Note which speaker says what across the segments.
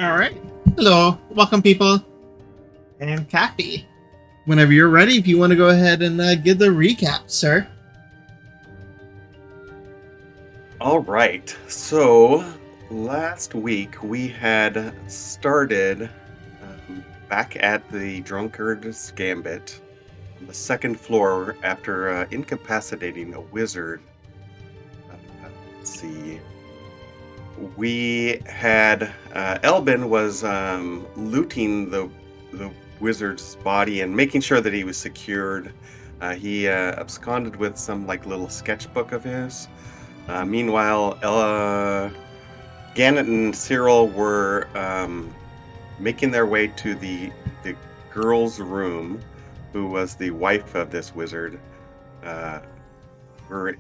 Speaker 1: All right. Hello. Welcome, people. And Kathy. Whenever you're ready, if you want to go ahead and give the recap, sir.
Speaker 2: All right. So last week we had started back at the Drunkard's Gambit on the second floor after incapacitating a wizard. Let's see. We had Elbin was looting the wizard's body and making sure that he was secured. He absconded with some like little sketchbook of his. Meanwhile, Gannett and Cyril were making their way to the girl's room, who was the wife of this wizard. Uh, we're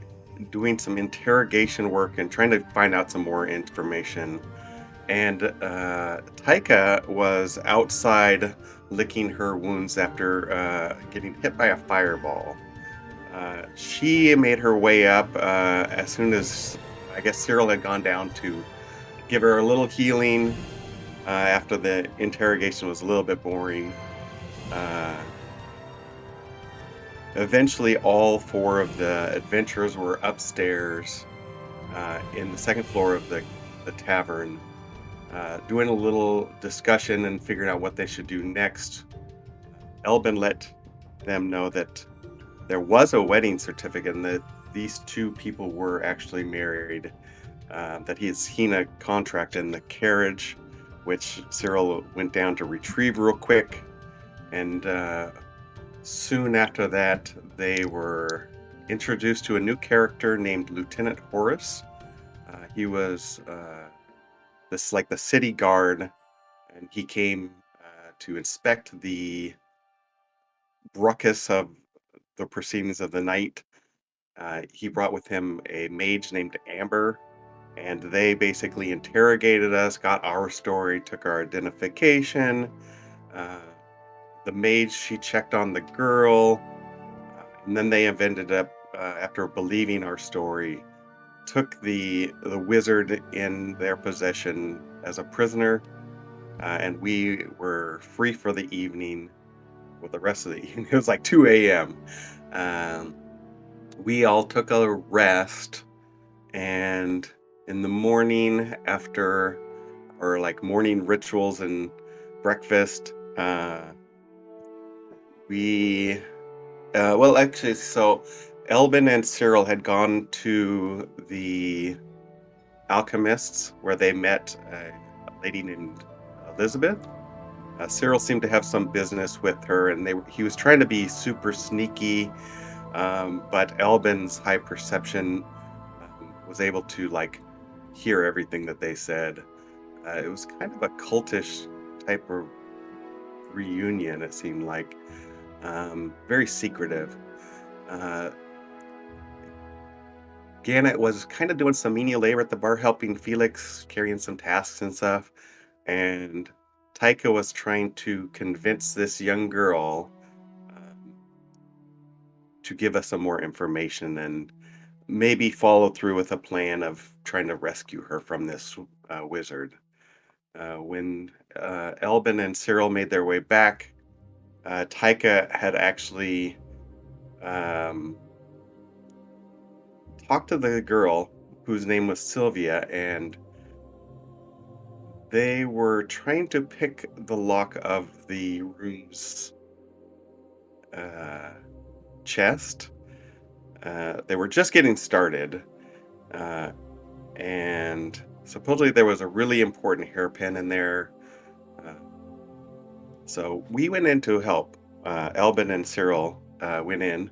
Speaker 2: doing some interrogation work and trying to find out some more information. And Taika was outside licking her wounds after getting hit by a fireball. She made her way up as soon as I guess Cyril had gone down to give her a little healing after the interrogation was a little bit boring. Uh, Eventually, all four of the adventurers were upstairs in the second floor of the tavern, doing a little discussion and figuring out what they should do next. Elbin let them know that there was a wedding certificate and that these two people were actually married, that he had seen a contract in the carriage, which Cyril went down to retrieve real quick. And soon after that, they were introduced to a new character named Lieutenant Horus. He was this like the city guard, and he came to inspect the ruckus of the proceedings of the night. He brought with him a mage named Amber, and they basically interrogated us, got our story, took our identification. Uh, the mage, she checked on the girl, and then they have ended up, after believing our story, took the wizard in their possession as a prisoner, and we were free for the evening. With the rest of the evening, it was like 2 a.m. Um, we all took a rest, and in the morning, after our like morning rituals and breakfast, we well, actually, so Elbin and Cyril had gone to the alchemists where they met a lady named Elizabeth. Cyril seemed to have some business with her, and he was trying to be super sneaky, but Elbin's high perception was able to like hear everything that they said. It was kind of a cultish type of reunion, it seemed like, very secretive. Uh, Gannett was kind of doing some menial labor at the bar, helping Felix, carrying some tasks and stuff. And Taika was trying to convince this young girl um, to give us some more information and maybe follow through with a plan of trying to rescue her from this wizard. When Elbin and Cyril made their way back, Taika had actually um, talked to the girl whose name was Sylvia, and they were trying to pick the lock of the room's uh, chest. They were just getting started, uh, and supposedly there was a really important hairpin in there. Uh, so we went in to help. Elbin and Cyril went in.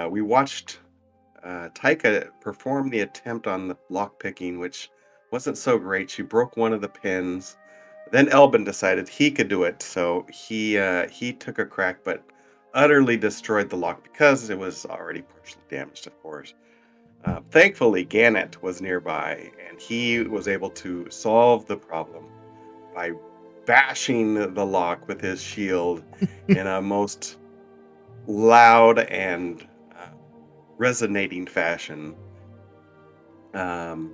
Speaker 2: We watched Taika performed the attempt on the lock picking, which wasn't so great. She broke one of the pins. Then Elbin decided he could do it, so he took a crack, but utterly destroyed the lock because it was already partially damaged, of course. Thankfully, Gannett was nearby, and he was able to solve the problem by bashing the lock with his shield in a most loud and resonating fashion. Um,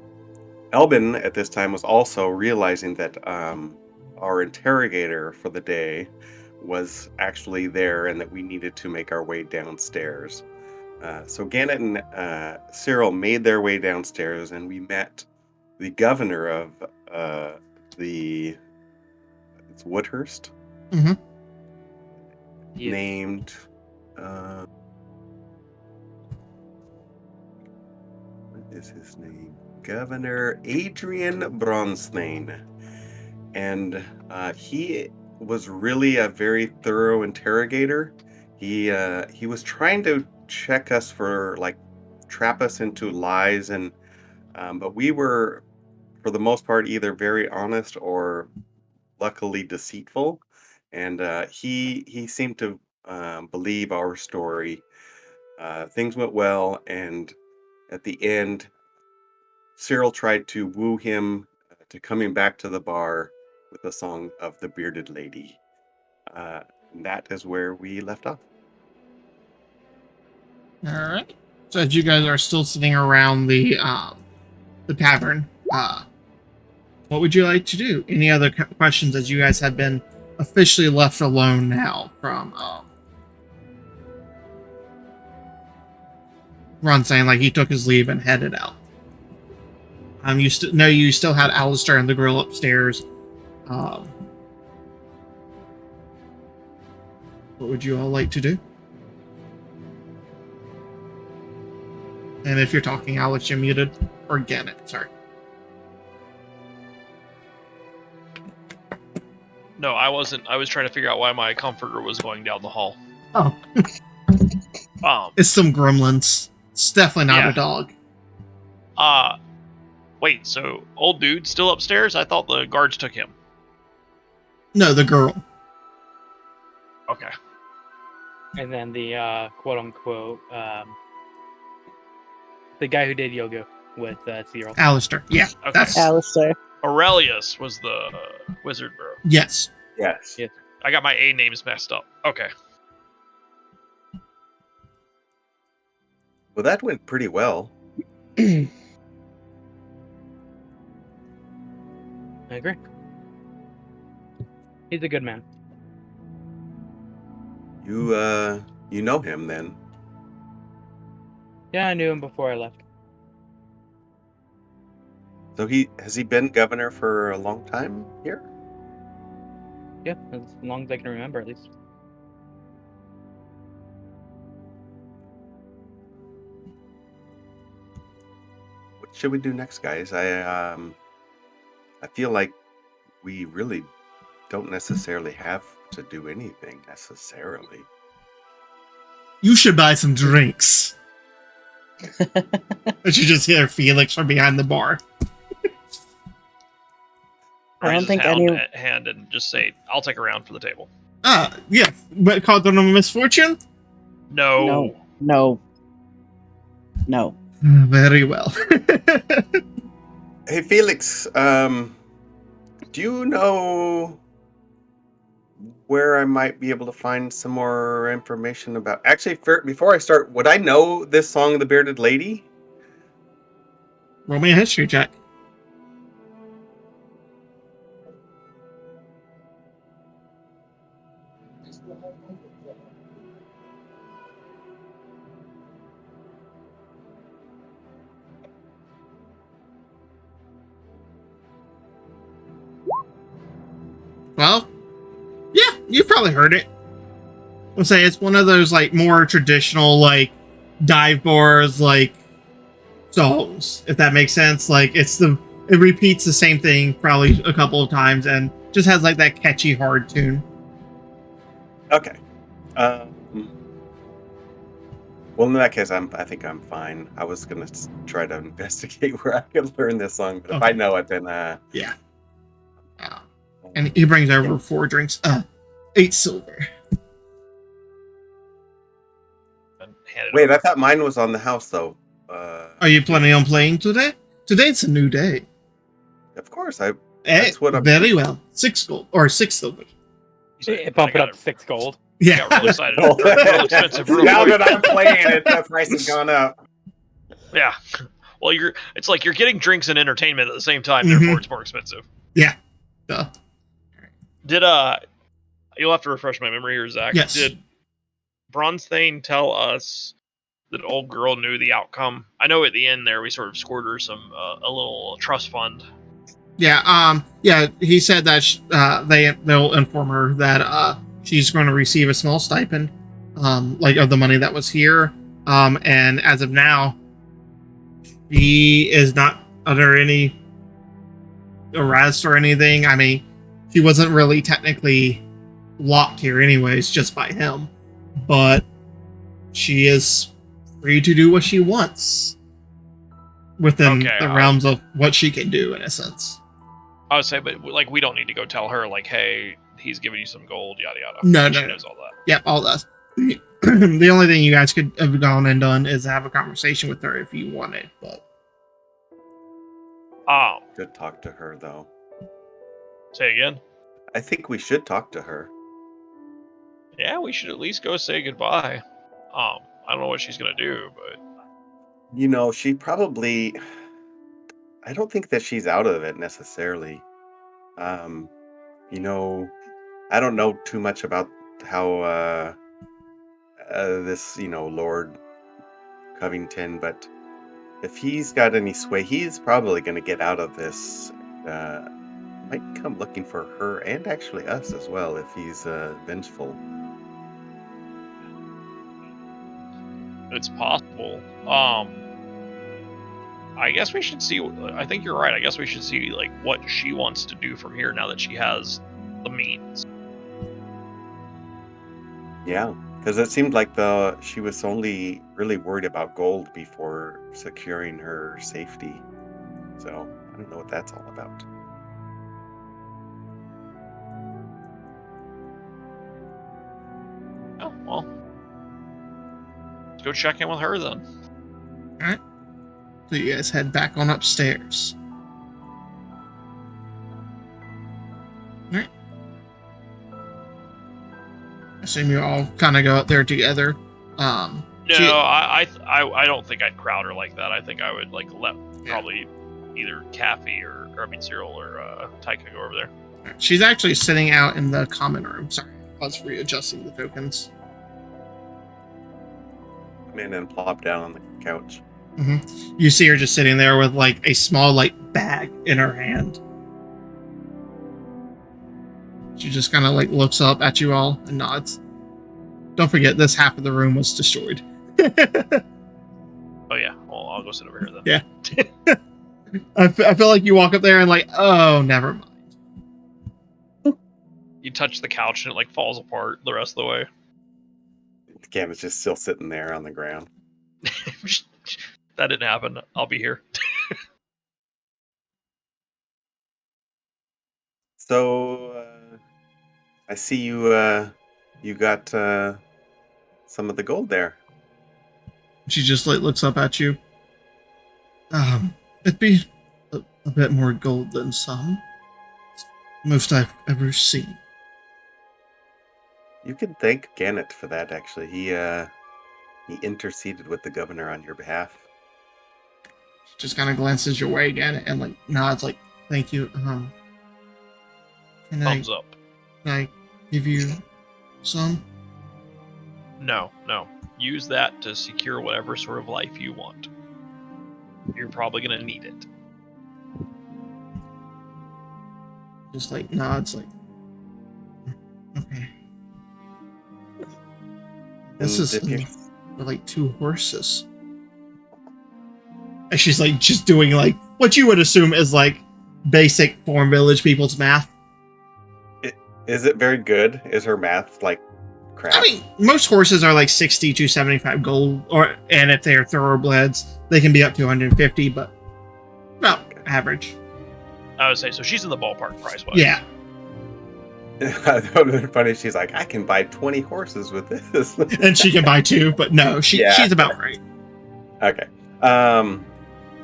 Speaker 2: Elbin at this time was also realizing that our interrogator for the day was actually there and that we needed to make our way downstairs. So Gannett and Cyril made their way downstairs, and we met the governor of it's Woodhurst,
Speaker 1: Mm-hmm.
Speaker 3: Yes.
Speaker 2: named what is his name? Governor Adrian Bronstein. And he was really a very thorough interrogator. He was trying to check us for trap us into lies, and but we were for the most part either very honest or luckily deceitful. And he seemed to believe our story. Things went well, and at the end, Cyril tried to woo him to coming back to the bar with the song of the Bearded Lady. And that is where we left off.
Speaker 1: All right. So as you guys are still sitting around the tavern, what would you like to do? Any other questions as you guys have been officially left alone now from Ron saying like he took his leave and headed out. You still had Alistair and the girl upstairs. What would you all like to do? And if you're talking, Alex, you're muted. Or Gannett, sorry.
Speaker 4: No, I wasn't. I was trying to figure out why my comforter was going down the hall.
Speaker 1: Oh. It's some gremlins. It's definitely not a dog.
Speaker 4: Wait, so old dude still upstairs? I thought the guards took him.
Speaker 1: No, the girl.
Speaker 4: Okay.
Speaker 3: And then the quote unquote the guy who did yoga with Cyril.
Speaker 1: Alistair. Yeah,
Speaker 4: Okay.
Speaker 1: that's
Speaker 5: Alistair.
Speaker 4: Aurelius was the wizard, bro.
Speaker 1: yes.
Speaker 2: Yes.
Speaker 3: Yeah.
Speaker 4: I got my A names messed up. Okay.
Speaker 2: Well, that went pretty well.
Speaker 3: I agree. He's a good man.
Speaker 2: You know him then.
Speaker 3: Yeah, I knew him before I left.
Speaker 2: So has he been governor for a long time here?
Speaker 3: Yeah, as long as I can remember, at least.
Speaker 2: What should we do next, guys? I feel like we really don't necessarily have to do anything necessarily.
Speaker 1: You should buy some drinks. But you just hear Felix from behind the bar.
Speaker 5: I don't
Speaker 4: just
Speaker 5: think
Speaker 4: hand and just say, "I'll take a round for the table."
Speaker 1: Yeah. But called on a misfortune?
Speaker 4: No.
Speaker 5: No.
Speaker 1: Very well.
Speaker 2: Hey, Felix, do you know where I might be able to find some more information about... Actually, before I start, would I know this song, The Bearded Lady?
Speaker 1: Roll me a history check. Well, yeah, you've probably heard it. I'll say it's one of those like more traditional like dive bars like songs, if that makes sense. Like it repeats the same thing probably a couple of times and just has like that catchy hard tune.
Speaker 2: Okay. Well, in that case, I think I'm fine. I was gonna try to investigate where I could learn this song, but if I know it, then
Speaker 1: Yeah. And he brings over 4 drinks. 8 silver.
Speaker 4: And hand it
Speaker 2: Wait,
Speaker 4: over.
Speaker 2: I thought mine was on the house though.
Speaker 1: Are you planning on playing today? Today's a new day.
Speaker 2: Of course,
Speaker 1: Hey,
Speaker 2: that's what I'm...
Speaker 1: very well. 6 gold or 6 silver.
Speaker 3: Bump it up to 6 gold.
Speaker 1: Yeah.
Speaker 4: I got real excited. Real expensive. Real
Speaker 2: Now
Speaker 4: quick.
Speaker 2: that I'm playing it, the price has gone up.
Speaker 4: Yeah. Well, it's like you're getting drinks and entertainment at the same time,
Speaker 1: Mhm.
Speaker 4: therefore it's more expensive.
Speaker 1: Duh.
Speaker 4: Did you'll have to refresh my memory here, Zach.
Speaker 1: Yes.
Speaker 4: Did Bronzethane tell us that old girl knew the outcome? I know at the end there we sort of scored her some a little trust fund.
Speaker 1: Yeah. Yeah. He said that they'll inform her that she's going to receive a small stipend, like of the money that was here. And as of now, she is not under any arrest or anything. I mean, she wasn't really technically locked here anyways, just by him, but she is free to do what she wants within the realms of what she can do, in a sense.
Speaker 4: I would say, but like, we don't need to go tell her like, hey, he's giving you some gold, yada yada.
Speaker 1: No,
Speaker 4: she
Speaker 1: no,
Speaker 4: knows all that.
Speaker 1: Yep, all that. The only thing you guys could have gone and done is have a conversation with her if you wanted, but
Speaker 2: Should talk to her though.
Speaker 4: Say again.
Speaker 2: I think we should talk to her.
Speaker 4: Yeah, we should at least go say goodbye. I don't know what she's gonna do, but
Speaker 2: You know, she probably. I don't think that she's out of it necessarily. You know, I don't know too much about how this, Lord Covington, but if he's got any sway, he's probably going to get out of this. Might come looking for her and actually us as well if he's vengeful.
Speaker 4: it's possible. I guess we should see. I think you're right. I guess we should see like what she wants to do from here now that she has the means.
Speaker 2: Yeah, because it seemed like she was only really worried about gold before securing her safety. So I don't know what that's all about.
Speaker 4: Oh well, let's go check in with her then.
Speaker 1: all right. So you guys head back on upstairs. All right. I assume you all kind of go out there together.
Speaker 4: No, I don't think I'd crowd her like that. I think I would like let probably either Kathy or Cyril or Taika go over there.
Speaker 1: She's actually sitting out in the common room. Sorry, I was readjusting the tokens.
Speaker 2: Come in and plop down on the couch.
Speaker 1: Mm-hmm. You see her just sitting there with like a small like bag in her hand. She just kind of like looks up at you all and nods. Don't forget, this half of the room was destroyed.
Speaker 4: Oh yeah, well I'll go sit over here then.
Speaker 1: Yeah. I feel like you walk up there and like, oh, never mind.
Speaker 4: You touch the couch and it like falls apart the rest of the way.
Speaker 2: Cam is just still sitting there on the ground.
Speaker 4: That didn't happen. I'll be here.
Speaker 2: So I see you got some of the gold there.
Speaker 1: She just like looks up at you. It'd be a bit more gold than some. Most I've ever seen.
Speaker 2: You can thank Gannett for that. Actually, he interceded with the governor on your behalf.
Speaker 1: Just kind of glances your way again and like nods like, thank you. Can
Speaker 4: Thumbs up.
Speaker 1: Can I give you some?
Speaker 4: No. Use that to secure whatever sort of life you want. You're probably gonna need it.
Speaker 1: Just like nods like, okay. This is for like 2 horses. And she's like just doing like what you would assume is like basic Form Village people's math.
Speaker 2: Is it very good? Is her math like crap?
Speaker 1: I mean, most horses are like 60 to 75 gold, and if they're thoroughbreds, they can be up to 150, but about average.
Speaker 4: I would say so. She's in the ballpark price-wise.
Speaker 1: Yeah.
Speaker 2: That would have been funny. She's like, I can buy 20 horses with this.
Speaker 1: And she can buy 2, but no, she's about right.
Speaker 2: Okay.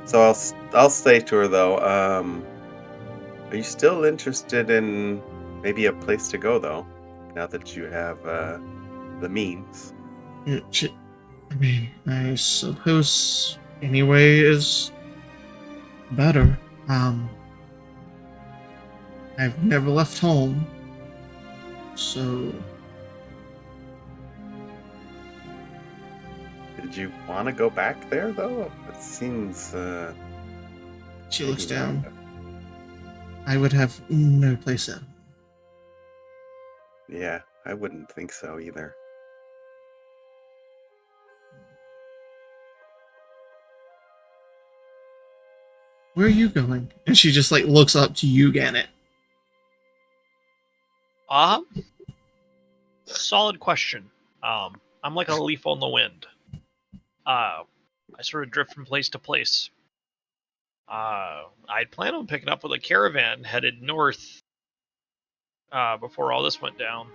Speaker 2: So I'll say to her though, are you still interested in maybe a place to go though, now that you have the means?
Speaker 1: Yeah, I mean, I suppose anyway is better. I've never left home, So,
Speaker 2: Did you want to go back there, though? It seems,
Speaker 1: she
Speaker 2: maybe
Speaker 1: looks
Speaker 2: not.
Speaker 1: down. I would have no place at home.
Speaker 2: Yeah, I wouldn't think so either.
Speaker 1: Where are you going? And she just like looks up to you, Gannett.
Speaker 4: Solid question. I'm like a leaf on the wind. I sort of drift from place to place. I'd plan on picking up with a caravan headed north before all this went down.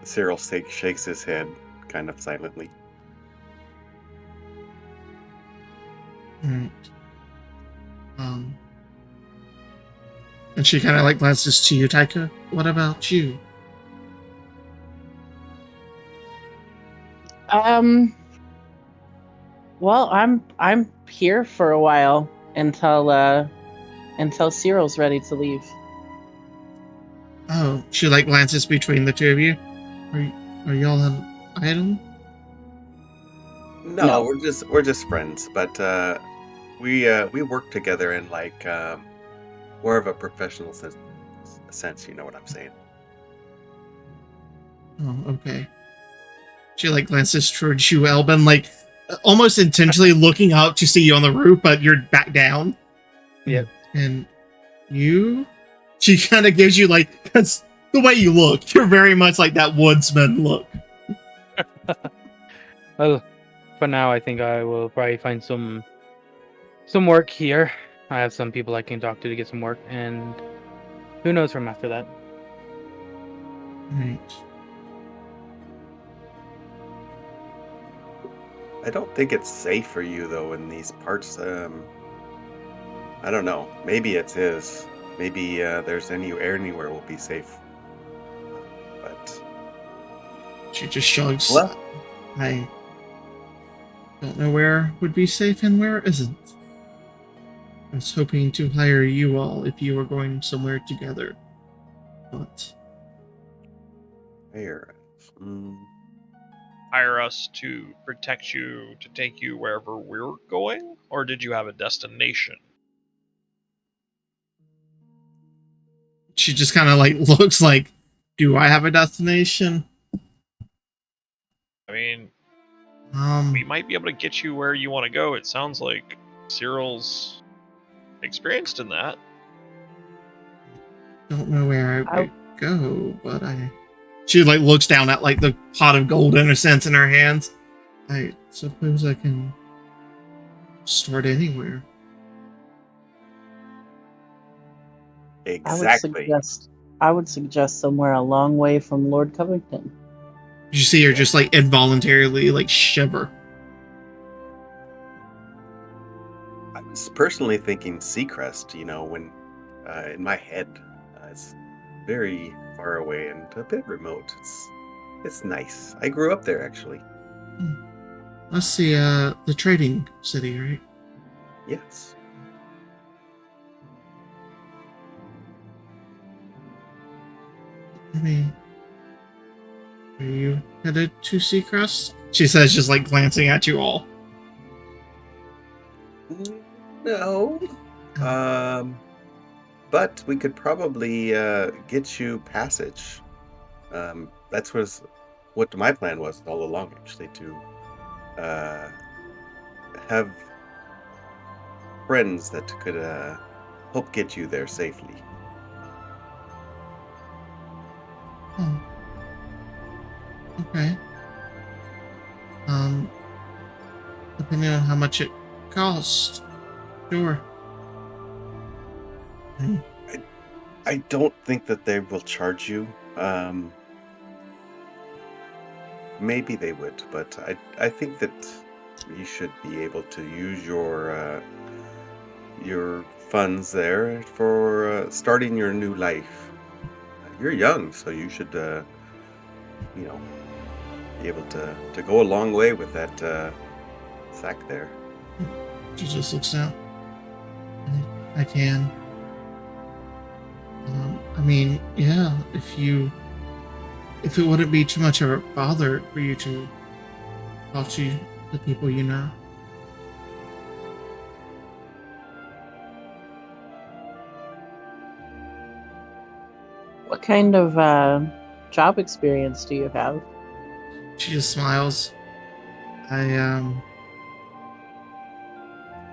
Speaker 2: Cyril shakes his head, kind of silently.
Speaker 1: Right. And she kind of like glances to you, Taika. What about you?
Speaker 5: Well, I'm here for a while until Cyril's ready to leave.
Speaker 1: Oh, she like glances between the two of you. Are y'all an item?
Speaker 2: No,
Speaker 5: No.
Speaker 2: we're just friends, but we work together in like more of a professional sense. You know what I'm saying?
Speaker 1: Oh, okay. She like glances towards you, Elbin, like almost intentionally looking up to see you on the roof, but you're back down.
Speaker 3: Yep.
Speaker 1: And you? She kind of gives you like, because the way you look, you're very much like that woodsman look.
Speaker 3: Well, for now, I think I will probably find some work here. I have some people I can talk to get some work, and who knows from after that.
Speaker 1: Right.
Speaker 2: I don't think it's safe for you though in these parts. I don't know. Maybe it is. Maybe there's anywhere will be safe. But
Speaker 1: She just shrugs.
Speaker 2: Well-
Speaker 1: I don't know where would be safe and where isn't. I was hoping to hire you all if you were going somewhere together. But
Speaker 2: here,
Speaker 4: Hire us to protect you, to take you wherever we're going? Or did you have a destination?
Speaker 1: she just kind of like looks like, do I have a destination?
Speaker 4: I mean,
Speaker 1: Um,
Speaker 4: we might be able to get you where you want to go. It sounds like Cyril's experienced in that.
Speaker 1: don't know where I would go, but she like looks down at like the pot of gold in a sense in her hands. I suppose I can start anywhere.
Speaker 2: exactly.
Speaker 5: I would suggest somewhere a long way from Lord Covington.
Speaker 1: You see her just like involuntarily like shiver.
Speaker 2: I was personally thinking Seacrest. You know, when in my head, it's very far away and a bit remote. It's nice. I grew up there actually.
Speaker 1: That's the trading city, right?
Speaker 2: Yes.
Speaker 1: I mean, are you headed to Seacrest? She says, just like glancing at you all.
Speaker 2: No. But we could probably get you passage. That's what my plan was all along, actually, to have friends that could help get you there safely.
Speaker 1: Oh. Okay. Depending on how much it costs. Sure.
Speaker 2: I don't think that they will charge you. Maybe they would, but I think that you should be able to use your funds there for starting your new life. You're young, so you should, be able to go a long way with that sack there.
Speaker 1: She just looks down. I can. I mean, yeah, if it wouldn't be too much of a bother for you to talk to the people you know.
Speaker 5: What kind of job experience do you have?
Speaker 1: She just smiles. I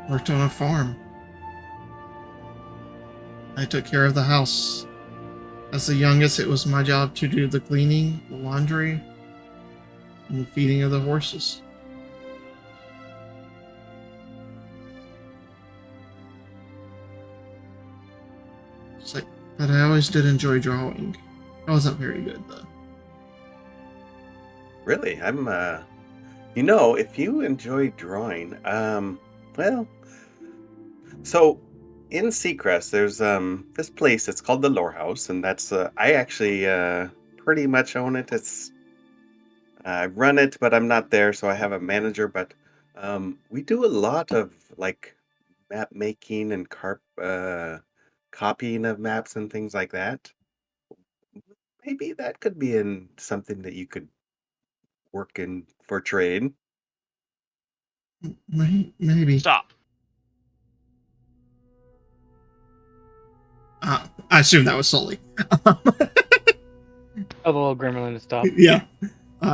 Speaker 1: worked on a farm. I took care of the house. As the youngest, it was my job to do the cleaning, the laundry, and the feeding of the horses. It's like, but I always did enjoy drawing. I wasn't very good though.
Speaker 2: Really, I'm you know, if you enjoy drawing, well, so in Seacrest, there's this place. It's called the Lorehouse, and that's I actually pretty much own it. It's I run it, but I'm not there, so I have a manager. But we do a lot of like map making and copying of maps and things like that. Maybe that could be in something that you could work in for trade.
Speaker 1: Maybe.
Speaker 4: Stop.
Speaker 1: I assume that was Sully.
Speaker 3: A little gremlin to stop.
Speaker 1: Yeah.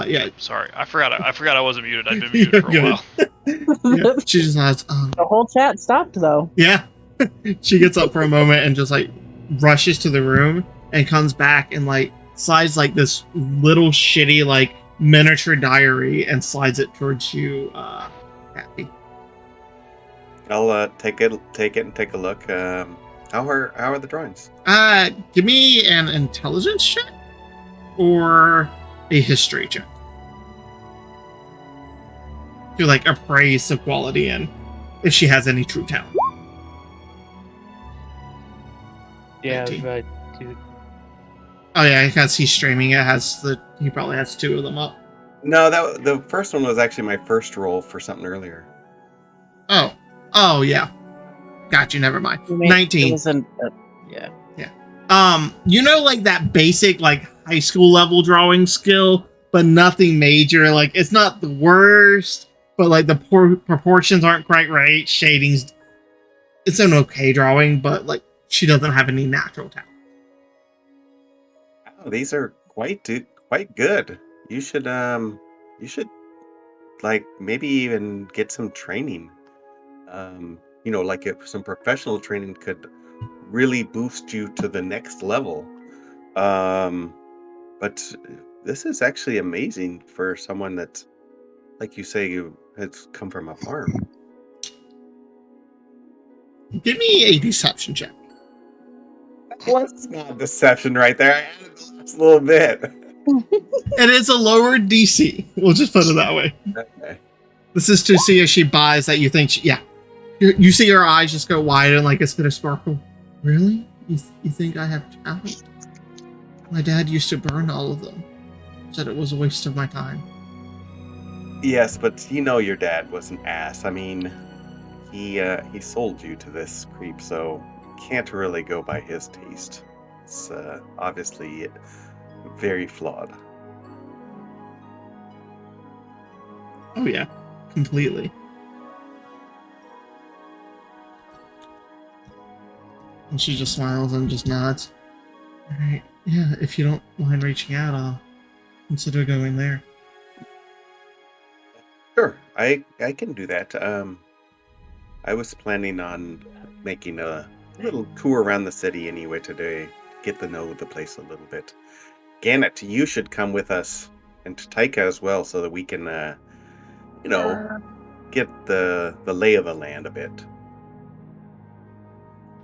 Speaker 1: Yeah.
Speaker 4: Sorry, I forgot. I forgot I wasn't muted. I've been muted for a
Speaker 1: Good.
Speaker 4: while.
Speaker 1: Yeah. She just nods.
Speaker 5: The whole chat stopped though.
Speaker 1: Yeah. She gets up for a moment and just like rushes to the room and comes back and like slides like this little shitty like miniature diary and slides it towards you, Happy.
Speaker 2: I'll take it and take a look. How are the drawings?
Speaker 1: Give me an intelligence check or a history check to like appraise the quality and if she has any true talent.
Speaker 3: Yeah,
Speaker 1: 19.
Speaker 3: but dude,
Speaker 1: Oh yeah, because he's streaming. He probably has two of them up.
Speaker 2: No, the first one was actually my first roll for something earlier.
Speaker 1: Oh yeah, got you. Never mind.
Speaker 5: You mean
Speaker 1: 19.
Speaker 5: It was yeah.
Speaker 1: Like that basic like high school level drawing skill, but nothing major. Like it's not the worst, but like the proportions aren't quite right. Shadings, it's an okay drawing, but like she doesn't have any natural talent.
Speaker 2: Oh, these are quite good. You should like maybe even get some training. Like if some professional training could really boost you to the next level. But this is actually amazing for someone that's, like you say, you has come from a farm.
Speaker 1: Give me a deception check.
Speaker 2: What's not deception right there? I added the last little bit.
Speaker 1: It is a lower DC. We'll just put it that way.
Speaker 2: Okay.
Speaker 1: This is to see if she buys that you think she, yeah. You see her eyes just go wide and like a bit of sparkle. Really? You think I have talent? My dad used to burn all of them. Said it was a waste of my time.
Speaker 2: Yes, but your dad was an ass. I mean, he sold you to this creep, so can't really go by his taste. It's obviously very flawed.
Speaker 1: Oh yeah, completely. And she just smiles and just nods. Alright, yeah, if you don't mind reaching out, I'll consider going there.
Speaker 2: Sure, I can do that. I was planning on making a little tour around the city anyway today, get to know the place a little bit. Gannett, you should come with us, and Taika as well, so that we can, get the lay of the land a bit.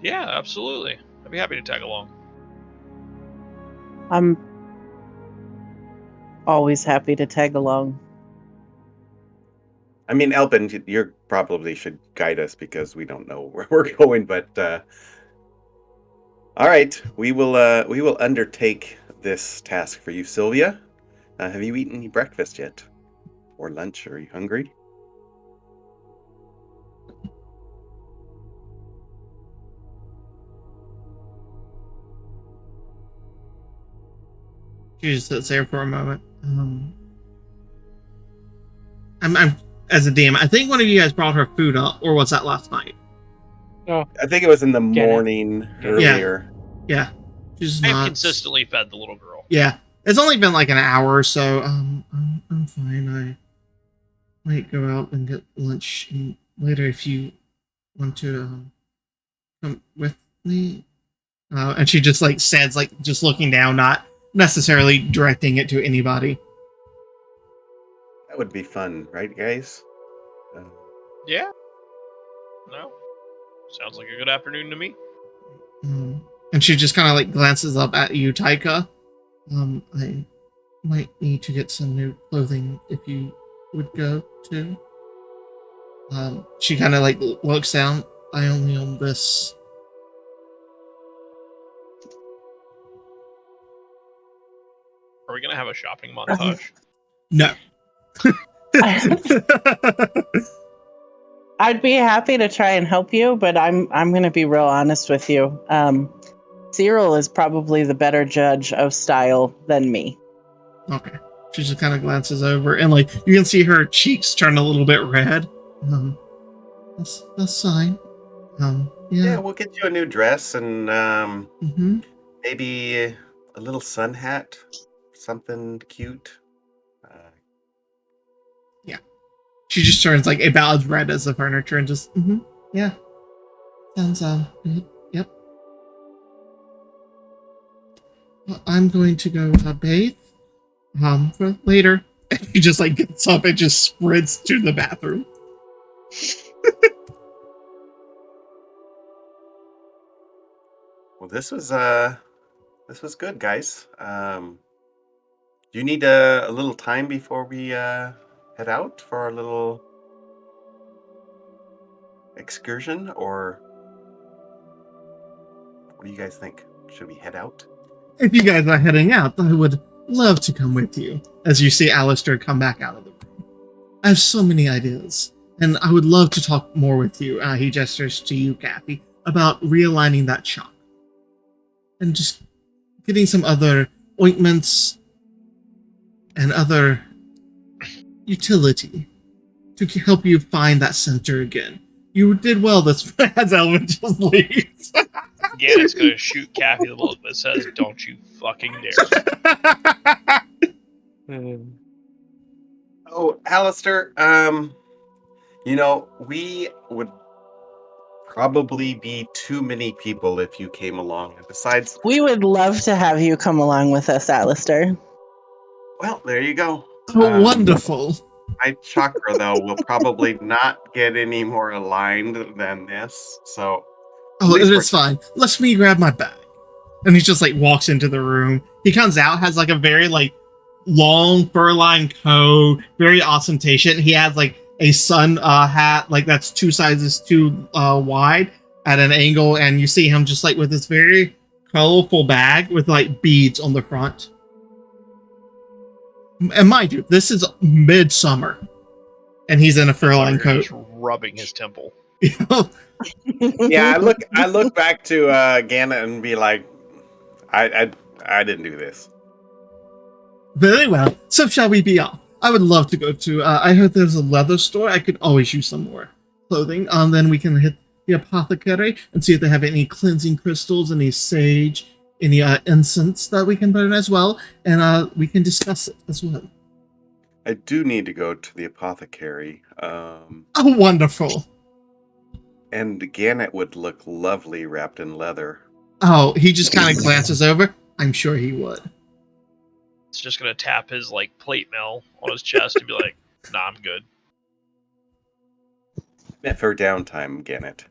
Speaker 4: Yeah, absolutely. I'd be happy to tag along.
Speaker 5: I'm always happy to tag along.
Speaker 2: I mean, Elpin, you probably should guide us because we don't know where we're going. But all right, we will undertake this task for you, Sylvia. Have you eaten any breakfast yet, or lunch? Are you hungry?
Speaker 1: She just sits there for a moment. I'm as a DM. I think one of you guys brought her food up, or was that last night?
Speaker 3: Oh,
Speaker 2: I think it was in the
Speaker 3: Janet.
Speaker 2: morning earlier.
Speaker 1: Yeah, she's
Speaker 4: I've
Speaker 1: not
Speaker 4: consistently fed the little girl.
Speaker 1: Yeah, it's only been like an hour or so. I'm fine. I might go out and get lunch later if you want to come with me. And she just like says, like just looking down, not necessarily directing it to anybody.
Speaker 2: That would be fun, right, guys?
Speaker 4: Yeah. No. Sounds like a good afternoon to me.
Speaker 1: And she just kind of like glances up at you, Taika. I might need to get some new clothing if you would go too. She kind of like looks down. I only own this.
Speaker 4: Are we gonna have a shopping montage?
Speaker 1: No.
Speaker 5: I'd be happy to try and help you, but I'm going to be real honest with you. Cyril is probably the better judge of style than me.
Speaker 1: Okay. She just kind of glances over, and like you can see her cheeks turn a little bit red. That's fine.
Speaker 2: Yeah, we'll get you a new dress and maybe a little sun hat, something cute.
Speaker 1: She just turns like about as red as the furniture and just, yeah. Sounds good. Yep. Well, I'm going to go bathe. For later. And he just like gets up and just sprints to the bathroom.
Speaker 2: Well, this was good, guys. Do you need a little time before we head out for our little excursion, or what do you guys think? Should we head out?
Speaker 1: If you guys are heading out, I would love to come with you. As you see Alistair come back out of the room. I have so many ideas, and I would love to talk more with you. He gestures to you, Kathy, about realigning that shop. And just getting some other ointments and other utility to help you find that center again. You did well this as Elvin just leaves.
Speaker 4: Gannet's gonna shoot Kathy the bullet that says, "Don't you fucking dare."
Speaker 2: Oh, Alistair, we would probably be too many people if you came along. And besides,
Speaker 5: We would love to have you come along with us, Alistair.
Speaker 2: well, there you go.
Speaker 1: Oh, wonderful.
Speaker 2: My chakra, though, will probably not get any more aligned than this. So,
Speaker 1: Oh, it's fine. Let me grab my bag. And he just like walks into the room. He comes out, has like a very like long fur-lined coat, very ostentatious. He has like a sun hat, like that's 2 sizes too wide at an angle, and you see him just like with this very colorful bag with like beads on the front. And mind you, this is midsummer, and he's in a fur-lined coat,
Speaker 4: Just rubbing his temple.
Speaker 2: Yeah, I look back to Ganna and be like, I didn't do this.
Speaker 1: Very well. So shall we be off? I would love to go to. I heard there's a leather store. I could always use some more clothing. Then we can hit the apothecary and see if they have any cleansing crystals, any sage, any incense that we can burn as well, and we can discuss it as well.
Speaker 2: I do need to go to the apothecary.
Speaker 1: Oh, wonderful.
Speaker 2: And Gannet would look lovely wrapped in leather.
Speaker 1: Oh, he just kind of glances over. I'm sure he would.
Speaker 4: It's just gonna tap his like plate mail on his chest and be like, "Nah, I'm good."
Speaker 2: For downtime, Gannet.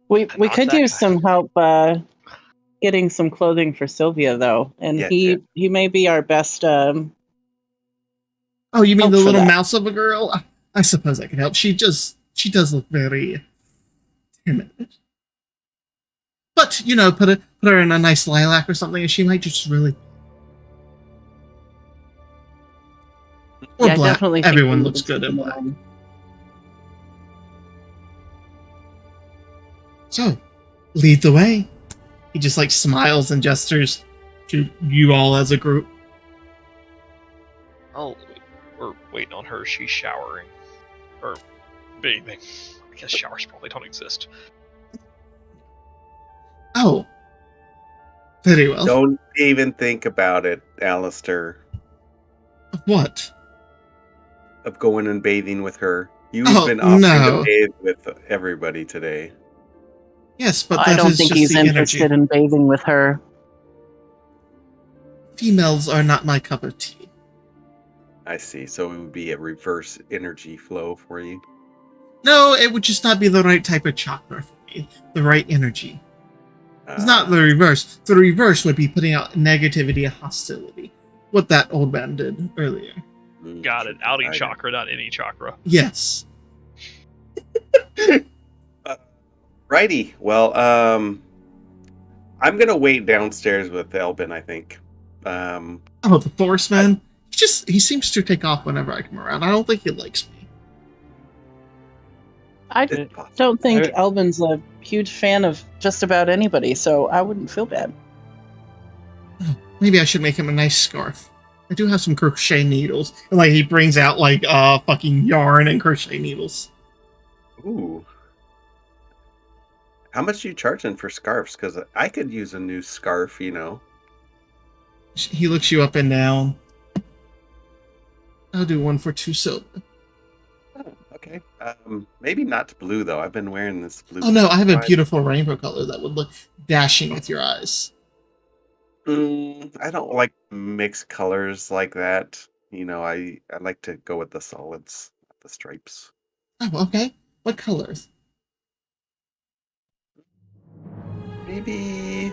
Speaker 5: We
Speaker 4: Not
Speaker 5: could
Speaker 4: that
Speaker 5: use
Speaker 4: kind.
Speaker 5: some help getting some clothing for Sylvia, though, and
Speaker 2: Yeah,
Speaker 5: he may be our best.
Speaker 1: Oh, you mean
Speaker 5: Help
Speaker 1: the
Speaker 5: for
Speaker 1: little
Speaker 5: that.
Speaker 1: mouse of a girl? I suppose I could help. She does look very timid. But, put her in a nice lilac or something, and she might just really... Or
Speaker 5: Yeah,
Speaker 1: black.
Speaker 5: definitely think
Speaker 1: Everyone
Speaker 5: we
Speaker 1: looks
Speaker 5: need
Speaker 1: good in
Speaker 5: something
Speaker 1: black.
Speaker 5: along.
Speaker 1: So, lead the way. He just, smiles and gestures to you all as a group.
Speaker 4: Oh, we're waiting on her. She's showering. Or bathing. I guess showers probably don't exist.
Speaker 1: Oh. Very well.
Speaker 2: Don't even think about it, Alistair,
Speaker 1: What?
Speaker 2: of going and bathing with her. You've
Speaker 1: Oh,
Speaker 2: been offering
Speaker 1: no.
Speaker 2: to bathe with everybody today.
Speaker 1: Yes, but
Speaker 5: I
Speaker 1: that
Speaker 5: don't
Speaker 1: is
Speaker 5: think
Speaker 1: just
Speaker 5: he's
Speaker 1: the
Speaker 5: interested
Speaker 1: energy.
Speaker 5: in bathing with her.
Speaker 1: Females are not my cup of tea.
Speaker 2: I see. So it would be a reverse energy flow for you.
Speaker 1: No, it would just not be the right type of chakra for me. The right energy. It's not the reverse. The reverse would be putting out negativity and hostility. What that old man did earlier.
Speaker 4: Got it. Outing chakra, not any chakra.
Speaker 1: Yes.
Speaker 2: Righty. Well, I'm gonna wait downstairs with Elbin, I think.
Speaker 1: Oh, the force man? He seems to take off whenever I come around. I don't think he likes me.
Speaker 5: I
Speaker 2: it's possible.
Speaker 5: don't think Elvin's a huge fan of just about anybody, so I wouldn't feel bad.
Speaker 1: Oh, maybe I should make him a nice scarf. I do have some crochet needles. And like he brings out like fucking yarn and crochet needles.
Speaker 2: Ooh. How much are you charging for scarves? Because I could use a new scarf, you know.
Speaker 1: He looks you up and down. I'll do one for 2 silver.
Speaker 2: Oh, okay. Maybe not blue though. I've been wearing this blue.
Speaker 1: Oh no, I have a beautiful rainbow color that would look dashing with your eyes.
Speaker 2: I don't like mixed colors like that. You know, I like to go with the solids, the stripes.
Speaker 1: Oh, okay. What colors?
Speaker 2: Maybe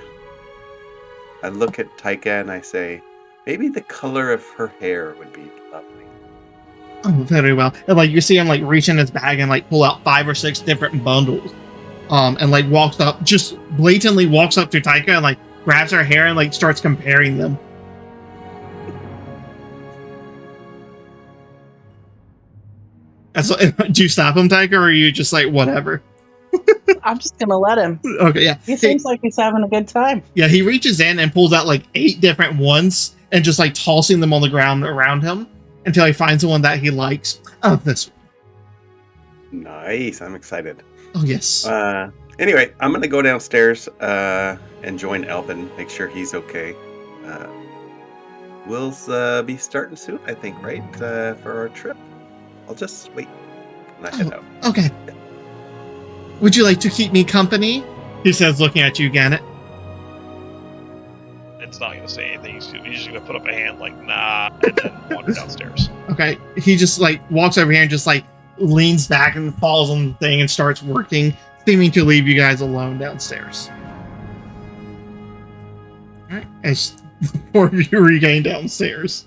Speaker 2: I look at Taika and I say, maybe the color of her hair would be lovely.
Speaker 1: Oh, very well. And like you see him like reach in his bag and like pull out 5 or 6 different bundles. And like walks up, just blatantly walks up to Taika and like grabs her hair and like starts comparing them. And so, do you stop him, Taika, or are you just like whatever?
Speaker 5: I'm just gonna let him.
Speaker 1: Okay, yeah.
Speaker 5: He seems like he's having a good time.
Speaker 1: Yeah, he reaches in and pulls out like 8 different ones and just like tossing them on the ground around him until he finds the one that he likes. Oh, this one.
Speaker 2: Nice. I'm excited.
Speaker 1: Oh, yes.
Speaker 2: Anyway, I'm going to go downstairs and join Elvin, make sure he's okay. We'll be starting soon, I think, right? For our trip. I'll just wait and I head out.
Speaker 1: Okay. Would you like to keep me company? He says, looking at you, Gannett.
Speaker 4: It's not going to say anything. He's just going to put up a hand like, nah, and then wander downstairs.
Speaker 1: Okay. He just like walks over here and just like leans back and falls on the thing and starts working, seeming to leave you guys alone downstairs. All right. As before you regain downstairs.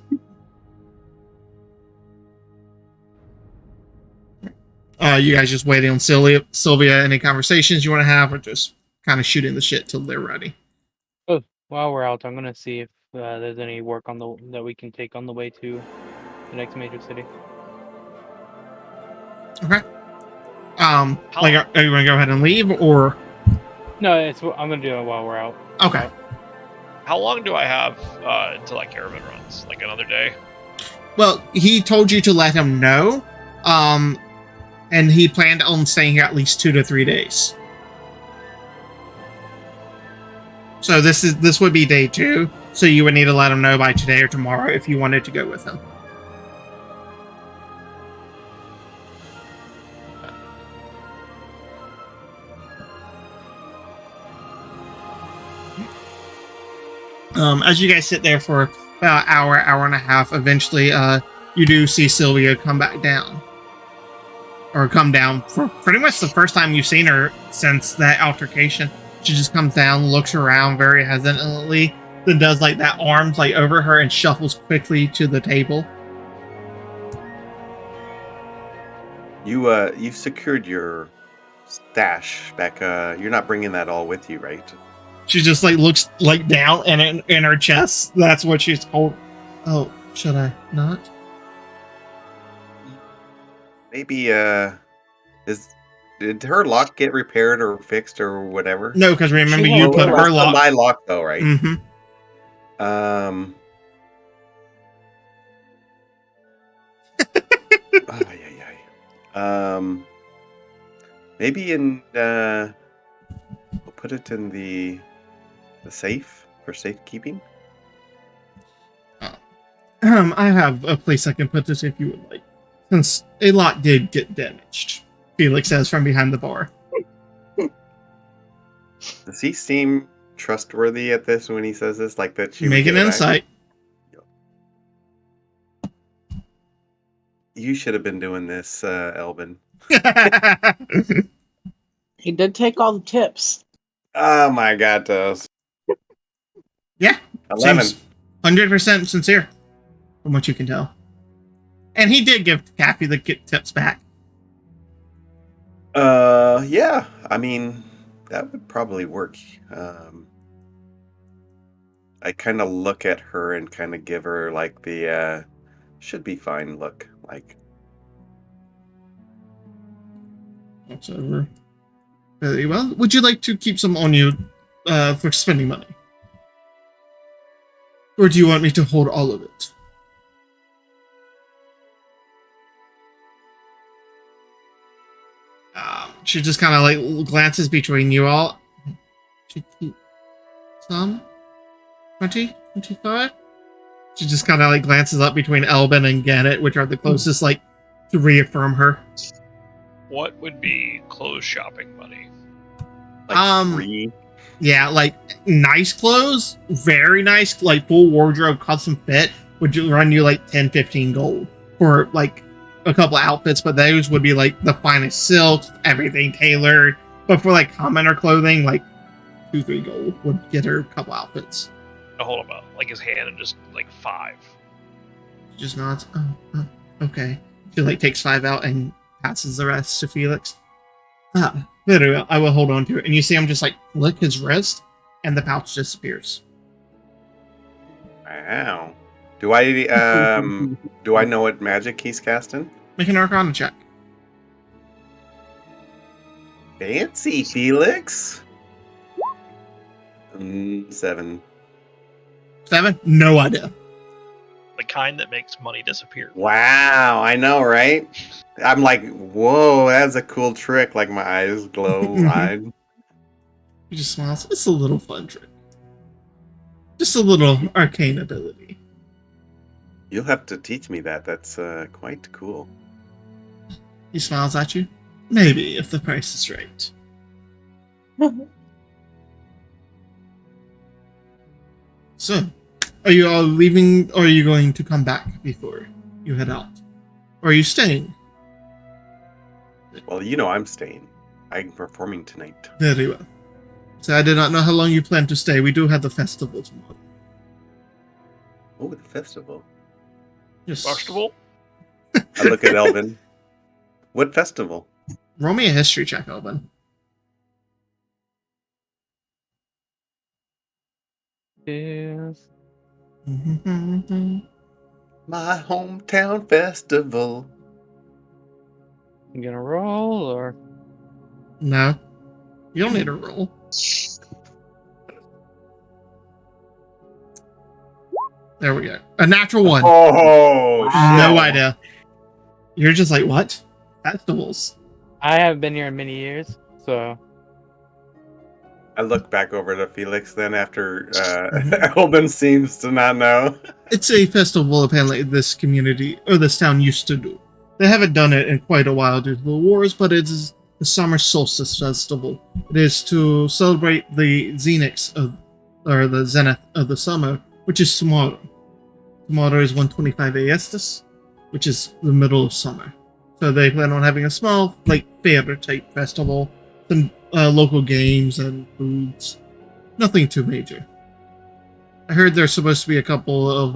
Speaker 1: You guys just waiting on Sylvia? Any conversations you want to have, or just kind of shooting the shit till they're ready?
Speaker 3: Oh, while we're out, I'm gonna see if there's any work on that we can take on the way to the next major city.
Speaker 1: Okay. Like, are you gonna go ahead and leave, or?
Speaker 3: No, I'm gonna do it while we're out.
Speaker 1: Okay.
Speaker 4: How long do I have until that caravan runs? Like another day?
Speaker 1: Well, he told you to let him know. And he planned on staying here at least 2 to 3 days. So this would be day 2. So you would need to let him know by today or tomorrow if you wanted to go with him. As you guys sit there for about an hour and a half, eventually you do see Sylvia come back down. Or come down for pretty much the first time you've seen her since that altercation. She just comes down, looks around very hesitantly, then does like that arms like over her and shuffles quickly to the table.
Speaker 2: You secured your stash back. You're not bringing that all with you, right?
Speaker 1: She just like looks like down and in her chest. That's what she's told. Oh, should I not?
Speaker 2: Maybe did her lock get repaired or fixed or whatever?
Speaker 1: No, because remember you put her lock.
Speaker 2: My lock though, right?
Speaker 1: Mm-hmm.
Speaker 2: Ay, ay, ay. Maybe we'll put it in the safe for safekeeping.
Speaker 1: I have a place I can put this if you would like, since a lot did get damaged. Felix says from behind the bar.
Speaker 2: Does he seem trustworthy at this when he says this? Like that she would
Speaker 1: Make
Speaker 2: give
Speaker 1: an
Speaker 2: it back?
Speaker 1: insight.
Speaker 2: You should have been doing this, Elvin.
Speaker 5: He did take all the tips.
Speaker 2: Oh my god, Toast.
Speaker 1: Yeah.
Speaker 2: 11.
Speaker 1: Seems 100% sincere, from what you can tell. And he did give Kathy the tips back.
Speaker 2: Yeah. I mean, that would probably work. I kind of look at her and kind of give her like the should be fine look. Like,
Speaker 1: That's over. Very well. Would you like to keep some on you for spending money? Or do you want me to hold all of it? She just kind of like glances between you all. She keep some? 20? 25? She just kind of like glances up between Elbin and Gannett, which are the closest, like, to reaffirm her.
Speaker 4: What would be clothes shopping money?
Speaker 2: like 3.
Speaker 1: Yeah, like nice clothes, very nice, like full wardrobe, custom fit would run you like 10, 15 gold for like a couple outfits, but those would be like the finest silks, everything tailored. But for like commoner clothing, like 2, 3 gold would get her a couple outfits.
Speaker 4: Oh, hold on, like his hand and just like 5.
Speaker 1: She just nods. Oh, okay. She like takes 5 out and passes the rest to Felix. Very well. I will hold on to it. And you see him just like flick his wrist, and the pouch disappears.
Speaker 2: Wow. Do I know what magic he's casting?
Speaker 1: Make an Arcana check.
Speaker 2: Fancy, Felix. 7.
Speaker 1: 7? No idea.
Speaker 4: The kind that makes money disappear.
Speaker 2: Wow, I know, right? I'm like, whoa, that's a cool trick. Like my eyes glow-eyed.
Speaker 1: He just smiles. It's a little fun trick. Just a little arcane ability.
Speaker 2: You'll have to teach me that. That's quite cool.
Speaker 1: He smiles at you. Maybe, if the price is right. So, are you all leaving, or are you going to come back before you head out? Or are you staying?
Speaker 2: Well, you know I'm staying. I'm performing tonight.
Speaker 1: Very well. So I did not know how long you plan to stay. We do have the festival tomorrow.
Speaker 2: Oh, the festival.
Speaker 1: Yes.
Speaker 4: Festival?
Speaker 2: I look at Elvin. What festival?
Speaker 1: Roll me a history check, Elvin.
Speaker 3: Yes.
Speaker 2: My hometown festival.
Speaker 3: You gonna roll or?
Speaker 1: No. You don't need a roll. There we go. A natural 1.
Speaker 2: Oh,
Speaker 1: No
Speaker 2: shit.
Speaker 1: idea. You're just like, what? Festivals.
Speaker 3: I haven't been here in many years, so
Speaker 2: I look back over to Felix then after Elvin seems to not know.
Speaker 1: It's a festival apparently this community, or this town used to do. They haven't done it in quite a while due to the wars, but it is the Summer Solstice Festival. It is to celebrate the zenith of the summer, which is tomorrow. Tomorrow is 125 Aestus, which is the middle of summer. So they plan on having a small, like, fair-type festival, some local games and foods. Nothing too major. I heard there's supposed to be a couple of,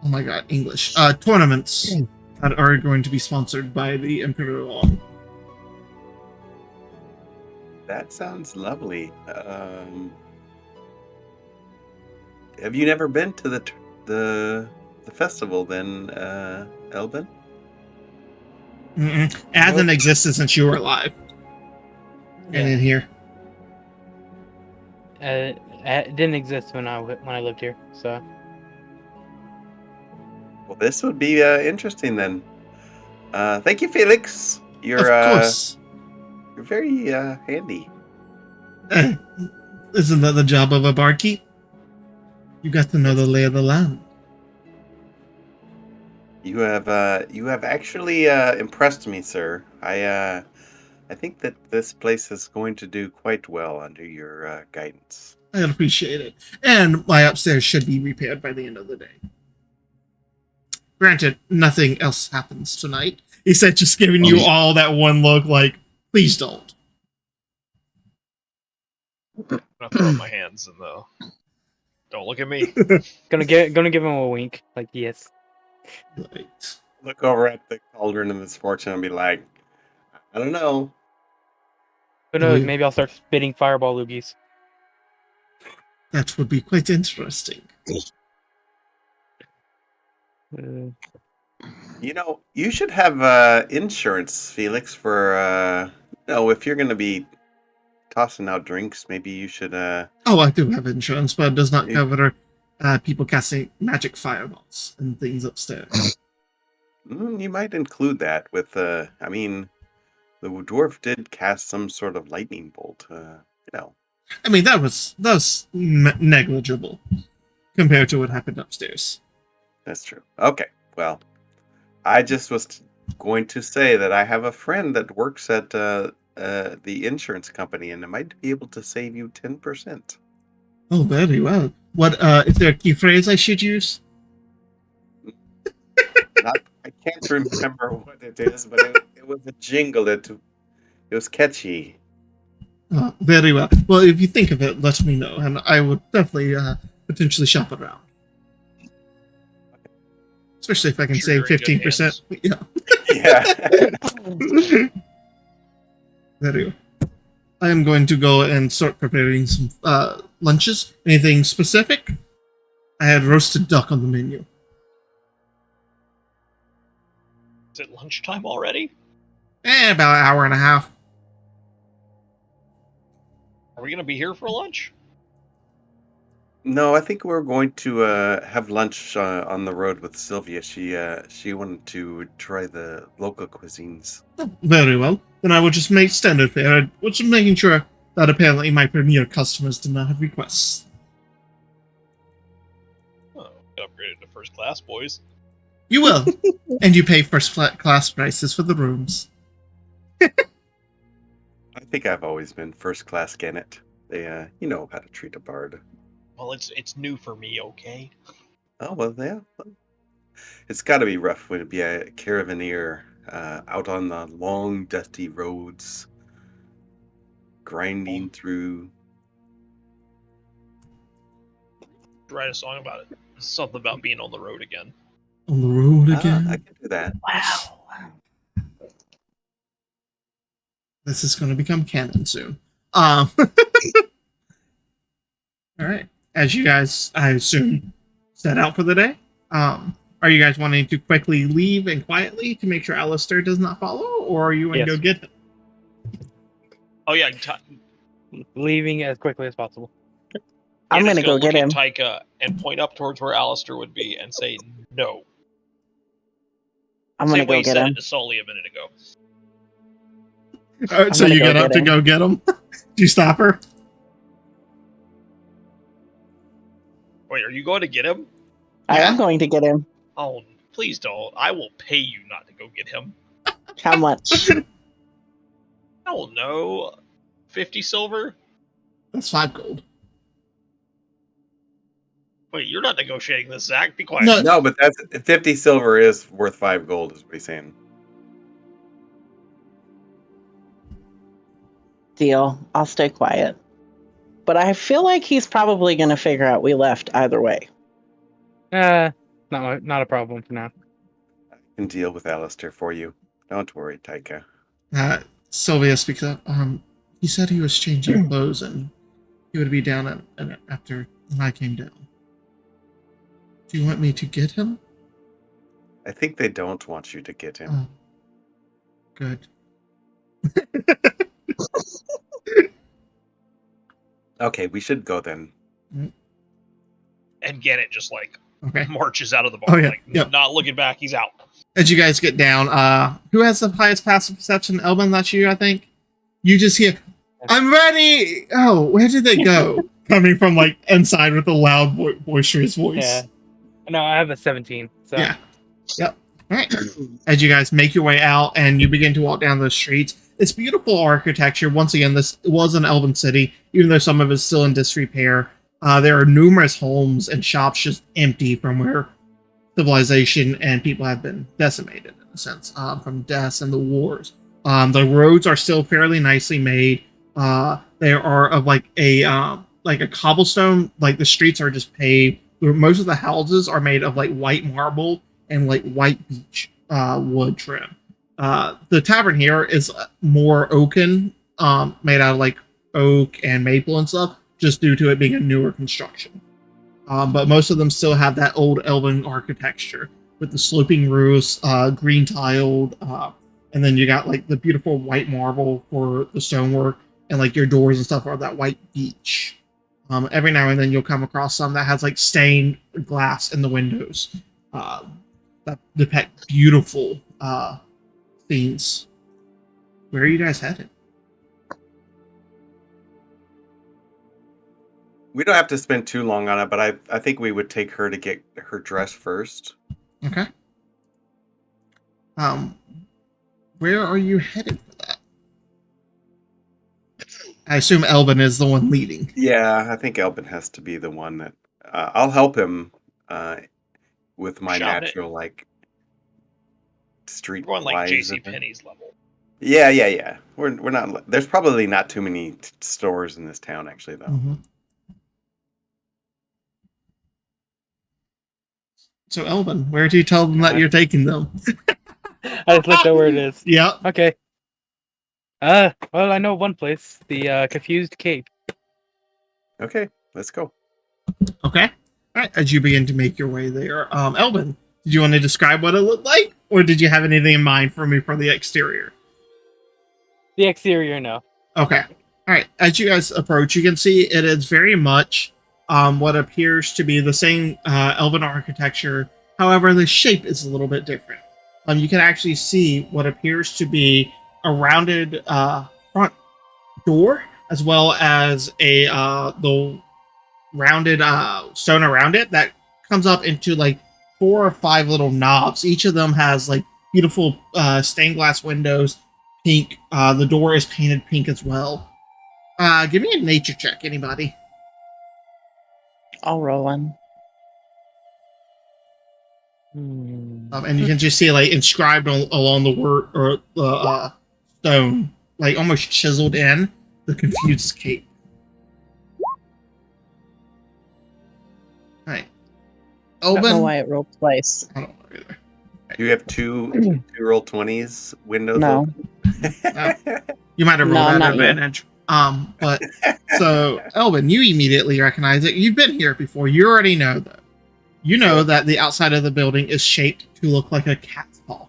Speaker 1: oh my god, English, tournaments that are going to be sponsored by the Imperial Army.
Speaker 2: That sounds lovely. Have you never been to the festival then, Elvin?
Speaker 1: It hasn't existed since you were alive. And in here.
Speaker 3: it didn't exist when I lived here. So
Speaker 2: Well, this would be interesting then. Thank you, Felix. You're
Speaker 1: Of course.
Speaker 2: you're very handy.
Speaker 1: Isn't that the job of a barkeep? You got to know the lay of the land.
Speaker 2: You have actually impressed me, sir. I think that this place is going to do quite well under your guidance.
Speaker 1: I appreciate it. And my upstairs should be repaired by the end of the day. Granted, nothing else happens tonight. He said, just giving you all that one look like, please don't.
Speaker 4: I'm gonna throw up my hands in the. Don't look at me.
Speaker 3: Gonna give him a wink, like yes.
Speaker 1: Right.
Speaker 2: Look over at the cauldron of misfortune and be like, I don't know.
Speaker 3: Who knows?
Speaker 1: Wait.
Speaker 3: Maybe I'll start spitting fireball loogies.
Speaker 1: That would be quite interesting.
Speaker 2: You know, you should have insurance, Felix, for if you're gonna be tossing out drinks, maybe you should
Speaker 1: Oh, I do have insurance, but it does not
Speaker 2: Yeah.
Speaker 1: cover people casting magic fireballs and things upstairs.
Speaker 2: you might include that with I mean, the dwarf did cast some sort of lightning bolt,
Speaker 1: I mean, that was negligible compared to what happened upstairs.
Speaker 2: That's true. Okay, well, I just was going to say that I have a friend that works at the insurance company, and it might be able to save you 10%.
Speaker 1: Oh, very well. What is there a key phrase I should use?
Speaker 2: I can't remember what it is, but it was a jingle. It was catchy.
Speaker 1: Oh, very well. Well, if you think of it, let me know, and I would definitely potentially shop around. Especially if I can
Speaker 4: Sure,
Speaker 1: save
Speaker 4: you're in good
Speaker 1: 15%. Yeah.
Speaker 2: Yeah.
Speaker 1: Very well. I am going to go and start preparing some lunches. Anything specific? I had roasted duck on the menu.
Speaker 4: Is it lunchtime already?
Speaker 1: About an hour and a half.
Speaker 4: Are we gonna be here for lunch?
Speaker 2: No, I think we're going to have lunch on the road with Sylvia. She wanted to try the local cuisines.
Speaker 1: Oh, very well. Then I will just make standard fare. I was just making sure that apparently my premier customers did not have requests.
Speaker 4: Oh, get upgraded to first class, boys.
Speaker 1: You will. And you pay first class prices for the rooms.
Speaker 2: I think I've always been first class Gannet. They you know how to treat a bard.
Speaker 4: Well, it's new for me, okay?
Speaker 2: Oh well, yeah. It's got to be rough when it be a caravaneer out on the long, dusty roads, grinding through.
Speaker 4: Write a song about it. Something about being on the road again.
Speaker 1: On the road again.
Speaker 2: I can do that.
Speaker 5: Wow.
Speaker 1: This is going to become canon soon. All right. As you guys, I assume, set out for the day, are you guys wanting to quickly leave and quietly to make sure Alistair does not follow, or are you going to
Speaker 3: Yes.
Speaker 1: go get him?
Speaker 4: Oh yeah,
Speaker 3: Leaving as quickly as possible.
Speaker 5: I'm
Speaker 4: Anna's
Speaker 5: gonna go get him.
Speaker 4: look at Taika and point up towards where Alistair would be and say no.
Speaker 5: I'm gonna
Speaker 4: Same way
Speaker 5: go
Speaker 4: he
Speaker 5: get
Speaker 4: said
Speaker 5: him.
Speaker 4: it to Sully a minute ago.
Speaker 1: All right, so
Speaker 5: gonna
Speaker 1: you
Speaker 5: go
Speaker 1: get up
Speaker 5: get
Speaker 1: to
Speaker 5: him.
Speaker 1: go get him? Do you stop her?
Speaker 4: Wait, are you going to get him?
Speaker 5: I am
Speaker 1: Yeah.
Speaker 5: going to get him.
Speaker 4: Oh, please don't. I will pay you not to go get him.
Speaker 5: How much?
Speaker 4: I don't know. 50 silver?
Speaker 1: That's 5 gold.
Speaker 4: Wait, you're not negotiating this, Zach. Be quiet.
Speaker 1: No.
Speaker 2: No, but that's 50 silver is worth 5 gold, is what he's saying.
Speaker 5: Deal. I'll stay quiet. But I feel like he's probably going to figure out we left either way.
Speaker 3: Not a problem for now.
Speaker 2: I can deal with Alistair for you. Don't worry, Taika.
Speaker 1: Sylvia speaks up. He said he was changing clothes and he would be down after I came down. Do you want me to get him?
Speaker 2: I think they don't want you to get him.
Speaker 1: Oh, good.
Speaker 2: Okay, we should go then.
Speaker 4: And get it just like
Speaker 1: Okay.
Speaker 4: marches out of the bar.
Speaker 1: Oh, yeah.
Speaker 4: Like,
Speaker 1: Yep.
Speaker 4: not looking back, he's out.
Speaker 1: As you guys get down, who has the highest passive perception? Elvin, that's you, I think. You just hear, "I'm ready!" Oh, where did they go? Coming from like inside with a loud, boisterous voice.
Speaker 3: Yeah. No, I have a 17. So.
Speaker 1: Yeah. Yep. All right. As you guys make your way out and you begin to walk down the streets, it's beautiful architecture. Once again, this was an elven city, even though some of it is still in disrepair. There are numerous homes and shops just empty from where civilization and people have been decimated, in a sense, from deaths and the wars. The roads are still fairly nicely made. They are of like a cobblestone. Like the streets are just paved. Most of the houses are made of like white marble and like white beech wood trim. The tavern here is more oaken, made out of like oak and maple and stuff, just due to it being a newer construction. But most of them still have that old elven architecture with the sloping roofs, green tiled, and then you got like the beautiful white marble for the stonework, and like your doors and stuff are that white beech. Every now and then you'll come across some that has like stained glass in the windows that depict beautiful scenes. Where are you guys headed?
Speaker 2: We don't have to spend too long on it, but I think we would take her to get her dress first.
Speaker 1: Okay. Where are you headed for that? I assume Elvin is the one leading.
Speaker 2: Yeah, I think Elvin has to be the one that I'll help him with my
Speaker 4: Shout it.
Speaker 2: natural like street
Speaker 4: We're on like
Speaker 2: wise.
Speaker 4: JC Penney's level.
Speaker 2: Yeah. We're not. There's probably not too many stores in this town, actually, though.
Speaker 1: Mm-hmm. So, Elvin, where do you tell them that you're taking them?
Speaker 3: I just looked at where it is.
Speaker 1: Yeah.
Speaker 3: Okay. Well, I know one place. The Confused Cape.
Speaker 2: Okay, let's go.
Speaker 1: Okay. All right. As you begin to make your way there, Elvin, did you want to describe what it looked like, or did you have anything in mind for me for the exterior?
Speaker 3: The exterior, no.
Speaker 1: Okay. All right. As you guys approach, you can see it is very much what appears to be the same elven architecture. However, the shape is a little bit different. You can actually see what appears to be a rounded front door, as well as the rounded stone around it that comes up into like 4 or 5 little knobs. Each of them has like beautiful stained glass windows, pink. The door is painted pink as well. Give me a nature check, anybody.
Speaker 5: I'll roll one.
Speaker 1: And you can just see like inscribed along the word or the stone, like almost chiseled in, the Confused Cape. Right.
Speaker 5: I don't know
Speaker 1: Elvin.
Speaker 5: why it rolled twice.
Speaker 1: I don't know either.
Speaker 2: Do you have two roll 20s windows?
Speaker 5: No.
Speaker 1: You might have
Speaker 5: No,
Speaker 1: rolled at
Speaker 5: not
Speaker 1: advantage. But so Elvin, you immediately recognize it. You've been here before. You already know though. You know that the outside of the building is shaped to look like a cat's paw,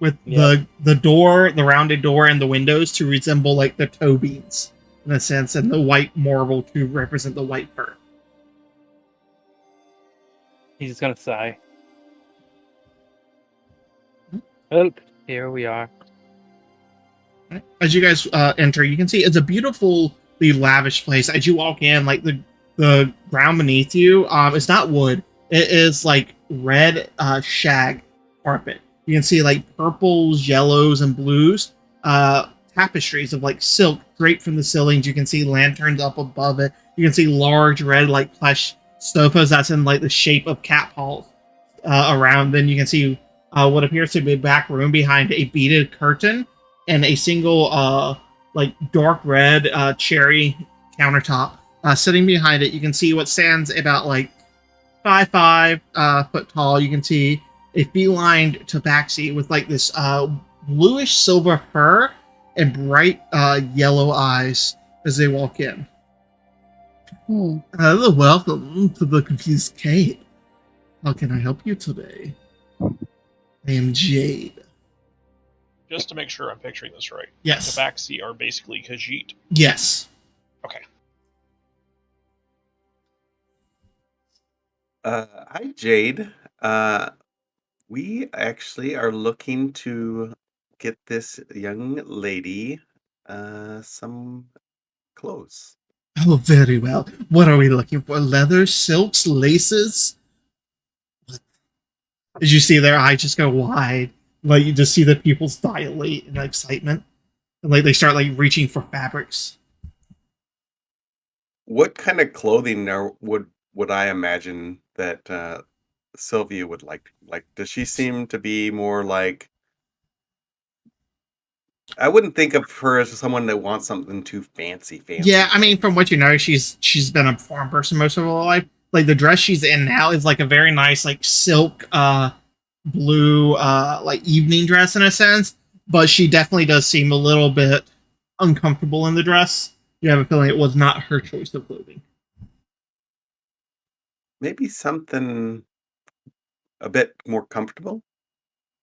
Speaker 1: with the door, the rounded door, and the windows to resemble like the toe beams in a sense, and the white marble to represent the white fur.
Speaker 3: He's just gonna sigh. Oh, here we are.
Speaker 1: As you guys enter, you can see it's a beautifully lavish place. As you walk in, like the ground beneath you, it's not wood. It is like red shag carpet. You can see like purples, yellows, and blues. Tapestries of like silk draped from the ceilings. You can see lanterns up above it. You can see large red like plush sofas that's in like the shape of cat paws around. Then you can see what appears to be a back room behind a beaded curtain and a single like dark red cherry countertop. Sitting behind it, you can see what stands about like 5'5" foot tall. You can see a feline tabaxi with like this bluish silver fur and bright yellow eyes as they walk in. Welcome to the Confused Cape. How can I help you today? I am Jade.
Speaker 4: Just to make sure I'm picturing this right.
Speaker 1: Yes.
Speaker 4: Tabaxi are basically Khajiit.
Speaker 1: Yes.
Speaker 4: Okay.
Speaker 2: Hi, Jade. Uh, we actually are looking to get this young lady some clothes.
Speaker 1: Oh, very well. What are we looking for? Leather, silks, laces? As you see their eyes just go wide, like you just see the pupils dilate in excitement, and like they start like reaching for fabrics.
Speaker 2: What kind of clothing would I imagine that Sylvia would like? Like, does she seem to be more like? I wouldn't think of her as someone that wants something too fancy,
Speaker 1: Yeah, I mean,
Speaker 2: fancy.
Speaker 1: from what you know, she's been a farm person most of her life. Like the dress she's in now is like a very nice like silk blue like evening dress in a sense, but she definitely does seem a little bit uncomfortable in the dress. You have a feeling it was not her choice of clothing.
Speaker 2: Maybe something a bit more comfortable.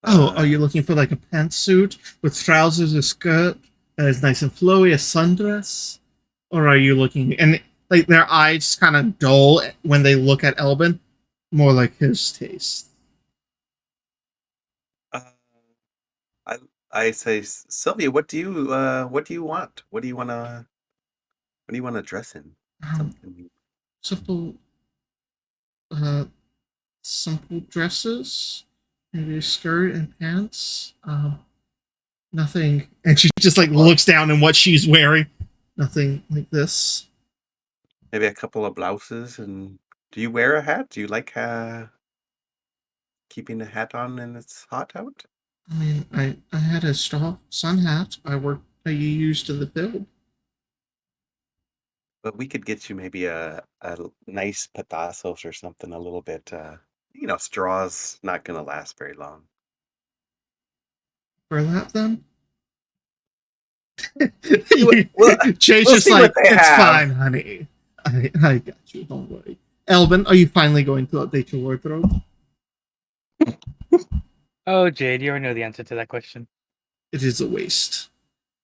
Speaker 1: Oh, are you
Speaker 2: Uh,
Speaker 1: looking for like a pantsuit with trousers or skirt that is nice and flowy, a sundress? Or are you looking and like their eyes kind of dull when they look at Elbin, more like his taste.
Speaker 2: uh, I I say, Sylvia, what do you want? What do you want to dress in?
Speaker 1: Um,
Speaker 2: Something.
Speaker 1: simple, uh, simple dresses, maybe a skirt and pants. Nothing, and she just like
Speaker 2: Well,
Speaker 1: looks down in what she's wearing. Nothing like this.
Speaker 2: maybe a couple of blouses. And do you wear a hat? Do you like keeping a hat on when it's hot out?
Speaker 1: I mean, I had a straw sun hat. I used in the field.
Speaker 2: But we could get you maybe a nice petasos or something a little bit. Straw's not gonna last very long.
Speaker 1: Burlap them.
Speaker 2: See what
Speaker 1: Jay's
Speaker 2: we'll
Speaker 1: just
Speaker 2: see what
Speaker 1: like,
Speaker 2: they
Speaker 1: it's
Speaker 2: have.
Speaker 1: fine, honey. I got you. Don't worry. Elvin, are you finally going to update your wardrobe?
Speaker 3: Oh, Jade, you already know the answer to that question.
Speaker 1: It is a waste.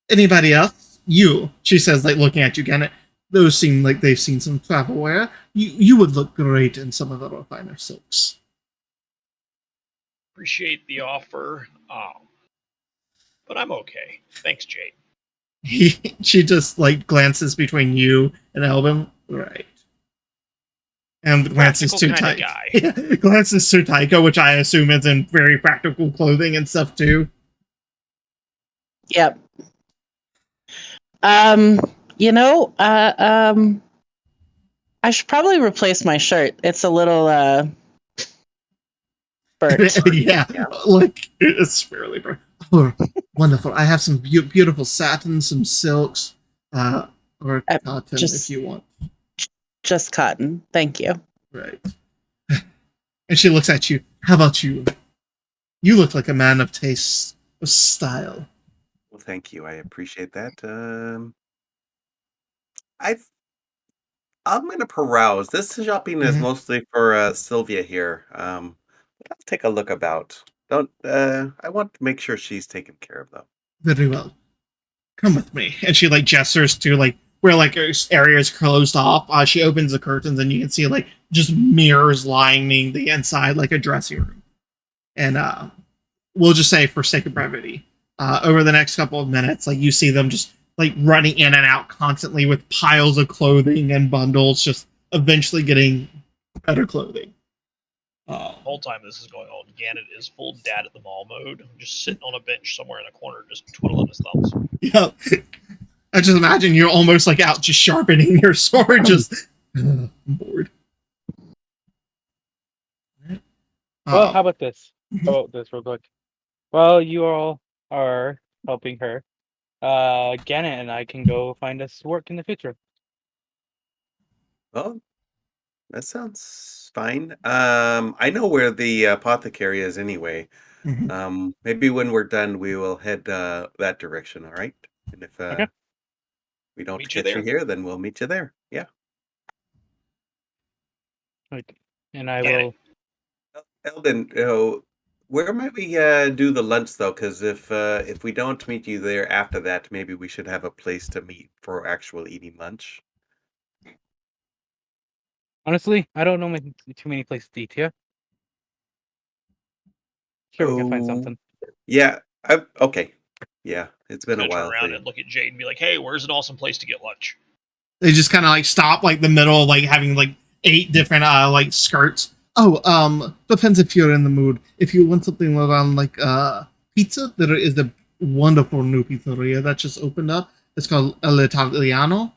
Speaker 1: Anybody else? You, she says, like looking at you again. Those seem like they've seen some travel wear. You would look great in some of the finer silks.
Speaker 4: Appreciate the offer, but I'm okay. Thanks, Jade.
Speaker 1: She just like glances between you and Elvin. Right. And glances
Speaker 4: Practical
Speaker 1: to
Speaker 4: kind of
Speaker 1: Tycho.
Speaker 4: guy.
Speaker 1: Yeah, glances to Tycho, which I assume is in very practical clothing and stuff too.
Speaker 5: Yep. Um, you know, I should probably replace my shirt. It's a little burnt.
Speaker 1: Yeah,
Speaker 2: Yeah.
Speaker 1: like it's fairly bright. Oh, wonderful. I have some beautiful satin, some silks, or
Speaker 5: Uh,
Speaker 1: cotton if
Speaker 5: just
Speaker 1: you want.
Speaker 5: just cotton. Thank you.
Speaker 1: Right. And she looks at you. How about you? You look like a man of taste, of style.
Speaker 2: Well, thank you. I appreciate that. I I'm gonna peruse. This shopping is
Speaker 1: Mhm.
Speaker 2: mostly for Sylvia here. I'll take a look about. Don't I want to make sure she's taken care of though.
Speaker 1: Very well. Come with me. And she like gestures to like where like area is closed off. She opens the curtains and you can see like just mirrors lining the inside like a dressing room. And we'll just say for sake of brevity, over the next couple of minutes, like you see them just like running in and out constantly with piles of clothing and bundles, just eventually getting better clothing.
Speaker 4: The whole time this is going on, Gannett is full dad at the mall mode, just sitting on a bench somewhere in a corner, just twiddling his thumbs.
Speaker 1: Yeah, I just imagine you're almost like out just sharpening your sword, just bored.
Speaker 3: Well, how about this? How about this real quick? Well, you all are helping her. Gannett and I can go find us work in the future.
Speaker 2: Well, that sounds fine. I know where the apothecary is anyway.
Speaker 1: Mhm.
Speaker 2: Maybe when we're done, we will head that direction. All right. And if
Speaker 3: Okay.
Speaker 2: we don't
Speaker 4: Meet you
Speaker 2: catch you
Speaker 4: there.
Speaker 2: here, then we'll meet you there. Yeah.
Speaker 3: Like, and I
Speaker 4: Gannett,
Speaker 3: will.
Speaker 2: Eldon, where might we do the lunch though? Because if we don't meet you there after that, maybe we should have a place to meet for actual eating lunch.
Speaker 3: Honestly, I don't know too many places to eat here. Sure, we can find something.
Speaker 2: Yeah. Okay. Yeah. It's been a
Speaker 4: Gonna turn
Speaker 2: while.
Speaker 4: around and look at Jade and be like, "Hey, where's an awesome place to get lunch?"
Speaker 1: They just kind of like stop like the middle, like having like 8 different like skirts. Oh, depends if you're in the mood. If you want something around like pizza, there is the wonderful new pizzeria that just opened up. It's called El Italiano.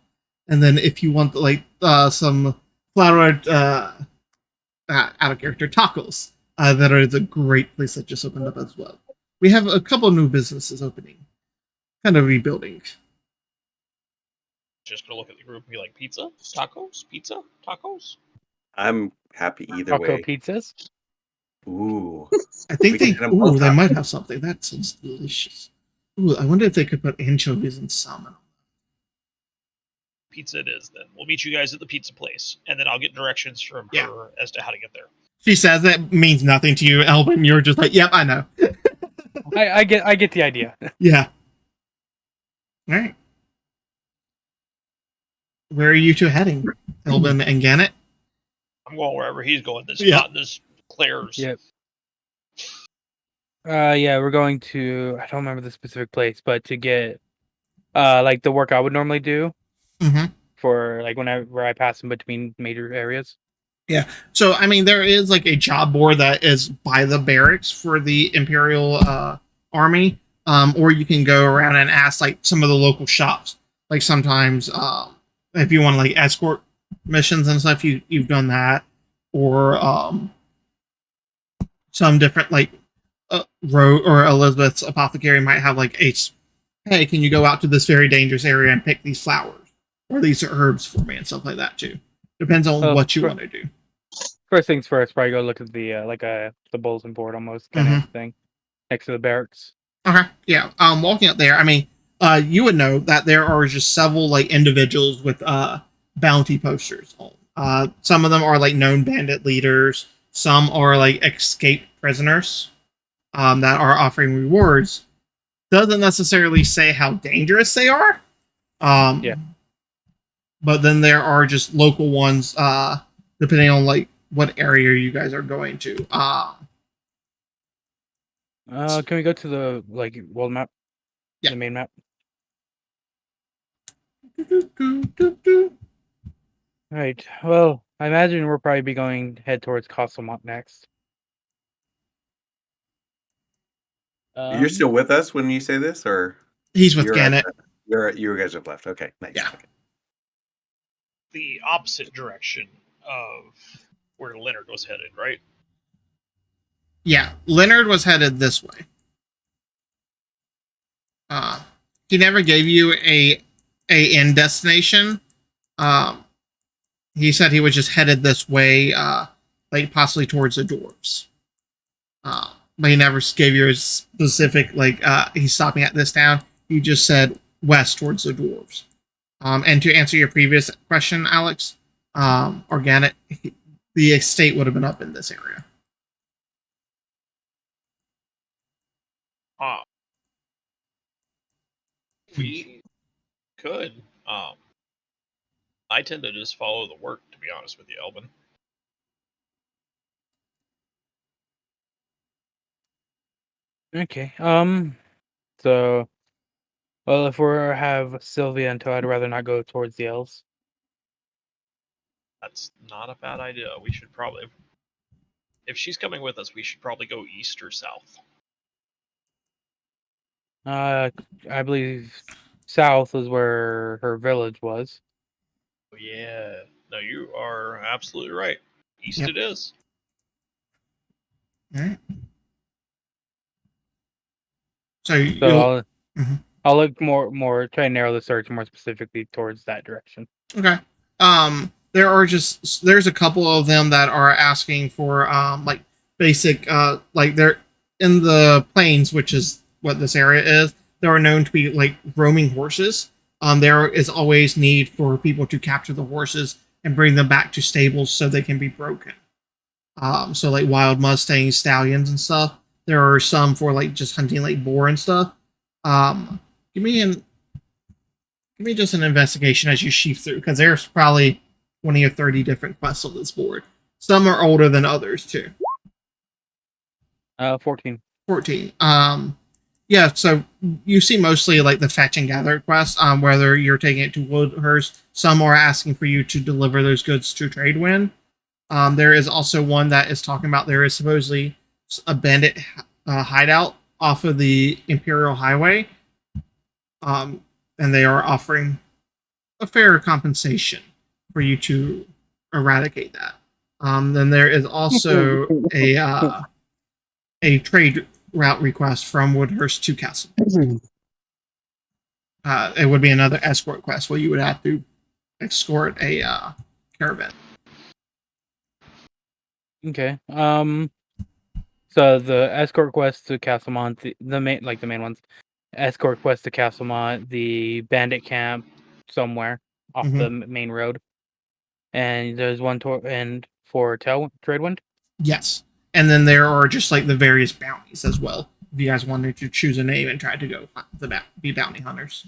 Speaker 1: And then if you want like some flowered out of character tacos, there is a great place that just opened up as well. We have a couple new businesses opening, kind of rebuilding.
Speaker 4: Just gonna look at the group and be like, "Pizza, tacos, pizza, tacos."
Speaker 2: I'm happy either
Speaker 3: Taco
Speaker 2: way.
Speaker 3: pizzas.
Speaker 2: Ooh.
Speaker 1: I think
Speaker 2: We can
Speaker 1: they.
Speaker 2: hit 'em both
Speaker 1: Ooh, they
Speaker 2: up.
Speaker 1: might have something. That sounds delicious. Ooh, I wonder if they could put anchovies and salmon.
Speaker 4: Pizza it is. Then we'll meet you guys at the pizza place, and then I'll get directions from her as to how to get there.
Speaker 1: She says that means nothing to you, Elvin. You're just like, yep, I know.
Speaker 3: I get the idea.
Speaker 1: Yeah. All right. Where are you two heading, Elvin and Gannett?
Speaker 4: I'm going wherever he's going. This
Speaker 1: Yeah.
Speaker 4: not this Claire's.
Speaker 3: Yep. Yeah, we're going to. I don't remember the specific place, but to get like the work I would normally do
Speaker 1: Mm-hmm.
Speaker 3: for like whenever I pass in between major areas.
Speaker 1: Yeah. So, I mean, there is like a job board that is by the barracks for the Imperial Army. Or you can go around and ask like some of the local shops. Like sometimes if you want to like escort missions and stuff, you've done that. Or some different like Roe or Elizabeth's apothecary might have like hey, can you go out to this very dangerous area and pick these flowers or these herbs for me and stuff like that too. Depends on what you want to do.
Speaker 3: First things first, probably go look at the the bulletin board almost kind of thing next to the barracks.
Speaker 1: Okay, yeah. Walking up there, I mean, you would know that there are just several like individuals with bounty posters on. Some of them are like known bandit leaders. Some are like escaped prisoners that are offering rewards. Doesn't necessarily say how dangerous they are. Yeah. But then there are just local ones, depending on like what area you guys are going to.
Speaker 3: Can we go to the world map?
Speaker 1: Yeah.
Speaker 3: The main map. Right. Well, I imagine we'll probably be head towards Castlemont next.
Speaker 2: You're still with us when you say this, or
Speaker 1: he's with Gannett.
Speaker 2: You guys have left. Okay, nice.
Speaker 1: Yeah.
Speaker 2: Okay.
Speaker 4: The opposite direction of where Leonard was headed, right?
Speaker 1: Yeah, Leonard was headed this way. He never gave you a end destination. He said he was just headed this way, like possibly towards the dwarves. But he never gave you a specific he's stopping at this town. He just said west towards the dwarves. And to answer your previous question, Alex, organic, the estate would have been up in this area.
Speaker 4: We could. I tend to just follow the work, to be honest with you, Elvin.
Speaker 3: Okay. So, well, if we have Sylvia and Toe, I'd rather not go towards the elves.
Speaker 4: That's not a bad idea. We should probably, if she's coming with us, we should probably go east or south.
Speaker 3: I believe south is where her village was.
Speaker 4: Oh, yeah. No, you are absolutely right. East it is.
Speaker 1: All right.
Speaker 3: I'll look more try and narrow the search more specifically towards that direction.
Speaker 1: Okay. There's a couple of them that are asking for like basic like they're in the plains, which is what this area is. They are known to be like roaming horses. There is always need for people to capture the horses and bring them back to stables so they can be broken. So like wild mustangs, stallions, and stuff. There are some for like just hunting like boar and stuff. Give me just an investigation as you sheaf through, because there's probably 20 or 30 different quests on this board. Some are older than others too.
Speaker 3: 14.
Speaker 1: 14. Yeah, so you see mostly like the fetch and gather quests, whether you're taking it to Woodhurst. Some are asking for you to deliver those goods to Tradewind. There is also one that is talking about there is supposedly a bandit hideout off of the Imperial Highway. And they are offering a fair compensation for you to eradicate that. Then there is also a trade route request from Woodhurst to Castle. It would be another escort quest where you would have to escort a caravan.
Speaker 3: Okay. So the escort quest to Castlemont, the main ones. Escort quest to Castlemont, the bandit camp somewhere off the main road, and there's one for Tradewind.
Speaker 1: Yes, and then there are just like the various bounties as well. If you guys wanted to choose a name and try to go be bounty hunters.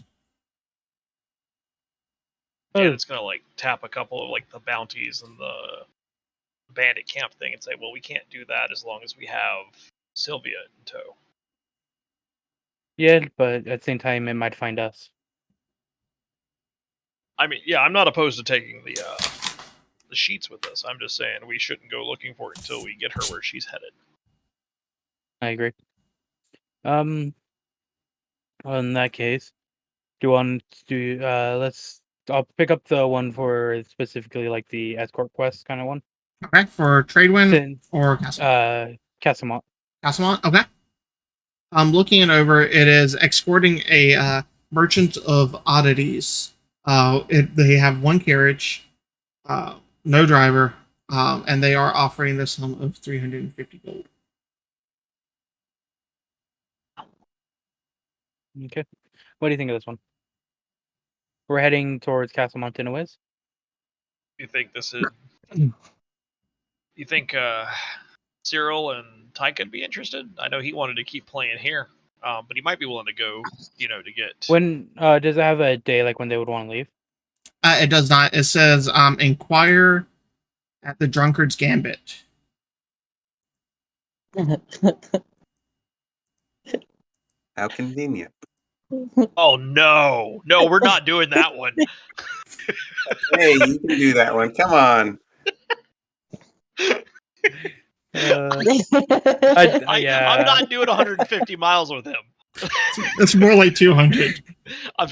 Speaker 4: Yeah, it's gonna like tap a couple of like the bounties and the bandit camp thing and say, well, we can't do that as long as we have Sylvia in tow.
Speaker 3: Yeah, but at the same time, it might find us.
Speaker 4: I mean, yeah, I'm not opposed to taking the sheets with us. I'm just saying we shouldn't go looking for it until we get her where she's headed.
Speaker 3: I agree. In that case, do you want to I'll pick up the one for specifically like the escort quest kind of one.
Speaker 1: Okay, for Tradewind or Castlemont?
Speaker 3: Castlemont.
Speaker 1: Castlemont, okay. I'm looking it over. It is escorting a merchant of oddities. They have one carriage, no driver, and they are offering the sum of 350 gold.
Speaker 3: Okay. What do you think of this one? We're heading towards Castlemont anyways.
Speaker 4: You think this is? You think Cyril and Ty could be interested? I know he wanted to keep playing here, but he might be willing to go. To get.
Speaker 3: When does it have a day like when they would want to leave?
Speaker 1: It does not. It says inquire at the Drunkard's Gambit.
Speaker 2: How convenient.
Speaker 4: Oh no, we're not doing that one.
Speaker 2: Hey, you can do that one. Come on.
Speaker 4: I'm not doing 150 miles with him.
Speaker 1: It's more like 200.
Speaker 2: How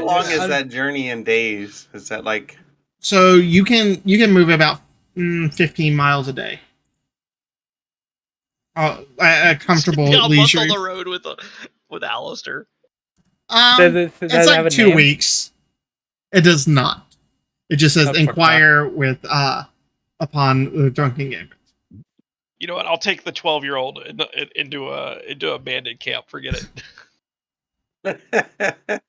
Speaker 2: long is that journey in days? Is that like?
Speaker 1: So you can move about 15 miles a day. A comfortable leisure.
Speaker 4: On the road with Alistair.
Speaker 1: It's like 2 weeks. It does not. It just says inquire with upon the Drunken Gambit.
Speaker 4: You know what? I'll take the 12-year-old into a bandit camp. Forget
Speaker 2: it.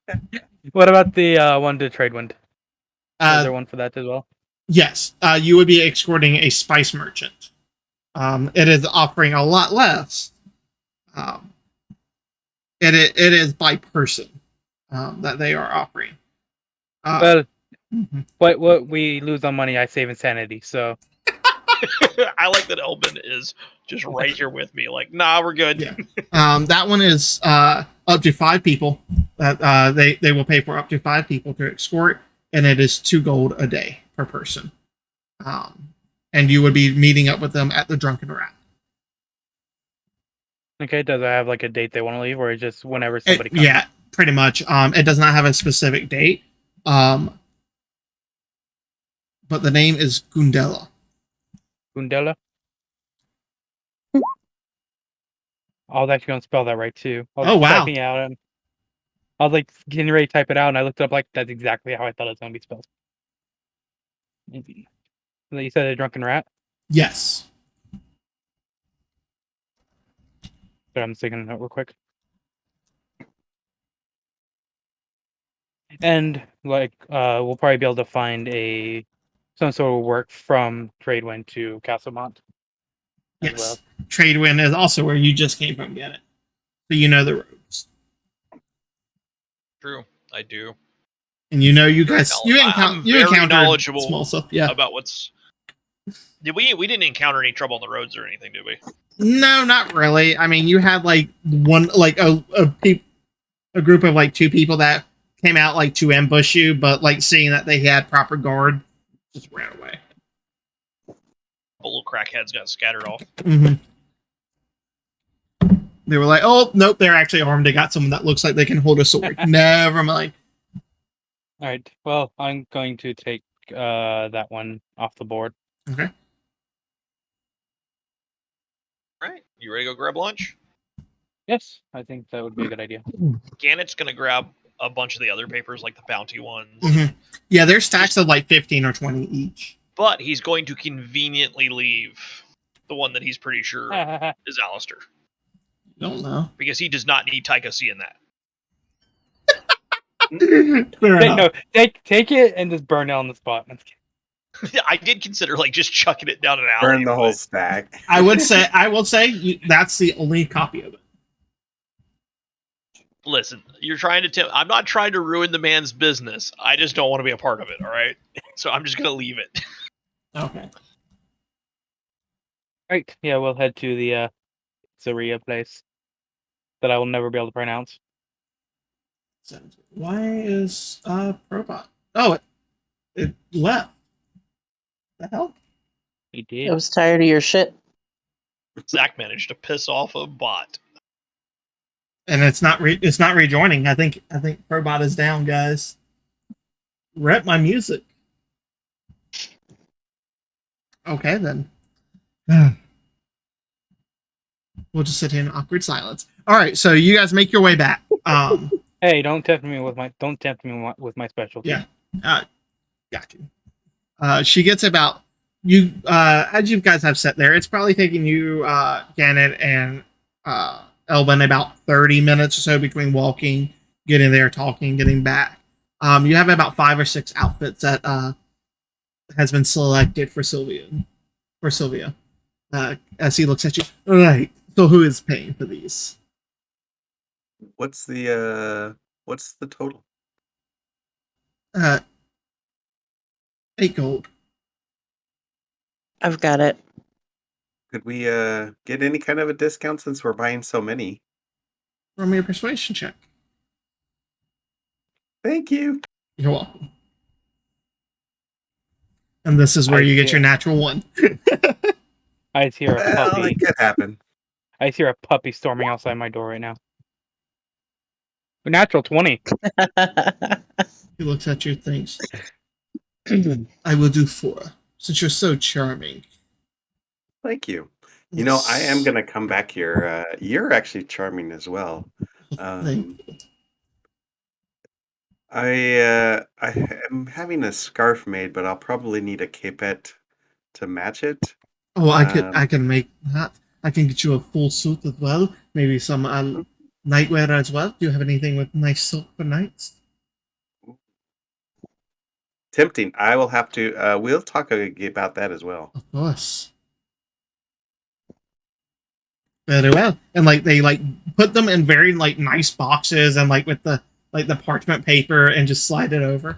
Speaker 3: What about the one to Tradewind? Is there one for that as well?
Speaker 1: Yes. You would be escorting a spice merchant. It is offering a lot less. It is by person that they are offering.
Speaker 3: What we lose on money, I save in sanity. So
Speaker 4: I like that Elbin is just right here with me. Like, nah, we're good.
Speaker 1: Yeah. That one is up to 5 people. That they will pay for up to 5 people to escort, and it is 2 gold a day per person. And you would be meeting up with them at the Drunken Rat.
Speaker 3: Okay, does it have like a date they want to leave, or just whenever somebody comes?
Speaker 1: Yeah, pretty much. It does not have a specific date. But the name is Gundela.
Speaker 3: Gundela? I was actually going to spell that right, too.
Speaker 1: Oh, wow.
Speaker 3: Typing out and I was like getting ready to type it out, and I looked it up like that's exactly how I thought it was going to be spelled. You said a Drunken Rat?
Speaker 1: Yes.
Speaker 3: So I'm just taking a note real quick. And like we'll probably be able to find some sort of work from Tradewind to Castlemont.
Speaker 1: Yes.
Speaker 3: Well.
Speaker 1: Tradewind is also where you just came from, get it. So you know the roads.
Speaker 4: True, I do.
Speaker 1: And you guys, you
Speaker 4: I'm very
Speaker 1: encountered
Speaker 4: knowledgeable
Speaker 1: small stuff. Yeah.
Speaker 4: about what's. Did we didn't encounter any trouble on the roads or anything, did we?
Speaker 1: No, not really. I mean, you had like one, like a group of like 2 people that came out like to ambush you, but like seeing that they had proper guard, just ran away.
Speaker 4: The little crackheads got scattered off.
Speaker 1: Mm-hmm. They were like, "Oh nope, they're actually armed. They got someone that looks like they can hold a sword." Never mind.
Speaker 3: All right. Well, I'm going to take that one off the board.
Speaker 1: Okay.
Speaker 4: All right, you ready to go grab lunch?
Speaker 3: Yes, I think that would be a good idea.
Speaker 4: Gannett's gonna grab a bunch of the other papers, like the bounty ones.
Speaker 1: Mm-hmm. Yeah, there's stacks of like 15 or 20 each.
Speaker 4: But he's going to conveniently leave the one that he's pretty sure is Alistair.
Speaker 1: Don't know.
Speaker 4: Because he does not need Tycho seeing that.
Speaker 1: Fair enough.
Speaker 3: No, take it and just burn it on the spot.
Speaker 4: I did consider like just chucking it down an alley.
Speaker 2: Burn the whole stack.
Speaker 1: I will say that's the only copy of it.
Speaker 4: Listen, you're trying to I'm not trying to ruin the man's business. I just don't want to be a part of it, all right? So I'm just going to leave it.
Speaker 1: Okay.
Speaker 3: Right. Yeah, we'll head to the Zaria place that I will never be able to pronounce.
Speaker 1: Why is Probot? Oh, it left. The hell?
Speaker 3: He
Speaker 5: I
Speaker 3: did.
Speaker 5: was tired of your shit.
Speaker 4: Zach managed to piss off a bot.
Speaker 1: And it's not rejoining. I think Probot is down, guys. Rep my music. Okay then. We'll just sit here in awkward silence. All right, so you guys make your way back.
Speaker 3: Hey, don't tempt me with my specialty.
Speaker 1: Yeah. Got you. She gets about you as you guys have sat there. It's probably taking you, Gannett and Elvin about 30 minutes or so between walking, getting there, talking, getting back. You have about 5 or 6 outfits that has been selected for Sylvia. As he looks at you. All right. So who is paying for these?
Speaker 2: What's the total?
Speaker 1: 8 gold.
Speaker 5: I've got it.
Speaker 2: Could we get any kind of a discount since we're buying so many?
Speaker 1: Roll me a persuasion check.
Speaker 2: Thank you.
Speaker 1: You're welcome. And this is where you get your natural 1.
Speaker 3: I hear a
Speaker 2: Well,
Speaker 3: puppy.
Speaker 2: it could happen.
Speaker 3: I hear a puppy storming outside my door right now. Natural 20.
Speaker 1: He looks at you and thinks, I will do 4, since you're so charming.
Speaker 2: Thank you. You know, I am going to come back here. You're actually charming as well.
Speaker 1: Thank you.
Speaker 2: I am having a scarf made, but I'll probably need a capette to match it.
Speaker 1: Oh, I can make that. I can get you a full suit as well. Maybe some nightwear as well. Do you have anything with nice silk for nights?
Speaker 2: Tempting. I will have to. We'll talk about that as well.
Speaker 1: Of course. Very well. And like they like put them in very like nice boxes and like with the parchment paper and just slide it over.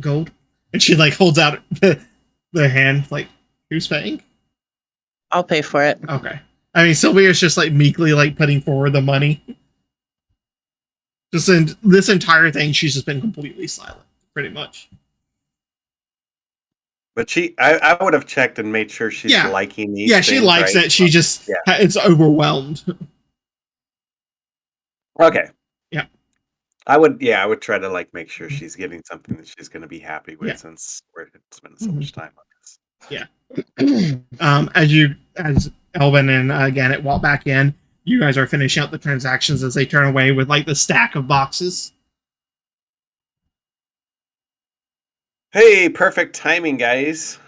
Speaker 1: Gold. And she like holds out the hand like, who's paying?
Speaker 5: I'll pay for it.
Speaker 1: Okay. I mean, Sylvia's just like meekly like putting forward the money. Just in this entire thing, she's just been completely silent, pretty much.
Speaker 2: But I would have checked and made sure she's liking these.
Speaker 1: Yeah, she likes
Speaker 2: right?
Speaker 1: it. She just it's overwhelmed.
Speaker 2: Okay.
Speaker 1: Yeah.
Speaker 2: I would try to like make sure she's getting something that she's going to be happy with since we're spending so much time on this.
Speaker 1: Yeah. As Elvin and Gannett walk back in, you guys are finishing up the transactions as they turn away with like the stack of boxes.
Speaker 2: Hey, perfect timing, guys.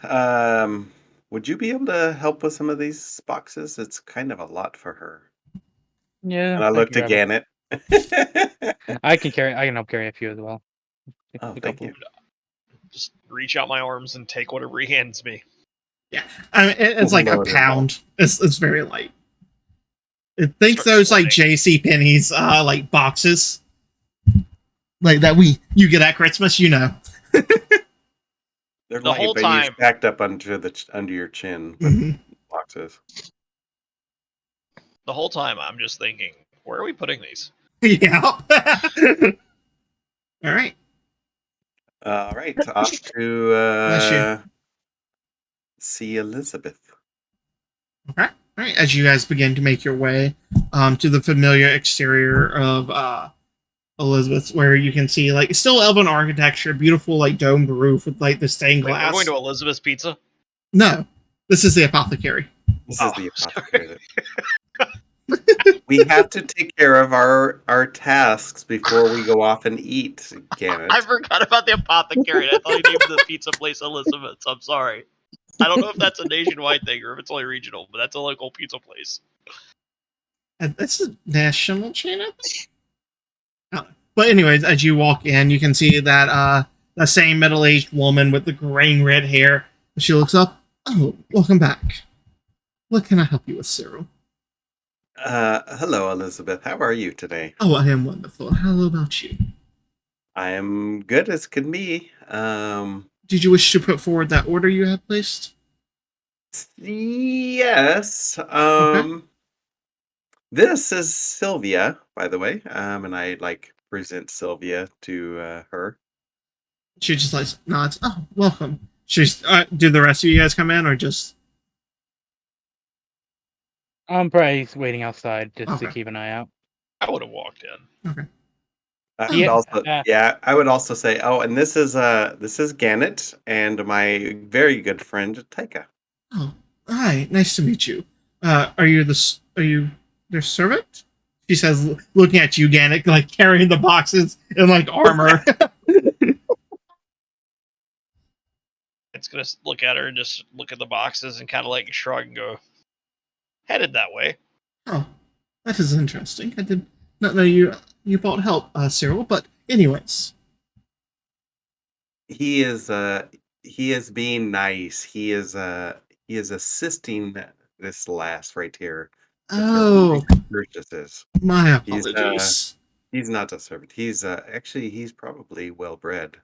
Speaker 2: Would you be able to help with some of these boxes? It's kind of a lot for her.
Speaker 3: Yeah.
Speaker 2: And I looked at Gannett.
Speaker 3: I can help carry a few as well.
Speaker 2: Oh, thank you.
Speaker 4: Just reach out my arms and take whatever he hands me.
Speaker 1: Yeah, I mean, it's like a pound. It's very light. Think those like J.C. Penney's like boxes, like that you get at Christmas, you know.
Speaker 2: They're
Speaker 4: The
Speaker 2: light,
Speaker 4: whole
Speaker 2: but you're
Speaker 4: time-
Speaker 2: stacked up under your chin with
Speaker 1: Mhm.
Speaker 2: boxes.
Speaker 4: The whole time I'm just thinking, where are we putting these?
Speaker 1: Yeah. All right.
Speaker 2: All right, off to
Speaker 1: Bless you.
Speaker 2: see Elizabeth.
Speaker 1: Okay. All right. As you guys begin to make your way to the familiar exterior of Elizabeth's, where you can see like still elven architecture, beautiful like domed roof with like the stained
Speaker 4: Wait,
Speaker 1: glass.
Speaker 4: we're going to Elizabeth's Pizza?
Speaker 1: No, this is the apothecary.
Speaker 2: This
Speaker 4: Oh,
Speaker 2: is the
Speaker 4: sorry.
Speaker 2: apothecary. We have to take care of our tasks before we go off and eat, Gannett.
Speaker 4: I forgot about the apothecary. I thought he named the pizza place Elizabeth's. I'm sorry. I don't know if that's a nationwide thing or if it's only regional, but that's a local pizza place.
Speaker 1: And that's a national chain, I think. Oh. But anyways, as you walk in, you can see that the same middle-aged woman with the graying red hair. She looks up. Oh, welcome back. What can I help you with, Cyril?
Speaker 2: Hello, Elizabeth. How are you today?
Speaker 1: Oh, I am wonderful. How about you?
Speaker 2: I am good as can be.
Speaker 1: Did you wish to put forward that order you had placed?
Speaker 2: Yes. This is Sylvia, by the way. And I like present Sylvia to her.
Speaker 1: She just like nods. Oh, welcome. She's. Do the rest of you guys come in, or just?
Speaker 3: I'm probably waiting outside just to
Speaker 1: Okay.
Speaker 3: keep an eye out.
Speaker 4: I would have walked in.
Speaker 1: Okay.
Speaker 2: I would
Speaker 3: Yeah,
Speaker 2: also, I would also say, oh, and this is Gannett and my very good friend Taika.
Speaker 1: Oh, hi. Nice to meet you. Are you their servant? She says, looking at you, Gannick, like carrying the boxes in like armor.
Speaker 4: It's going to look at her and just look at the boxes and kind of like shrug and go, headed that way.
Speaker 1: Oh, that is interesting. I did not know you bought help, Cyril. But anyways,
Speaker 2: He is being nice. He is assisting this lass right here. with her
Speaker 1: oh,
Speaker 2: purchases.
Speaker 1: my
Speaker 2: He's
Speaker 1: apologies.
Speaker 2: he's not a servant. He's actually he's probably well bred.